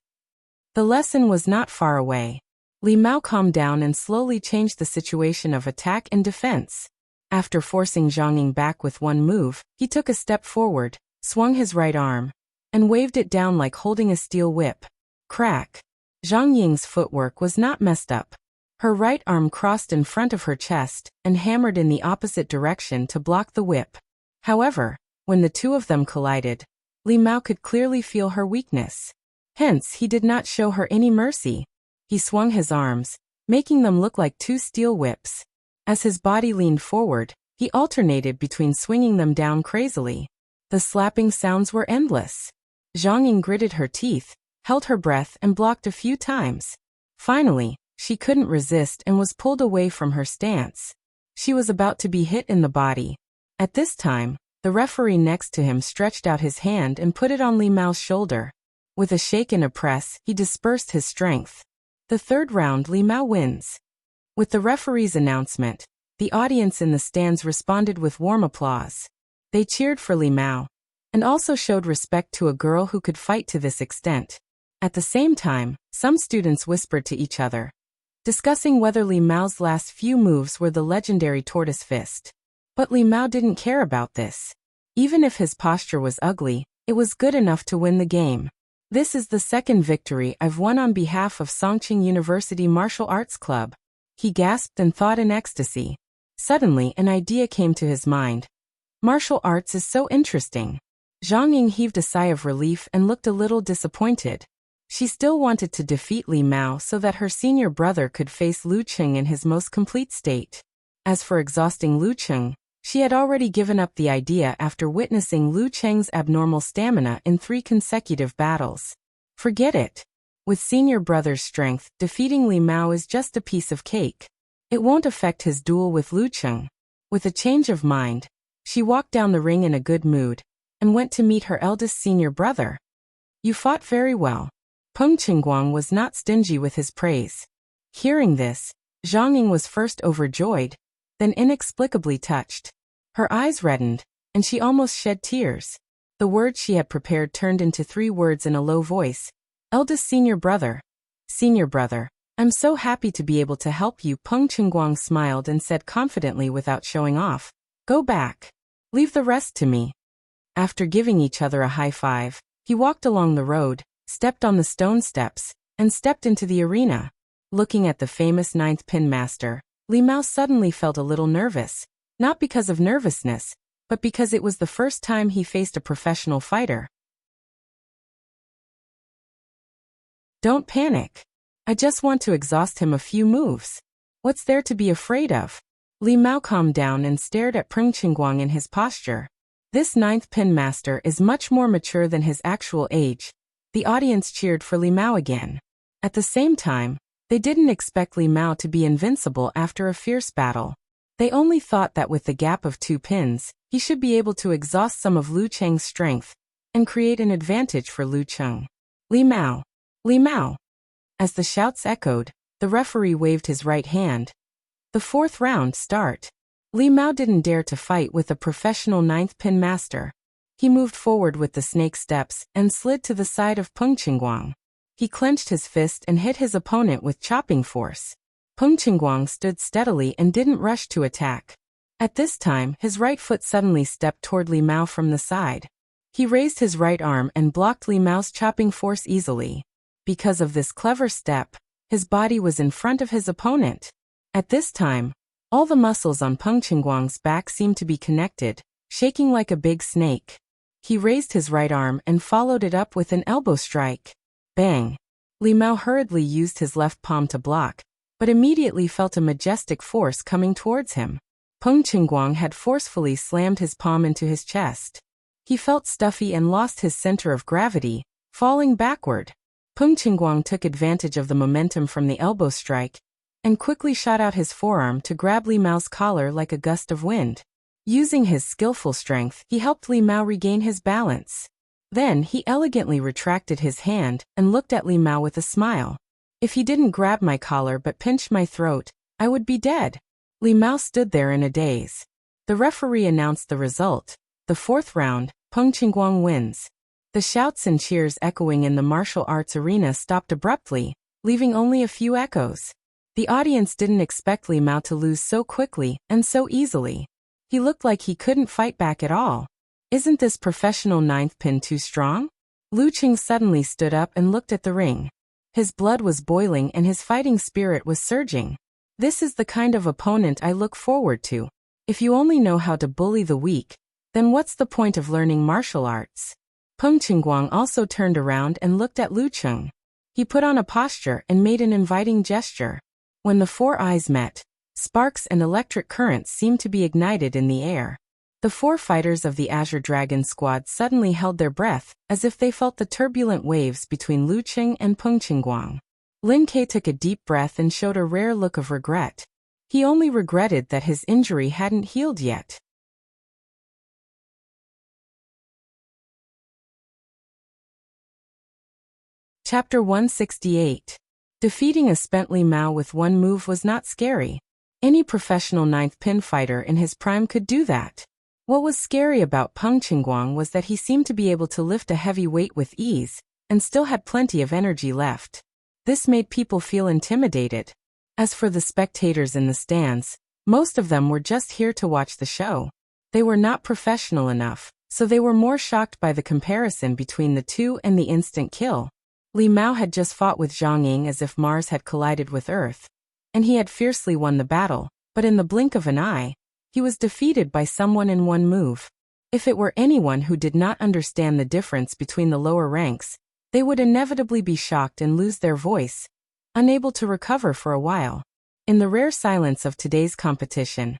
The lesson was not far away. Li Mao calmed down and slowly changed the situation of attack and defense. After forcing Zhang Ying back with one move, he took a step forward, swung his right arm, and waved it down like holding a steel whip. Crack! Zhang Ying's footwork was not messed up. Her right arm crossed in front of her chest and hammered in the opposite direction to block the whip. However, when the two of them collided, Li Mao could clearly feel her weakness. Hence, he did not show her any mercy. He swung his arms, making them look like two steel whips. As his body leaned forward, he alternated between swinging them down crazily. The slapping sounds were endless. Zhang Ying gritted her teeth, held her breath and blocked a few times. Finally, she couldn't resist and was pulled away from her stance. She was about to be hit in the body. At this time, the referee next to him stretched out his hand and put it on Li Mao's shoulder. With a shake and a press, he dispersed his strength. The third round, Li Mao wins. With the referee's announcement, the audience in the stands responded with warm applause. They cheered for Li Mao, and also showed respect to a girl who could fight to this extent. At the same time, some students whispered to each other, discussing whether Li Mao's last few moves were the legendary tortoise fist. But Li Mao didn't care about this. Even if his posture was ugly, it was good enough to win the game. This is the second victory I've won on behalf of Songqing University Martial Arts Club. He gasped and thought in ecstasy. Suddenly, an idea came to his mind. Martial arts is so interesting. Zhang Ying heaved a sigh of relief and looked a little disappointed. She still wanted to defeat Li Mao so that her senior brother could face Lu Cheng in his most complete state. As for exhausting Lu Cheng, she had already given up the idea after witnessing Lu Cheng's abnormal stamina in 3 consecutive battles. Forget it. With senior brother's strength, defeating Li Mao is just a piece of cake. It won't affect his duel with Lu Cheng. With a change of mind, she walked down the ring in a good mood, and went to meet her eldest senior brother. You fought very well. Peng Qingguang was not stingy with his praise. Hearing this, Zhang Ying was first overjoyed, then inexplicably touched. Her eyes reddened, and she almost shed tears. The words she had prepared turned into 3 words in a low voice. Eldest senior brother. Senior brother. I'm so happy to be able to help you. Peng Chingguang smiled and said confidently without showing off. Go back. Leave the rest to me. After giving each other a high five, he walked along the road, stepped on the stone steps, and stepped into the arena. Looking at the famous 9th pin master, Li Mao suddenly felt a little nervous, not because of nervousness, but because it was the first time he faced a professional fighter. Don't panic. I just want to exhaust him a few moves. What's there to be afraid of? Li Mao calmed down and stared at Peng Chingguang in his posture. This 9th pin master is much more mature than his actual age. The audience cheered for Li Mao again. At the same time, they didn't expect Li Mao to be invincible after a fierce battle. They only thought that with the gap of 2 pins, he should be able to exhaust some of Lu Cheng's strength and create an advantage for Lu Cheng. Li Mao! Li Mao! As the shouts echoed, the referee waved his right hand. The 4th round start. Li Mao didn't dare to fight with a professional 9th pin master. He moved forward with the snake steps and slid to the side of Peng Chingguang. He clenched his fist and hit his opponent with chopping force. Peng Chingguang stood steadily and didn't rush to attack. At this time, his right foot suddenly stepped toward Li Mao from the side. He raised his right arm and blocked Li Mao's chopping force easily. Because of this clever step, his body was in front of his opponent. At this time, all the muscles on Peng Chingguang's back seemed to be connected, shaking like a big snake. He raised his right arm and followed it up with an elbow strike. Bang! Li Mao hurriedly used his left palm to block, but immediately felt a majestic force coming towards him. Peng Chingguang had forcefully slammed his palm into his chest. He felt stuffy and lost his center of gravity, falling backward. Peng Chingguang took advantage of the momentum from the elbow strike and quickly shot out his forearm to grab Li Mao's collar like a gust of wind. Using his skillful strength, he helped Li Mao regain his balance. Then he elegantly retracted his hand and looked at Li Mao with a smile. If he didn't grab my collar but pinched my throat, I would be dead. Li Mao stood there in a daze. The referee announced the result. The 4th round, Peng Chingguang wins. The shouts and cheers echoing in the martial arts arena stopped abruptly, leaving only a few echoes. The audience didn't expect Li Mao to lose so quickly and so easily. He looked like he couldn't fight back at all. Isn't this professional 9th pin too strong? Lu Cheng suddenly stood up and looked at the ring. His blood was boiling and his fighting spirit was surging. This is the kind of opponent I look forward to. If you only know how to bully the weak, then what's the point of learning martial arts? Peng Chingguang also turned around and looked at Lu Cheng. He put on a posture and made an inviting gesture. When the 4 eyes met, sparks and electric currents seemed to be ignited in the air. The 4 fighters of the Azure Dragon squad suddenly held their breath, as if they felt the turbulent waves between Lu Cheng and Peng Chingguang. Lin Ke took a deep breath and showed a rare look of regret. He only regretted that his injury hadn't healed yet. Chapter 168. Defeating a spent Li Mao with one move was not scary. Any professional 9th pin fighter in his prime could do that. What was scary about Peng Chingguang was that he seemed to be able to lift a heavy weight with ease, and still had plenty of energy left. This made people feel intimidated. As for the spectators in the stands, most of them were just here to watch the show. They were not professional enough, so they were more shocked by the comparison between the two and the instant kill. Li Mao had just fought with Zhang Ying as if Mars had collided with Earth, and he had fiercely won the battle, but in the blink of an eye, he was defeated by someone in one move. If it were anyone who did not understand the difference between the lower ranks, they would inevitably be shocked and lose their voice, unable to recover for a while. In the rare silence of today's competition,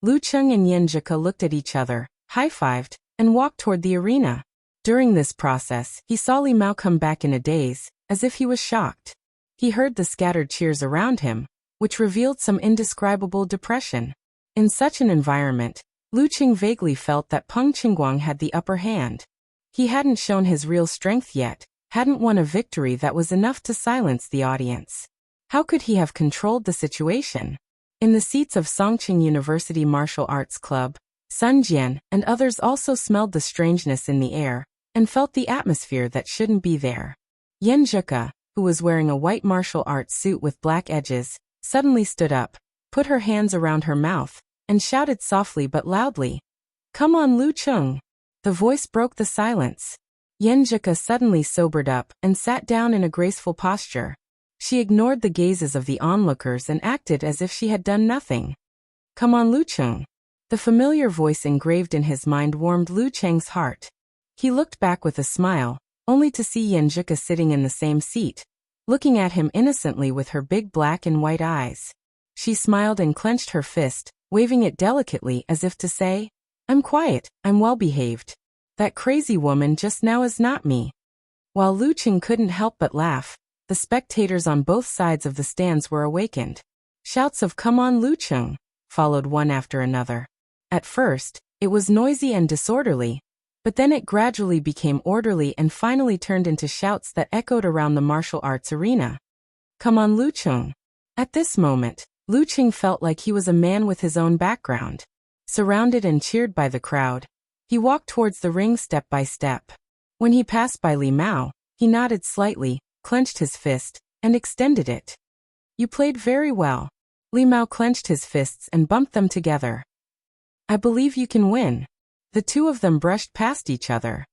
Lu Cheng and Yan Zhika looked at each other, high-fived, and walked toward the arena. During this process, he saw Li Mao come back in a daze, as if he was shocked. He heard the scattered cheers around him, which revealed some indescribable depression. In such an environment, Lu Cheng vaguely felt that Peng Chingguang had the upper hand. He hadn't shown his real strength yet, hadn't won a victory that was enough to silence the audience. How could he have controlled the situation? In the seats of Songqing University Martial Arts Club, Sun Jian and others also smelled the strangeness in the air and felt the atmosphere that shouldn't be there. Yen Zhuka, who was wearing a white martial arts suit with black edges, suddenly stood up, put her hands around her mouth, and shouted softly but loudly, "Come on, Lu Cheng!" The voice broke the silence. Yen Zhuka suddenly sobered up and sat down in a graceful posture. She ignored the gazes of the onlookers and acted as if she had done nothing. "Come on, Lu Cheng." The familiar voice engraved in his mind warmed Lu Cheng's heart. He looked back with a smile, only to see Yen Zhuka sitting in the same seat, looking at him innocently with her big black and white eyes. She smiled and clenched her fist, waving it delicately as if to say, "I'm quiet, I'm well-behaved. That crazy woman just now is not me." While Lu Cheng couldn't help but laugh, the spectators on both sides of the stands were awakened. Shouts of "Come on, Lu Cheng!" followed one after another. At first, it was noisy and disorderly, but then it gradually became orderly and finally turned into shouts that echoed around the martial arts arena. "Come on, Lu Cheng!" At this moment, Lu Cheng felt like he was a man with his own background. Surrounded and cheered by the crowd, he walked towards the ring step by step. When he passed by Li Mao, he nodded slightly, clenched his fist, and extended it. "You played very well." Li Mao clenched his fists and bumped them together. "I believe you can win." The two of them brushed past each other.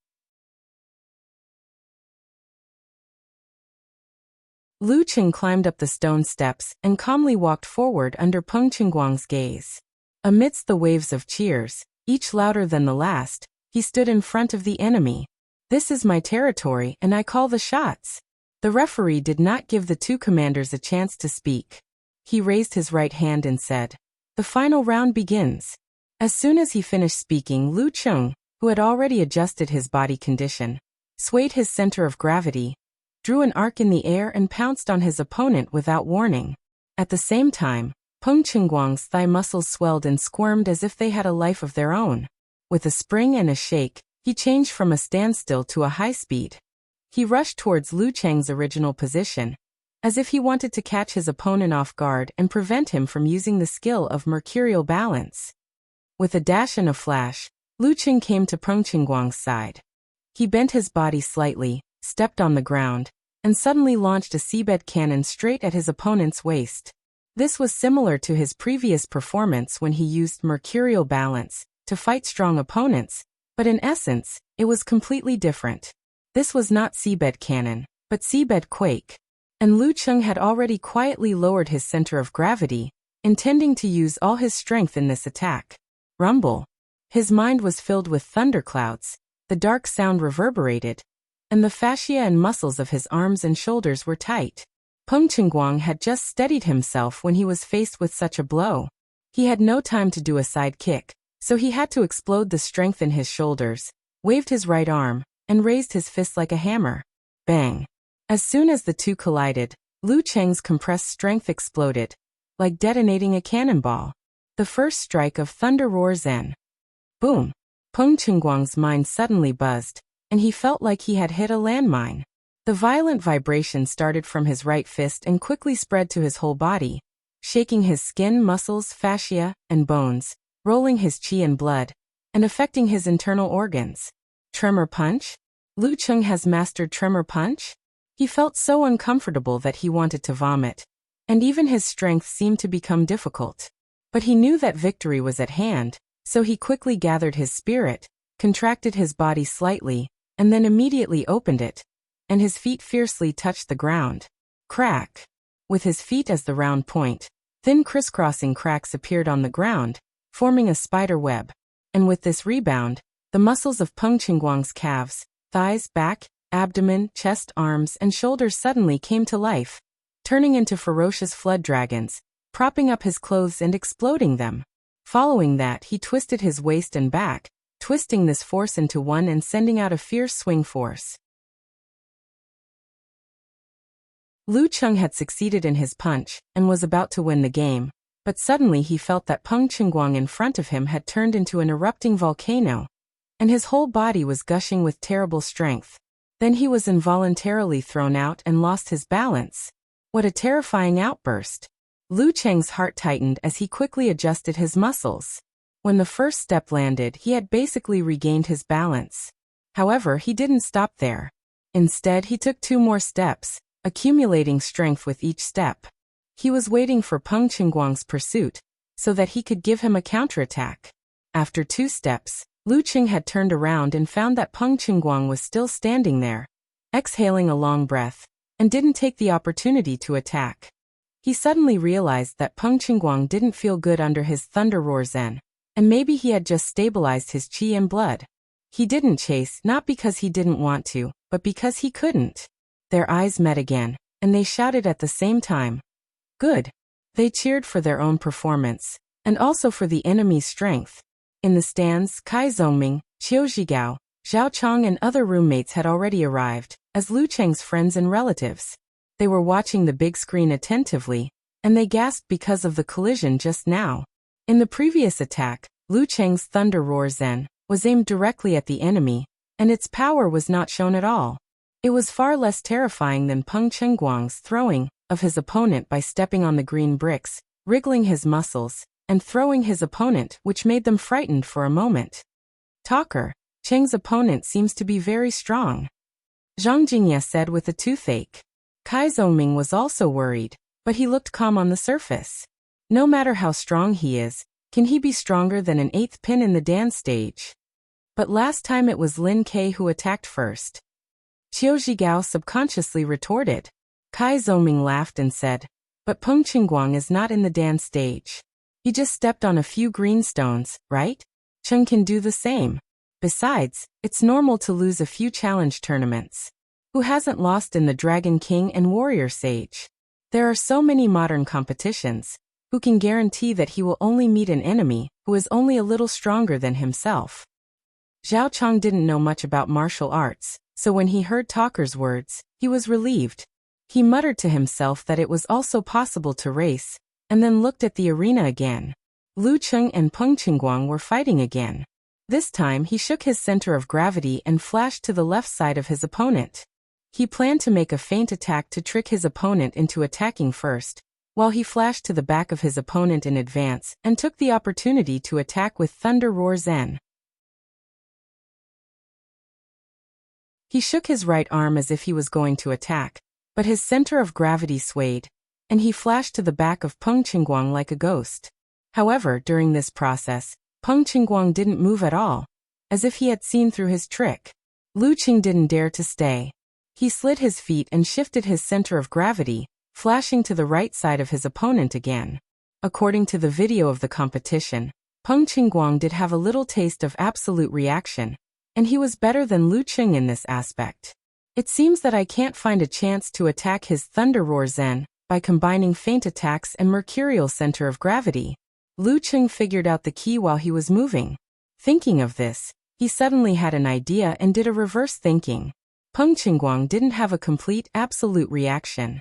Lu Cheng climbed up the stone steps and calmly walked forward under Peng Qingguang's gaze. Amidst the waves of cheers, each louder than the last, he stood in front of the enemy. "This is my territory and I call the shots." The referee did not give the two commanders a chance to speak. He raised his right hand and said, "The final round begins." As soon as he finished speaking, Lu Cheng, who had already adjusted his body condition, swayed his center of gravity, drew an arc in the air and pounced on his opponent without warning. At the same time, Peng Qingguang's thigh muscles swelled and squirmed as if they had a life of their own. With a spring and a shake, he changed from a standstill to a high speed. He rushed towards Lu Cheng's original position, as if he wanted to catch his opponent off guard and prevent him from using the skill of mercurial balance. With a dash and a flash, Lu Cheng came to Peng Qingguang's side. He bent his body slightly, stepped on the ground, and suddenly launched a seabed cannon straight at his opponent's waist. This was similar to his previous performance when he used mercurial balance to fight strong opponents, but in essence, it was completely different. This was not seabed cannon, but seabed quake. And Lu Cheng had already quietly lowered his center of gravity, intending to use all his strength in this attack. Rumble. His mind was filled with thunderclouds, the dark sound reverberated, and the fascia and muscles of his arms and shoulders were tight. Peng Qingguang had just steadied himself when he was faced with such a blow. He had no time to do a side kick, so he had to explode the strength in his shoulders, waved his right arm, and raised his fist like a hammer. Bang! As soon as the two collided, Lu Cheng's compressed strength exploded, like detonating a cannonball. The first strike of Thunder Roar Zen. Boom! Peng Qingguang's mind suddenly buzzed, and he felt like he had hit a landmine. The violent vibration started from his right fist and quickly spread to his whole body, shaking his skin, muscles, fascia, and bones, rolling his qi and blood, and affecting his internal organs. Tremor punch? Lu Cheng has mastered tremor punch? He felt so uncomfortable that he wanted to vomit, and even his strength seemed to become difficult. But he knew that victory was at hand, so he quickly gathered his spirit, contracted his body slightly, and then immediately opened it, and his feet fiercely touched the ground. Crack! With his feet as the round point, thin crisscrossing cracks appeared on the ground, forming a spider web. And with this rebound, the muscles of Peng Qingguang's calves, thighs, back, abdomen, chest, arms, and shoulders suddenly came to life, turning into ferocious flood dragons, propping up his clothes and exploding them. Following that, he twisted his waist and back, twisting this force into one and sending out a fierce swing force. Lu Cheng had succeeded in his punch and was about to win the game, but suddenly he felt that Peng Qingguang in front of him had turned into an erupting volcano, and his whole body was gushing with terrible strength. Then he was involuntarily thrown out and lost his balance. What a terrifying outburst! Lu Cheng's heart tightened as he quickly adjusted his muscles. When the first step landed, he had basically regained his balance. However, he didn't stop there. Instead, he took 2 more steps, accumulating strength with each step. He was waiting for Peng Qingguang's pursuit, so that he could give him a counterattack. After 2 steps, Lu Qing had turned around and found that Peng Qingguang was still standing there, exhaling a long breath, and didn't take the opportunity to attack. He suddenly realized that Peng Qingguang didn't feel good under his Thunder Roar Zen, and maybe he had just stabilized his qi and blood. He didn't chase, not because he didn't want to, but because he couldn't. Their eyes met again, and they shouted at the same time. Good. They cheered for their own performance, and also for the enemy's strength. In the stands, Kai Zongming, Qiu Zhigao, Zhao Chong and other roommates had already arrived, as Lu Cheng's friends and relatives. They were watching the big screen attentively, and they gasped because of the collision just now. In the previous attack, Lu Cheng's Thunder Roar Zen was aimed directly at the enemy, and its power was not shown at all. It was far less terrifying than Peng Qingguang's throwing of his opponent by stepping on the green bricks, wriggling his muscles, and throwing his opponent, which made them frightened for a moment. Talker, Cheng's opponent seems to be very strong, Zhang Jingye said with a toothache. Kai Zongming was also worried, but he looked calm on the surface. No matter how strong he is, can he be stronger than an 8th pin in the dance stage? But last time it was Lin Ke who attacked first. Qiu Zhigao subconsciously retorted. Kai Zongming laughed and said, but Peng Qingguang is not in the dance stage. He just stepped on a few green stones, right? Cheng can do the same. Besides, it's normal to lose a few challenge tournaments. Who hasn't lost in the Dragon King and Warrior Sage? There are so many modern competitions. Who can guarantee that he will only meet an enemy who is only a little stronger than himself? Zhao Chong didn't know much about martial arts, so when he heard Talker's words, he was relieved. He muttered to himself that it was also possible to race, and then looked at the arena again. Lu Cheng and Peng Qingguang were fighting again. This time he shook his center of gravity and flashed to the left side of his opponent. He planned to make a feint attack to trick his opponent into attacking first, while he flashed to the back of his opponent in advance and took the opportunity to attack with Thunder Roar Zen. He shook his right arm as if he was going to attack, but his center of gravity swayed, and he flashed to the back of Peng Qingguang like a ghost. However, during this process, Peng Qingguang didn't move at all, as if he had seen through his trick. Lu Qing didn't dare to stay. He slid his feet and shifted his center of gravity, flashing to the right side of his opponent again. According to the video of the competition, Peng Qingguang did have a little taste of absolute reaction, and he was better than Lu Qing in this aspect. It seems that I can't find a chance to attack his Thunder Roar Zen by combining feint attacks and mercurial center of gravity. Lu Qing figured out the key while he was moving. Thinking of this, he suddenly had an idea and did a reverse thinking. Peng Qingguang didn't have a complete absolute reaction.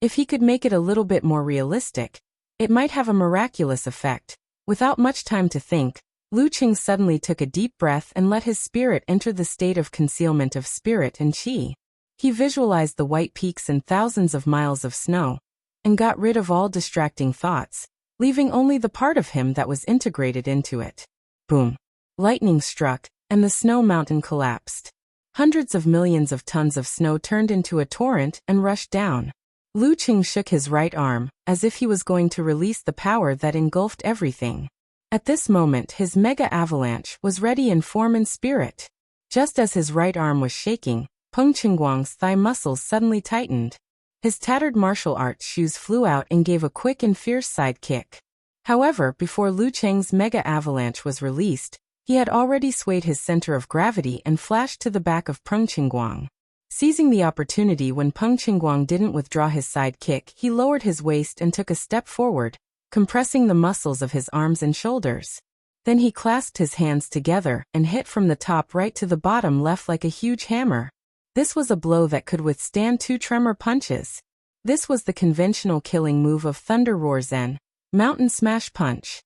If he could make it a little bit more realistic, it might have a miraculous effect. Without much time to think, Lu Qing suddenly took a deep breath and let his spirit enter the state of concealment of spirit and qi. He visualized the white peaks and thousands of miles of snow, and got rid of all distracting thoughts, leaving only the part of him that was integrated into it. Boom! Lightning struck, and the snow mountain collapsed. Hundreds of millions of tons of snow turned into a torrent and rushed down. Lu Qing shook his right arm, as if he was going to release the power that engulfed everything. At this moment his mega avalanche was ready in form and spirit. Just as his right arm was shaking, Peng Qingguang's thigh muscles suddenly tightened. His tattered martial arts shoes flew out and gave a quick and fierce side kick. However, before Lu Cheng's mega avalanche was released, he had already swayed his center of gravity and flashed to the back of Peng Qingguang. Seizing the opportunity when Peng Qingguang didn't withdraw his side kick, he lowered his waist and took a step forward, compressing the muscles of his arms and shoulders. Then he clasped his hands together and hit from the top right to the bottom left like a huge hammer. This was a blow that could withstand 2 tremor punches. This was the conventional killing move of Thunder Roar Zen, Mountain Smash Punch.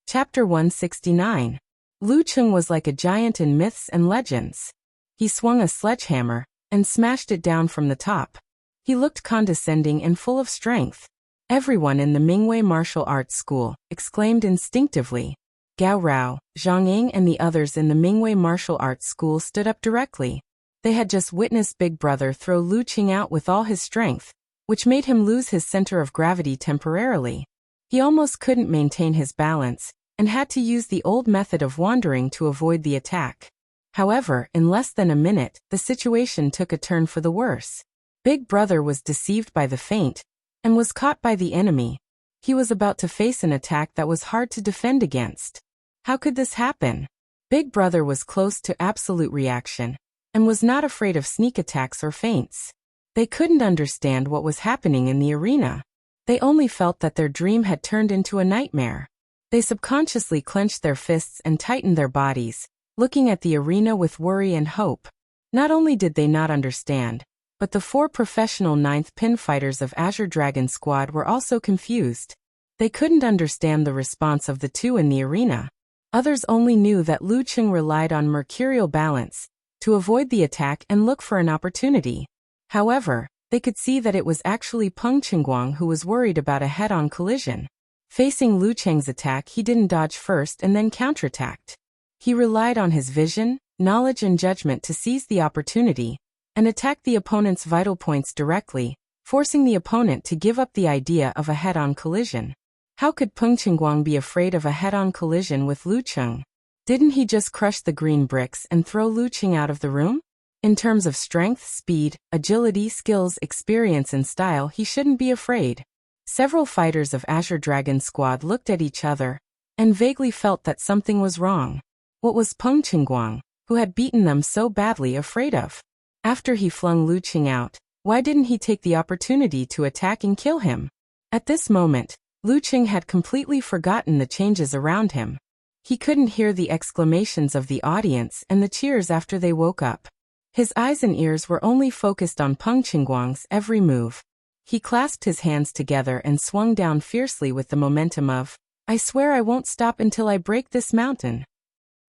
Chapter 169. Lu Qing was like a giant in myths and legends. He swung a sledgehammer and smashed it down from the top. He looked condescending and full of strength. Everyone in the Mingwei martial arts school exclaimed instinctively. Gao Rao, Zhang Ying and the others in the Mingwei martial arts school stood up directly. They had just witnessed Big Brother throw Lu Qing out with all his strength, which made him lose his center of gravity temporarily. He almost couldn't maintain his balance, and had to use the old method of wandering to avoid the attack. However, in less than a minute, the situation took a turn for the worse. Big Brother was deceived by the feint, and was caught by the enemy. He was about to face an attack that was hard to defend against. How could this happen? Big Brother was close to absolute reaction, and was not afraid of sneak attacks or feints. They couldn't understand what was happening in the arena. They only felt that their dream had turned into a nightmare. They subconsciously clenched their fists and tightened their bodies, looking at the arena with worry and hope. Not only did they not understand, but the 4 professional 9th pin fighters of Azure Dragon Squad were also confused. They couldn't understand the response of the 2 in the arena. Others only knew that Lu Qing relied on mercurial balance to avoid the attack and look for an opportunity. However, they could see that it was actually Peng Qingguang who was worried about a head-on collision. Facing Lu Cheng's attack, he didn't dodge first and then counterattacked. He relied on his vision, knowledge and judgment to seize the opportunity and attack the opponent's vital points directly, forcing the opponent to give up the idea of a head-on collision. How could Peng Qingguang be afraid of a head-on collision with Lu Qing? Didn't he just crush the green bricks and throw Lu Qing out of the room? In terms of strength, speed, agility, skills, experience and style, he shouldn't be afraid. Several fighters of Azure Dragon Squad looked at each other and vaguely felt that something was wrong. What was Peng Qingguang, who had beaten them so badly, afraid of? After he flung Lu Qing out, why didn't he take the opportunity to attack and kill him? At this moment, Lu Qing had completely forgotten the changes around him. He couldn't hear the exclamations of the audience and the cheers after they woke up. His eyes and ears were only focused on Peng Qingguang's every move. He clasped his hands together and swung down fiercely with the momentum of, "I swear I won't stop until I break this mountain."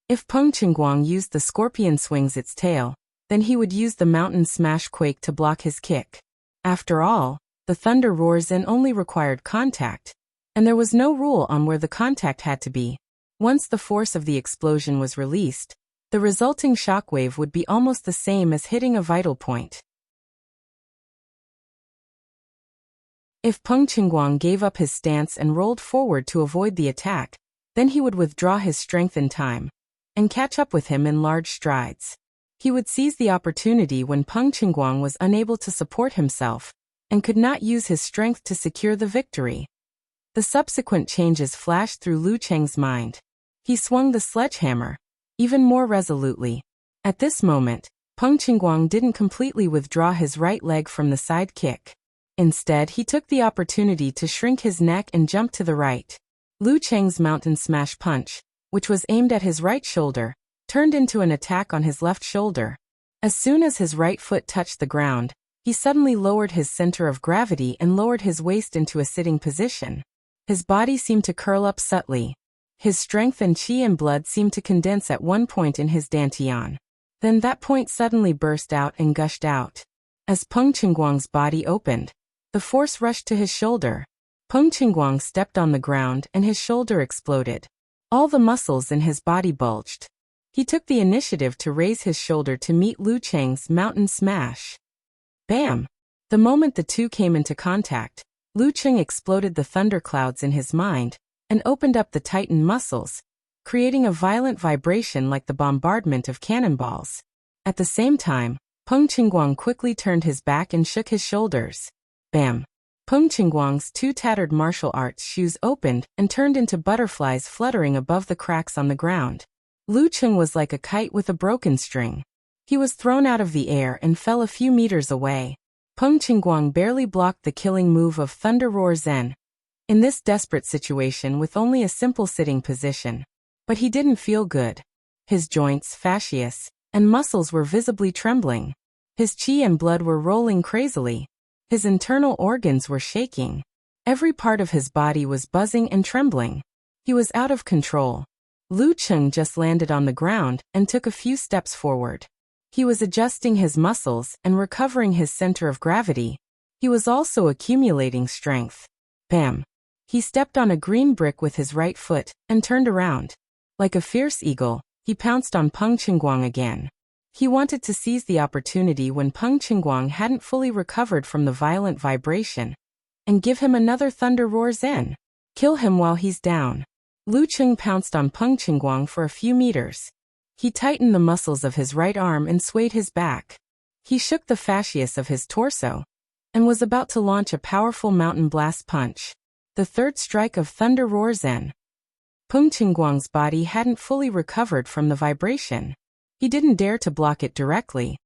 If Peng Qingguang used the scorpion swings its tail, then he would use the mountain smash quake to block his kick. After all, the thunder roars in only required contact, and there was no rule on where the contact had to be. Once the force of the explosion was released, the resulting shockwave would be almost the same as hitting a vital point. If Peng Qingguang gave up his stance and rolled forward to avoid the attack, then he would withdraw his strength in time and catch up with him in large strides. He would seize the opportunity when Peng Qingguang was unable to support himself and could not use his strength to secure the victory. The subsequent changes flashed through Lu Cheng's mind. He swung the sledgehammer even more resolutely. At this moment, Peng Qingguang didn't completely withdraw his right leg from the side kick. Instead, he took the opportunity to shrink his neck and jump to the right. Lu Cheng's mountain smash punch, which was aimed at his right shoulder, turned into an attack on his left shoulder. As soon as his right foot touched the ground, he suddenly lowered his center of gravity and lowered his waist into a sitting position. His body seemed to curl up subtly. His strength and chi and blood seemed to condense at one point in his dantian. Then that point suddenly burst out and gushed out. As Peng Qingguang's body opened, the force rushed to his shoulder. Peng Qingguang stepped on the ground and his shoulder exploded. All the muscles in his body bulged. He took the initiative to raise his shoulder to meet Lu Cheng's mountain smash. Bam! The moment the two came into contact, Lu Cheng exploded the thunderclouds in his mind and opened up the tightened muscles, creating a violent vibration like the bombardment of cannonballs. At the same time, Peng Qingguang quickly turned his back and shook his shoulders. Bam! Peng Qingguang's 2 tattered martial arts shoes opened and turned into butterflies fluttering above the cracks on the ground. Lu Cheng was like a kite with a broken string. He was thrown out of the air and fell a few meters away. Peng Qingguang barely blocked the killing move of Thunder Roar Zen in this desperate situation with only a simple sitting position. But he didn't feel good. His joints, fascias, and muscles were visibly trembling. His chi and blood were rolling crazily. His internal organs were shaking. Every part of his body was buzzing and trembling. He was out of control. Lu Cheng just landed on the ground and took a few steps forward. He was adjusting his muscles and recovering his center of gravity He was also accumulating strength. Bam! He stepped on a green brick with his right foot and turned around. Like a fierce eagle, he pounced on Peng Qingguang again. He wanted to seize the opportunity when Peng Qingguang hadn't fully recovered from the violent vibration and give him another thunder roar zen. Kill him while he's down. Lu Cheng pounced on Peng Qingguang for a few meters. He tightened the muscles of his right arm and swayed his back. He shook the fascias of his torso and was about to launch a powerful mountain blast punch. The third strike of Thunder Roar Zen. Peng Qingguang's body hadn't fully recovered from the vibration. He didn't dare to block it directly.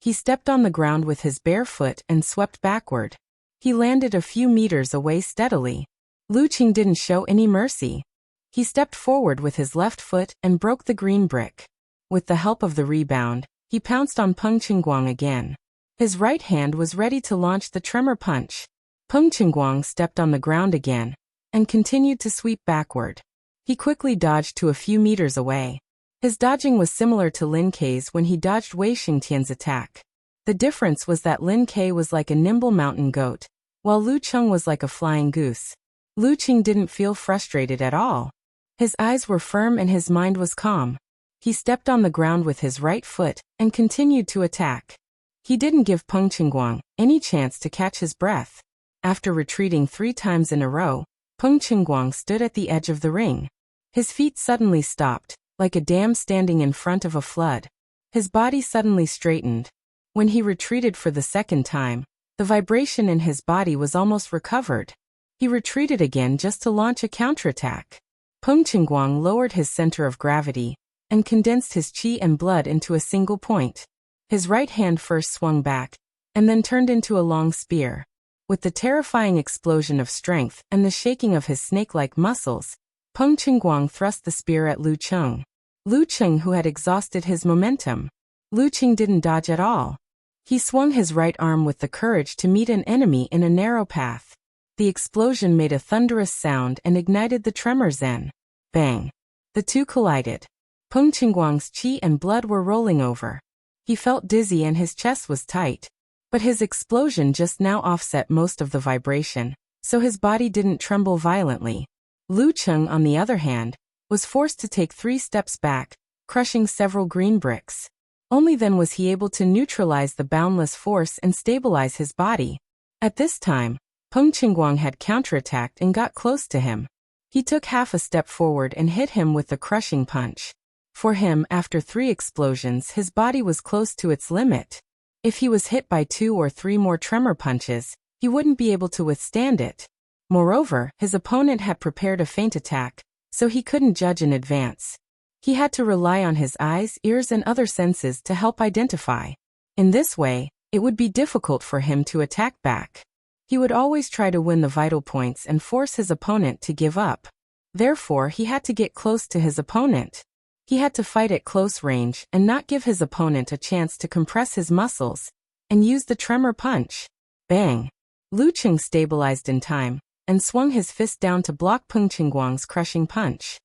He stepped on the ground with his bare foot and swept backward. He landed a few meters away steadily. Lu Qing didn't show any mercy. He stepped forward with his left foot and broke the green brick. With the help of the rebound, he pounced on Peng Qingguang again. His right hand was ready to launch the tremor punch. Peng Qingguang stepped on the ground again and continued to sweep backward. He quickly dodged to a few meters away. His dodging was similar to Lin Kei's when he dodged Wei Xingtian's attack. The difference was that Lin Kei was like a nimble mountain goat, while Lu Cheng was like a flying goose. Lu Qing didn't feel frustrated at all. His eyes were firm and his mind was calm. He stepped on the ground with his right foot and continued to attack. He didn't give Peng Qingguang any chance to catch his breath. After retreating 3 times in a row, Peng Qingguang stood at the edge of the ring. His feet suddenly stopped, like a dam standing in front of a flood. His body suddenly straightened. When he retreated for the second time, the vibration in his body was almost recovered. He retreated again just to launch a counterattack. Peng Qingguang lowered his center of gravity and condensed his qi and blood into a single point. His right hand first swung back, and then turned into a long spear. With the terrifying explosion of strength and the shaking of his snake-like muscles, Peng Qingguang thrust the spear at Lu Cheng. Lu Cheng, who had exhausted his momentum. Lu Cheng didn't dodge at all. He swung his right arm with the courage to meet an enemy in a narrow path. The explosion made a thunderous sound and ignited the tremor zen. Bang! The two collided. Peng Qingguang's qi and blood were rolling over. He felt dizzy and his chest was tight. But his explosion just now offset most of the vibration, so his body didn't tremble violently. Lu Cheng, on the other hand, was forced to take 3 steps back, crushing several green bricks. Only then was he able to neutralize the boundless force and stabilize his body. At this time, Peng Qingguang had counterattacked and got close to him. He took half a step forward and hit him with the crushing punch. For him, after 3 explosions, his body was close to its limit. If he was hit by 2 or 3 more tremor punches, he wouldn't be able to withstand it. Moreover, his opponent had prepared a feint attack, so he couldn't judge in advance. He had to rely on his eyes, ears, and other senses to help identify. In this way, it would be difficult for him to attack back. He would always try to win the vital points and force his opponent to give up. Therefore, he had to get close to his opponent. He had to fight at close range and not give his opponent a chance to compress his muscles and use the tremor punch. Bang! Lu Cheng stabilized in time and swung his fist down to block Peng Qingguang's crushing punch.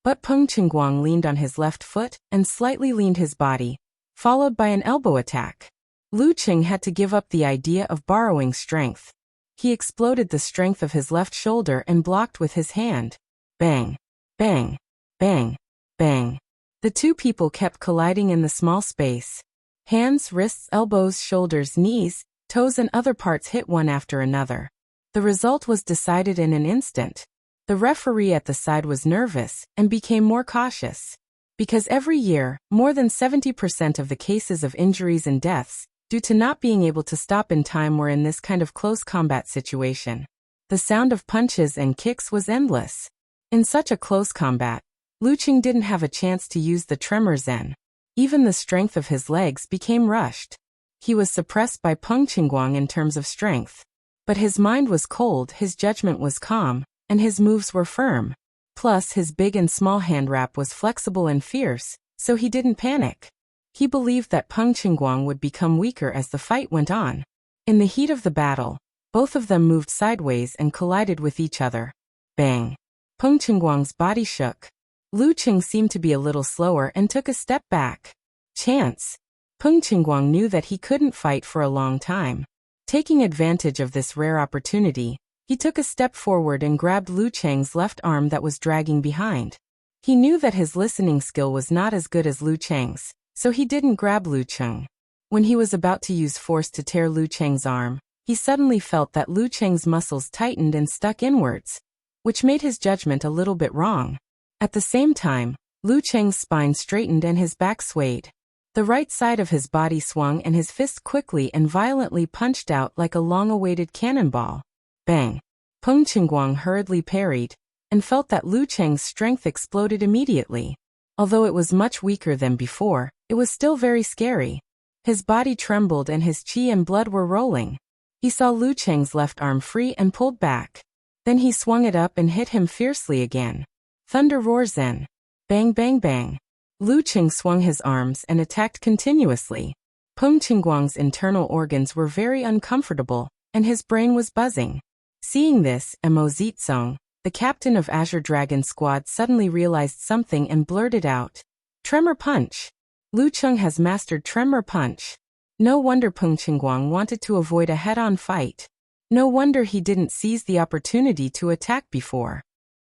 But Peng Qingguang leaned on his left foot and slightly leaned his body, followed by an elbow attack. Lu Cheng had to give up the idea of borrowing strength. He exploded the strength of his left shoulder and blocked with his hand. Bang! Bang! Bang! Bang! The two people kept colliding in the small space. Hands, wrists, elbows, shoulders, knees, toes, and other parts hit one after another. The result was decided in an instant. The referee at the side was nervous and became more cautious. Because every year, more than 70% of the cases of injuries and deaths, due to not being able to stop in time, were in this kind of close combat situation. The sound of punches and kicks was endless. In such a close combat, Lu Cheng didn't have a chance to use the tremor zen. Even the strength of his legs became rushed. He was suppressed by Peng Qingguang in terms of strength. But his mind was cold, his judgment was calm, and his moves were firm. Plus, his big and small hand wrap was flexible and fierce, so he didn't panic. He believed that Peng Qingguang would become weaker as the fight went on. In the heat of the battle, both of them moved sideways and collided with each other. Bang! Peng Qingguang's body shook. Lu Qing seemed to be a little slower and took a step back. Chance. Peng Qingguang knew that he couldn't fight for a long time. Taking advantage of this rare opportunity, he took a step forward and grabbed Lu Cheng's left arm that was dragging behind. He knew that his listening skill was not as good as Lu Cheng's, so he didn't grab Lu Cheng. When he was about to use force to tear Lu Cheng's arm, he suddenly felt that Lu Cheng's muscles tightened and stuck inwards, which made his judgment a little bit wrong. At the same time, Lu Cheng's spine straightened and his back swayed. The right side of his body swung and his fist quickly and violently punched out like a long-awaited cannonball. Bang! Peng Qingguang hurriedly parried, and felt that Lu Cheng's strength exploded immediately. Although it was much weaker than before, it was still very scary. His body trembled and his qi and blood were rolling. He saw Lu Cheng's left arm free and pulled back. Then he swung it up and hit him fiercely again. Thunder roar zen. Bang bang bang. Lu Cheng swung his arms and attacked continuously. Peng Qingguang's internal organs were very uncomfortable, and his brain was buzzing. Seeing this, Mo Zitsong, the captain of Azure Dragon Squad, suddenly realized something and blurted out, "Tremor Punch! Lu Cheng has mastered Tremor Punch." No wonder Peng Qingguang wanted to avoid a head-on fight. No wonder he didn't seize the opportunity to attack before.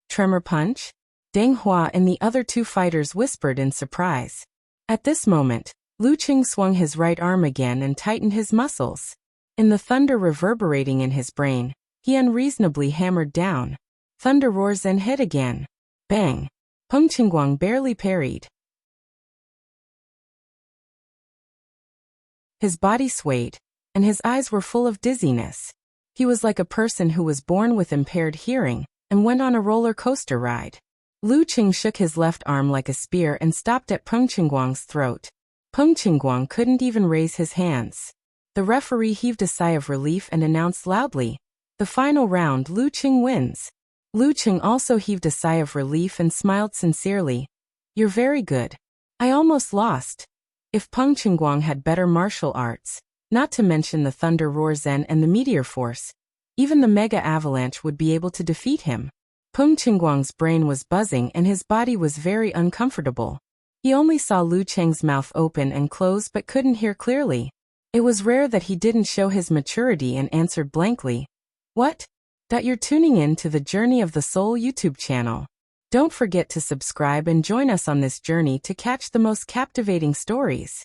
Tremor Punch? Deng Hua and the other two fighters whispered in surprise. At this moment, Lu Cheng swung his right arm again and tightened his muscles. In the thunder reverberating in his brain, he unreasonably hammered down. Thunder roars and hit again. Bang! Peng Qingguang barely parried. His body swayed, and his eyes were full of dizziness. He was like a person who was born with impaired hearing and went on a roller coaster ride. Lu Cheng shook his left arm like a spear and stopped at Peng Qingguang's throat. Peng Qingguang couldn't even raise his hands. The referee heaved a sigh of relief and announced loudly, "The final round, Lu Cheng wins." Lu Cheng also heaved a sigh of relief and smiled sincerely. "You're very good. I almost lost." If Peng Qingguang had better martial arts, not to mention the Thunder Roar Zen and the Meteor Force, even the Mega Avalanche would be able to defeat him. Peng Qingguang's brain was buzzing and his body was very uncomfortable. He only saw Lu Cheng's mouth open and close but couldn't hear clearly. It was rare that he didn't show his maturity and answered blankly, "What?" You're tuning in to the Journey of the Soul YouTube channel. Don't forget to subscribe and join us on this journey to catch the most captivating stories.